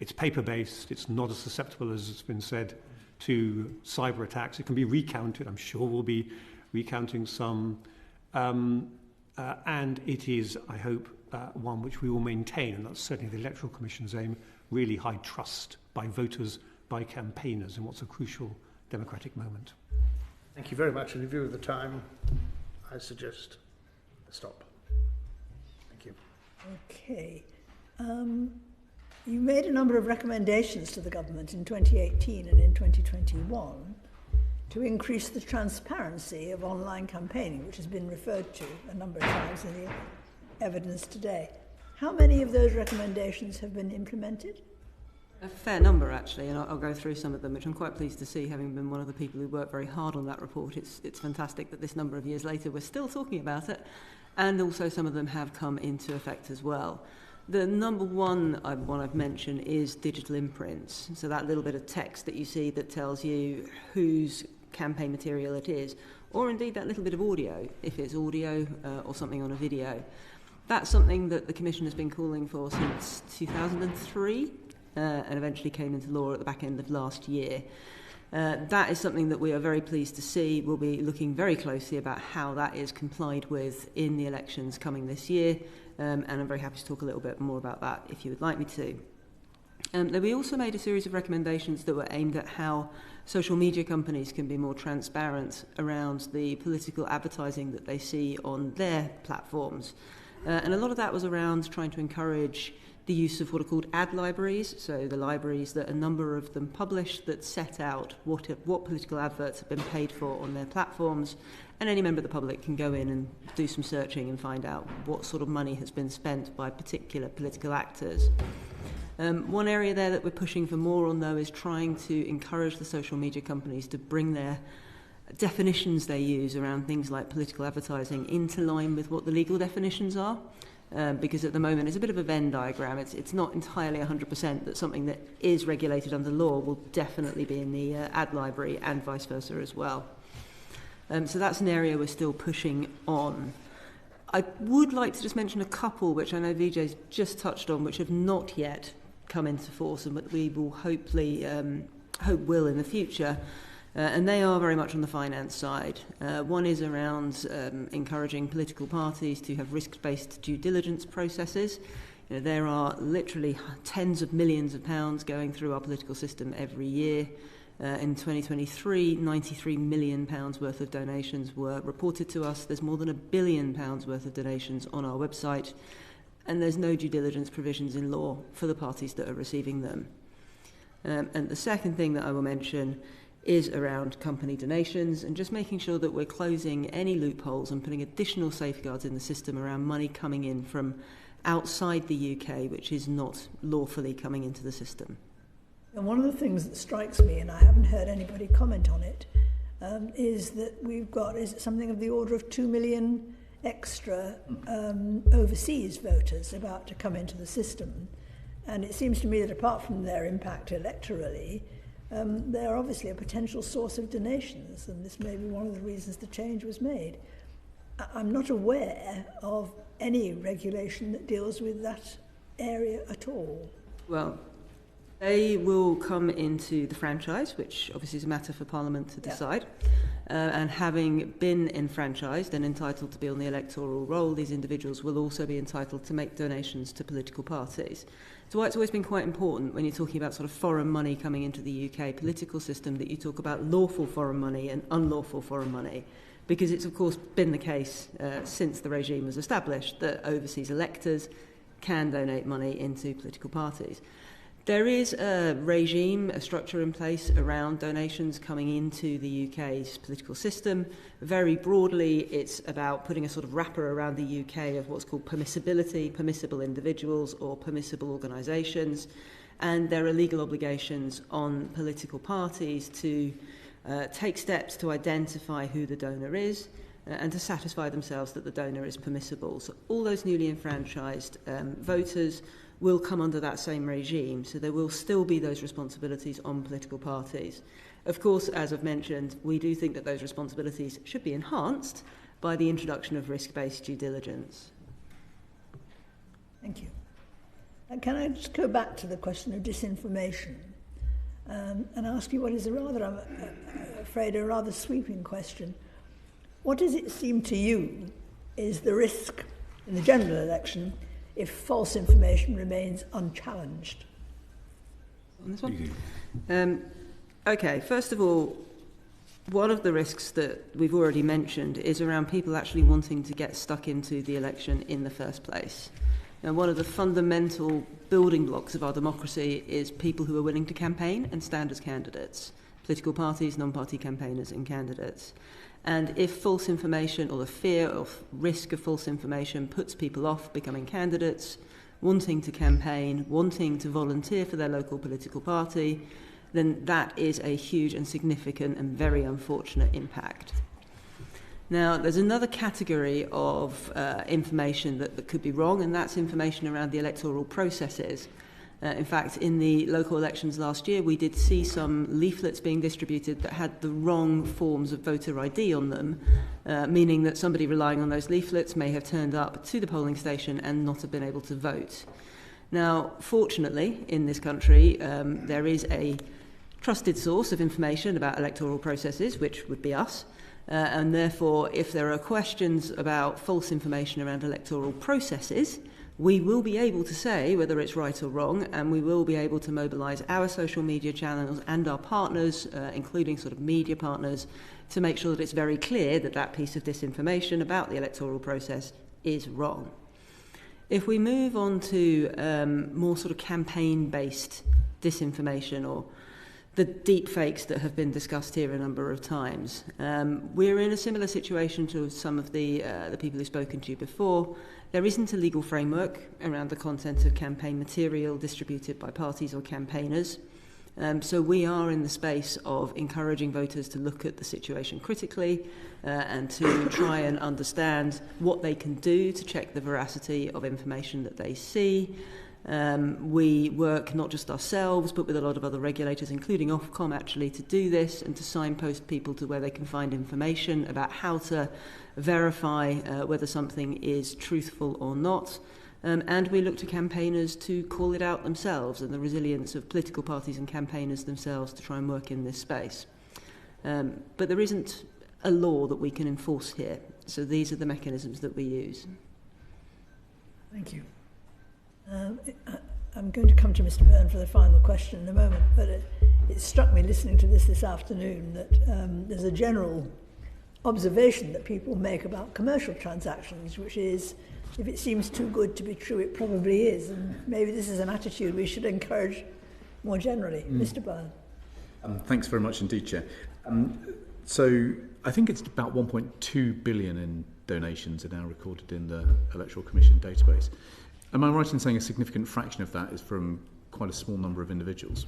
It's paper-based. It's not as susceptible, as it's been said, to cyber attacks. It can be recounted. I'm sure we'll be recounting some. And it is, I hope, one which we will maintain, and that's certainly the Electoral Commission's aim, really high trust by voters, by campaigners in what's a crucial democratic moment.
Thank you very much. In view of the time, I suggest a stop. Thank you.
Okay. You made a number of recommendations to the government in 2018 and in 2021 to increase the transparency of online campaigning, which has been referred to a number of times in the evidence today. How many of those recommendations have been implemented?
A fair number, actually, and I'll go through some of them, which I'm quite pleased to see, having been one of the people who worked very hard on that report. It's fantastic that this number of years later we're still talking about it, and also some of them have come into effect as well. The number one I've mentioned is digital imprints. So that little bit of text that you see that tells you whose campaign material it is, or indeed that little bit of audio, if it's audio or something on a video. That's something that the Commission has been calling for since 2003 and eventually came into law at the back end of last year. That is something that we are very pleased to see. We'll be looking very closely about how that is complied with in the elections coming this year, and I'm very happy to talk a little bit more about that if you would like me to. We also made a series of recommendations that were aimed at how social media companies can be more transparent around the political advertising that they see on their platforms. And a lot of that was around trying to encourage the use of what are called ad libraries, so the libraries that a number of them publish that set out what political adverts have been paid for on their platforms, and any member of the public can go in and do some searching and find out what sort of money has been spent by particular political actors. One area there that we're pushing for more on, though, is trying to encourage the social media companies to bring their definitions they use around things like political advertising into line with what the legal definitions are. Because at the moment it's a bit of a Venn diagram. It's not entirely 100% that something that is regulated under law will definitely be in the ad library and vice versa as well. So that's an area we're still pushing on. I would like to just mention a couple which I know Vijay's just touched on, which have not yet come into force and that we will hopefully hope will in the future. And they are very much on the finance side. One is around encouraging political parties to have risk-based due diligence processes. You know, there are literally tens of millions of pounds going through our political system every year. In 2023, £93 million worth of donations were reported to us. There's more than £1 billion worth of donations on our website, and there's no due diligence provisions in law for the parties that are receiving them. And the second thing that I will mention is around company donations and just making sure that we're closing any loopholes and putting additional safeguards in the system around money coming in from outside the UK, which is not lawfully coming into the system.
And one of the things that strikes me, and I haven't heard anybody comment on it, is that we've got something of the order of 2 million extra overseas voters about to come into the system. And it seems to me that apart from their impact electorally, they are obviously a potential source of donations, and this may be one of the reasons the change was made. I'm not aware of any regulation that deals with that area at all.
Well, they will come into the franchise, which obviously is a matter for Parliament to decide. And having been enfranchised and entitled to be on the electoral roll, these individuals will also be entitled to make donations to political parties. So why it's always been quite important when you're talking about sort of foreign money coming into the UK political system that you talk about lawful foreign money and unlawful foreign money, because it's of course been the case since the regime was established that overseas electors can donate money into political parties. There is a regime, a structure in place around donations coming into the UK's political system. Very broadly, it's about putting a sort of wrapper around the UK of what's called permissibility, permissible individuals or permissible organisations. And there are legal obligations on political parties to take steps to identify who the donor is and to satisfy themselves that the donor is permissible. So all those newly enfranchised voters will come under that same regime, so there will still be those responsibilities on political parties. Of course, as I've mentioned, we do think that those responsibilities should be enhanced by the introduction of risk-based due diligence.
Thank you. And can I just go back to the question of disinformation and ask you what is I'm afraid, a rather sweeping question. What does it seem to you is the risk in the general election if false information remains unchallenged?
On this one? Okay, first of all, one of the risks that we've already mentioned is around people actually wanting to get stuck into the election in the first place. Now, one of the fundamental building blocks of our democracy is people who are willing to campaign and stand as candidates, political parties, non-party campaigners and candidates. And if false information or the fear of risk of false information puts people off becoming candidates, wanting to campaign, wanting to volunteer for their local political party, then that is a huge and significant and very unfortunate impact. Now, there's another category of information that could be wrong, and that's information around the electoral processes. In fact, in the local elections last year, we did see some leaflets being distributed that had the wrong forms of voter ID on them, meaning that somebody relying on those leaflets may have turned up to the polling station and not have been able to vote. Now, fortunately, in this country, there is a trusted source of information about electoral processes, which would be us. And therefore, if there are questions about false information around electoral processes, we will be able to say whether it's right or wrong, and we will be able to mobilise our social media channels and our partners, including sort of media partners, to make sure that it's very clear that that piece of disinformation about the electoral process is wrong. If we move on to more sort of campaign-based disinformation, or the deep fakes that have been discussed here a number of times, we're in a similar situation to some of the people who've spoken to you before. There isn't a legal framework around the content of campaign material distributed by parties or campaigners. So we are in the space of encouraging voters to look at the situation critically and to try and understand what they can do to check the veracity of information that they see. We work not just ourselves, but with a lot of other regulators, including Ofcom, actually, to do this and to signpost people to where they can find information about how to verify whether something is truthful or not. And we look to campaigners to call it out themselves, and the resilience of political parties and campaigners themselves to try and work in this space. But there isn't a law that we can enforce here, so these are the mechanisms that we use.
Thank you. I'm going to come to Mr. Byrne for the final question in a moment, but it struck me listening to this afternoon that there's a general observation that people make about commercial transactions, which is, if it seems too good to be true, it probably is. And maybe this is an attitude we should encourage more generally. Mr. Byrne.
Thanks very much indeed, Chair. So I think it's about 1.2 billion in donations are now recorded in the Electoral Commission database. Am I right in saying a significant fraction of that is from quite a small number of individuals?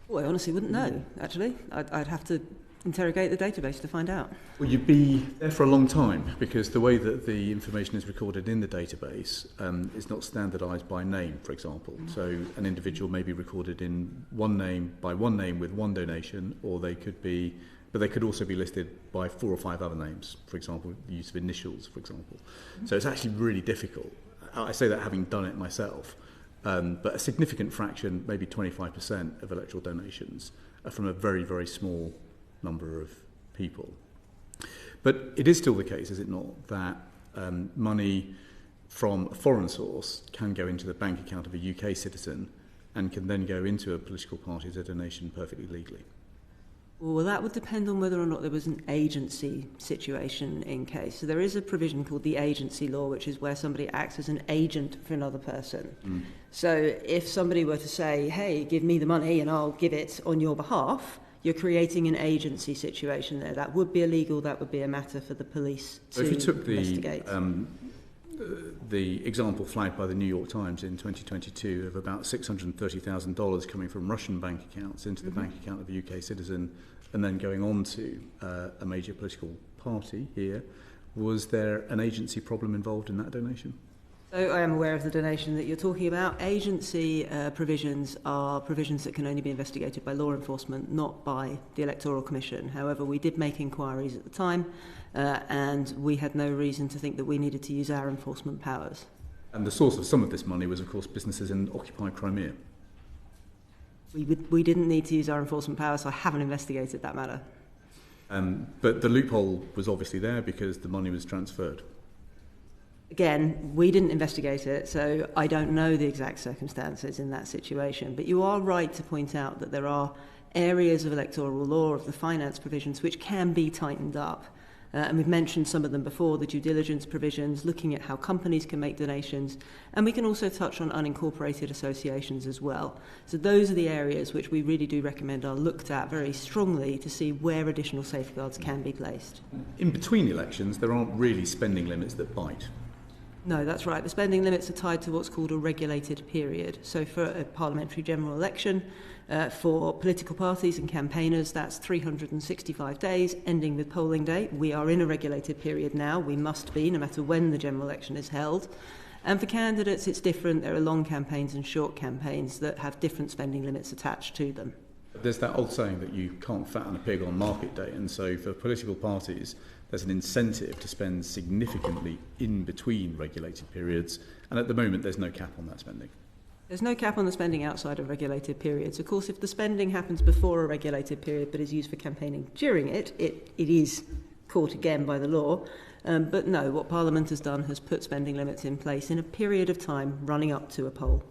Well, I honestly wouldn't know, actually. I'd have to interrogate the database to find out.
Well, you'd be there for a long time, because the way that the information is recorded in the database is not standardised by name, for example. So an individual may be recorded in one name with one donation, or they could be, but they could also be listed by 4 or 5 other names, for example, the use of initials, for example. So it's actually really difficult. I say that having done it myself, but a significant fraction, maybe 25% of electoral donations, are from a very, very small number of people. But it is still the case, is it not, that money from a foreign source can go into the bank account of a UK citizen and can then go into a political party as a donation perfectly legally?
Well, that would depend on whether or not there was an agency situation in case. So there is a provision called the agency law, which is where somebody acts as an agent for another person. So if somebody were to say, hey, give me the money and I'll give it on your behalf, you're creating an agency situation there. That would be illegal. That would be a matter for the police to investigate.
If you took the example flagged by the New York Times in 2022 of about $630,000 coming from Russian bank accounts into the bank account of a UK citizen and then going on to a major political party here, was there an agency problem involved in that donation?
So I am aware of the donation that you're talking about. Agency provisions are provisions that can only be investigated by law enforcement, not by the Electoral Commission. However, we did make inquiries at the time, and we had no reason to think that we needed to use our enforcement powers.
And the source of some of this money was, of course, businesses in occupied Crimea.
We didn't need to use our enforcement powers, so I haven't investigated that matter.
But the loophole was obviously there because the money was transferred.
Again, we didn't investigate it, so I don't know the exact circumstances in that situation. But you are right to point out that there are areas of electoral law, of the finance provisions, which can be tightened up. And we've mentioned some of them before, the due diligence provisions, looking at how companies can make donations. And we can also touch on unincorporated associations as well. So those are the areas which we really do recommend are looked at very strongly to see where additional safeguards can be placed.
In between elections, there aren't really spending limits that bite.
No, that's right. The spending limits are tied to what's called a regulated period. So for a parliamentary general election, for political parties and campaigners, that's 365 days, ending with polling day. We are in a regulated period now. We must be, no matter when the general election is held. And for candidates, it's different. There are long campaigns and short campaigns that have different spending limits attached to them.
There's that old saying that you can't fatten a pig on market day, and so for political parties, there's an incentive to spend significantly in between regulated periods, and at the moment there's no cap on that spending.
There's no cap on the spending outside of regulated periods. Of course, if the spending happens before a regulated period but is used for campaigning during it, it is caught again by the law. But no, what Parliament has done has put spending limits in place in a period of time running up to a poll.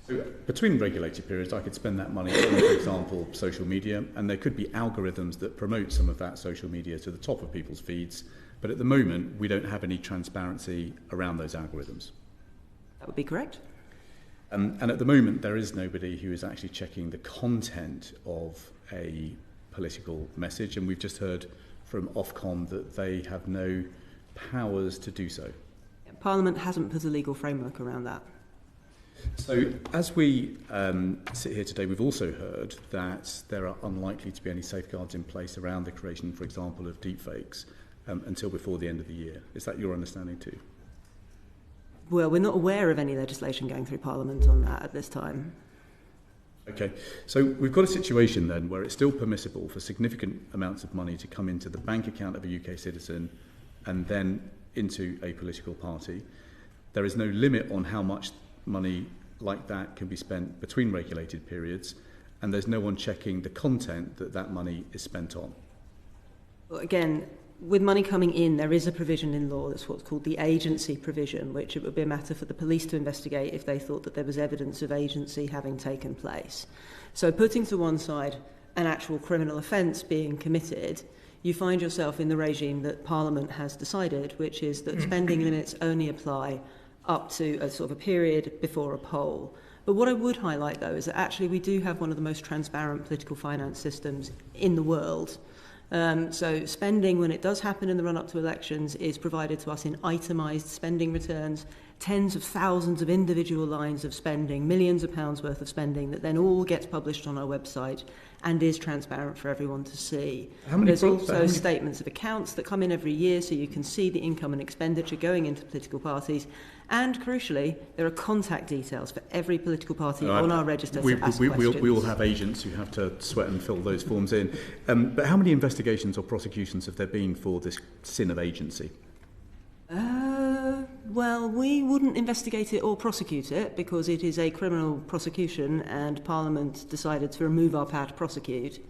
So between regulated periods, I could spend that money on, for example, social media, and there could be algorithms that promote some of that social media to the top of people's feeds. But at the moment, we don't have any transparency around those algorithms.
That would be correct.
And at the moment, there is nobody who is actually checking the content of a political message, and we've just heard from Ofcom that they have no powers to do so.
Parliament hasn't put a legal framework around that.
So as we sit here today, we've also heard that there are unlikely to be any safeguards in place around the creation, for example, of deepfakes until before the end of the year. Is that your understanding too?
Well, we're not aware of any legislation going through Parliament on that at this time.
Okay, so we've got a situation then where it's still permissible for significant amounts of money to come into the bank account of a UK citizen and then into a political party. There is no limit on how much money like that can be spent between regulated periods, and there's no one checking the content that that money is spent on.
Well, again, with money coming in, there is a provision in law that's what's called the agency provision, which it would be a matter for the police to investigate if they thought that there was evidence of agency having taken place. So putting to one side an actual criminal offence being committed, you find yourself in the regime that Parliament has decided, which is that spending limits only apply up to a sort of a period before a poll. But what I would highlight, though, is that actually we do have one of the most transparent political finance systems in the world. So spending, when it does happen in the run-up to elections, is provided to us in itemised spending returns, tens of thousands of individual lines of spending, millions of pounds worth of spending that then all gets published on our website and is transparent for everyone to see. There's also statements of accounts that come in every year so you can see the income and expenditure going into political parties. And crucially, there are contact details for every political party on our register to ask questions.
We all have agents who have to sweat and fill those forms in. But how many investigations or prosecutions have there been for this sin of agency?
Well, we wouldn't investigate it or prosecute it because it is a criminal prosecution and Parliament decided to remove our power to prosecute.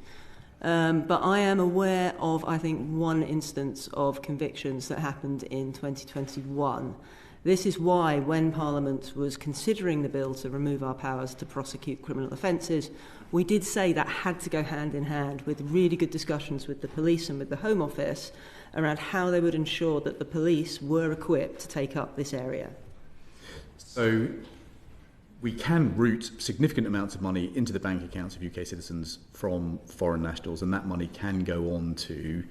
But I am aware of, I think, one instance of convictions that happened in 2021. This is why, when Parliament was considering the bill to remove our powers to prosecute criminal offences, we did say that had to go hand in hand with really good discussions with the police and with the Home Office around how they would ensure that the police were equipped to take up this area.
So we can route significant amounts of money into the bank accounts of UK citizens from foreign nationals, and that money can go on to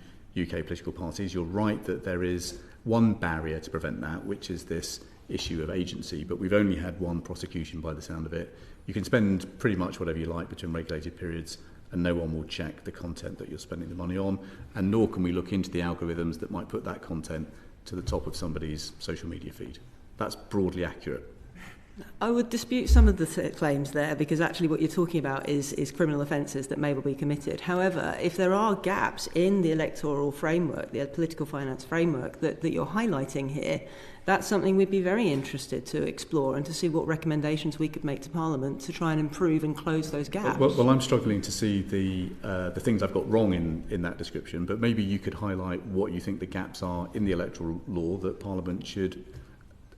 UK political parties. You're right that there is one barrier to prevent that, which is this issue of agency, but we've only had one prosecution by the sound of it. You can spend pretty much whatever you like between regulated periods and no one will check the content that you're spending the money on, and nor can we look into the algorithms that might put that content to the top of somebody's social media feed. That's broadly accurate.
I would dispute some of the claims there because actually what you're talking about is criminal offences that may well be committed. However, if there are gaps in the electoral framework, the political finance framework that you're highlighting here, that's something we'd be very interested to explore and to see what recommendations we could make to Parliament to try and improve and close those gaps.
Well, I'm struggling to see the things I've got wrong in that description, but maybe you could highlight what you think the gaps are in the electoral law that Parliament should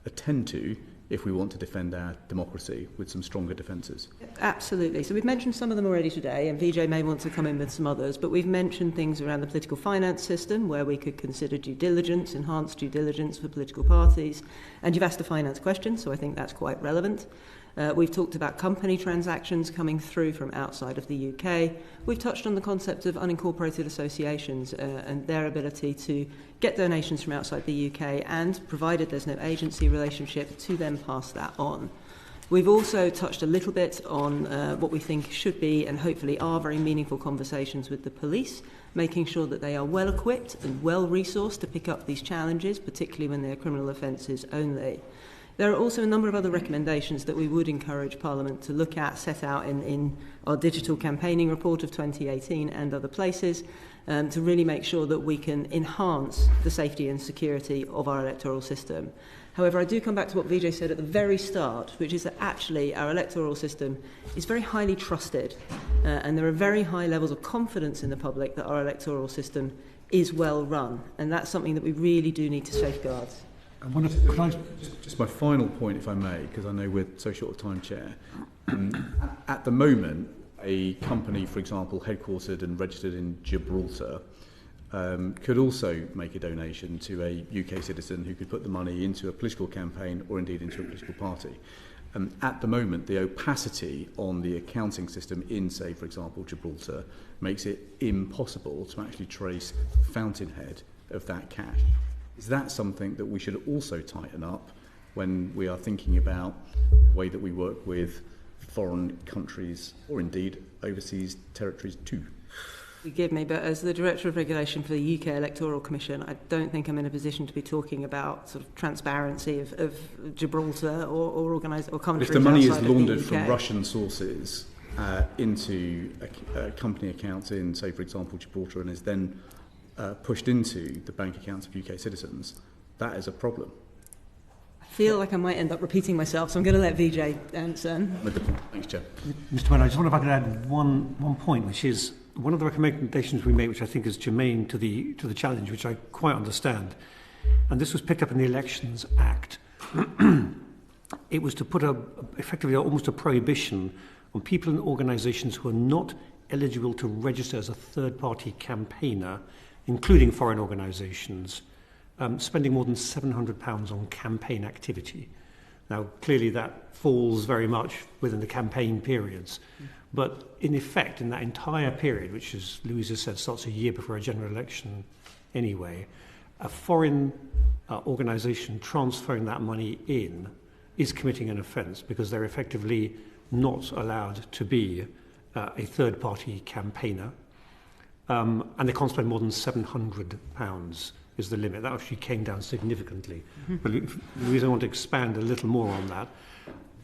attend to if we want to defend our democracy with some stronger defences.
Absolutely. So we've mentioned some of them already today, and Vijay may want to come in with some others, but we've mentioned things around the political finance system where we could consider due diligence, enhanced due diligence for political parties, and you've asked a finance question, so I think that's quite relevant. We've talked about company transactions coming through from outside of the UK. We've touched on the concept of unincorporated associations and their ability to get donations from outside the UK and, provided there's no agency relationship, to then pass that on. We've also touched a little bit on what we think should be and hopefully are very meaningful conversations with the police, making sure that they are well equipped and well resourced to pick up these challenges, particularly when they're criminal offences only. There are also a number of other recommendations that we would encourage Parliament to look at, set out in our digital campaigning report of 2018 and other places, to really make sure that we can enhance the safety and security of our electoral system. However, I do come back to what Vijay said at the very start, which is that actually our electoral system is very highly trusted, and there are very high levels of confidence in the public that our electoral system is well run, and that's something that we really do need to safeguard.
Just my final point, if I may, because I know we're so short of time, Chair. At the moment, a company, for example, headquartered and registered in Gibraltar, could also make a donation to a UK citizen who could put the money into a political campaign or indeed into a political party. At the moment, the opacity on the accounting system in, say, for example, Gibraltar, makes it impossible to actually trace the fountainhead of that cash. Is that something that we should also tighten up when we are thinking about the way that we work with foreign countries or indeed overseas territories too?
Forgive me, but as the Director of Regulation for the UK Electoral Commission, I don't think I'm in a position to be talking about sort of transparency of Gibraltar or countries.
If the money is
outside
laundered
of the UK.
from Russian sources into a company account in, say, for example, Gibraltar, and is then pushed into the bank accounts of UK citizens, that is a problem.
I feel like I might end up repeating myself, so I'm going to let Vijay answer.
Thanks, Chair.
Mr. Mhairi, I just wonder if I could add one point, which is one of the recommendations we made, which I think is germane to the challenge, which I quite understand. And this was picked up in the Elections Act. It was to put effectively almost a prohibition on people and organisations who are not eligible to register as a third-party campaigner, including foreign organisations, spending more than £700 on campaign activity. Now, clearly that falls very much within the campaign periods. But in effect, in that entire period, which, as Louise has said, starts a year before a general election anyway, a foreign organisation transferring that money in is committing an offence because they're effectively not allowed to be a third-party campaigner. And they can't spend more than £700 is the limit. That actually came down significantly. But Louise, I want to expand a little more on that.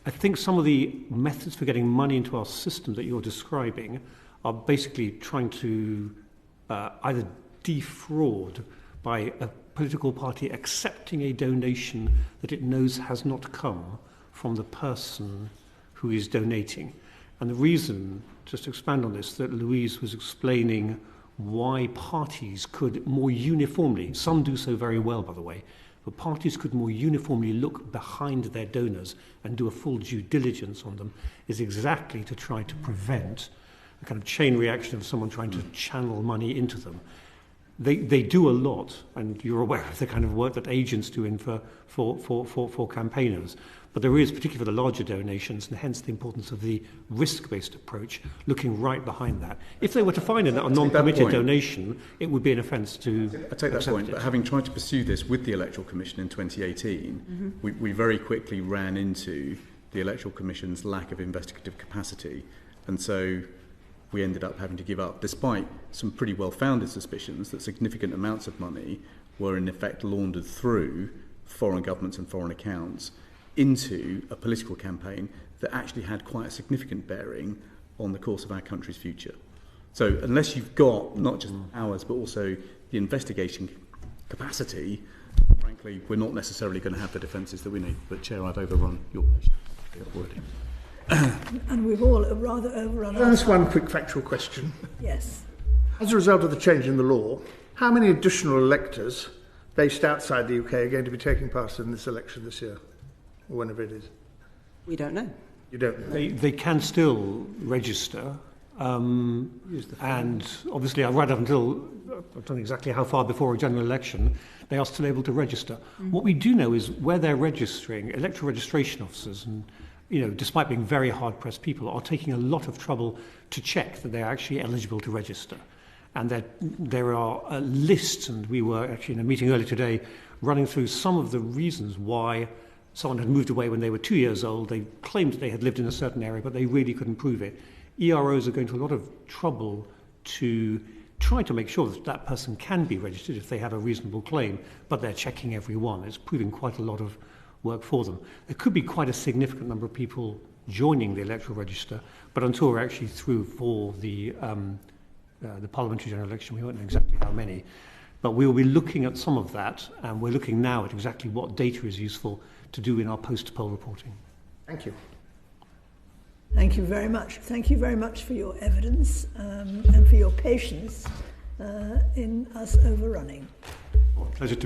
I think some of the methods for getting money into our system that you're describing are basically trying to either defraud by a political party accepting a donation that it knows has not come from the person who is donating. And the reason, just to expand on this, that Louise was explaining why parties could more uniformly, some do so very well, by the way, but parties could more uniformly look behind their donors and do a full due diligence on them, is exactly to try to prevent a kind of chain reaction of someone trying to channel money into them. They do a lot, and you're aware of the kind of work that agents do in for campaigners. But there is, particularly for the larger donations, and hence the importance of the risk-based approach, looking right behind that. If they were to find a non-permitted donation, it would be an offence to
I take that point, but having tried to pursue this with the Electoral Commission in 2018, we very quickly ran into the Electoral Commission's lack of investigative capacity, and so we ended up having to give up, despite some pretty well-founded suspicions that significant amounts of money were in effect laundered through foreign governments and foreign accounts into a political campaign that actually had quite a significant bearing on the course of our country's future. So unless you've got not just ours but also the investigation capacity, frankly, we're not necessarily going to have the defences that we need. But Chair, I've overrun your patience already.
And we've all rather overrun.
Can I ask one quick factual question?
Yes.
As a result of the change in the law, how many additional electors based outside the UK are going to be taking part in this election this year, or whenever it is?
We don't know.
You don't know?
They can still register. And obviously, right up until, I don't know exactly how far before a general election, they are still able to register. What we do know is where they're registering, electoral registration officers, and despite being very hard-pressed people, are taking a lot of trouble to check that they're actually eligible to register. And that there are lists, and we were actually in a meeting earlier today running through some of the reasons why someone had moved away when they were 2 years old. They claimed they had lived in a certain area, but they really couldn't prove it. EROs are going to a lot of trouble to try to make sure that that person can be registered if they have a reasonable claim, but they're checking every one. It's proving quite a lot of work for them. There could be quite a significant number of people joining the electoral register, but until we're actually through for the parliamentary general election, we won't know exactly how many. But we will be looking at some of that, and we're looking now at exactly what data is useful to do in our post-poll reporting.
Thank you.
Thank you very much. Thank you very much for your evidence and for your patience in us overrunning.
Pleasure to be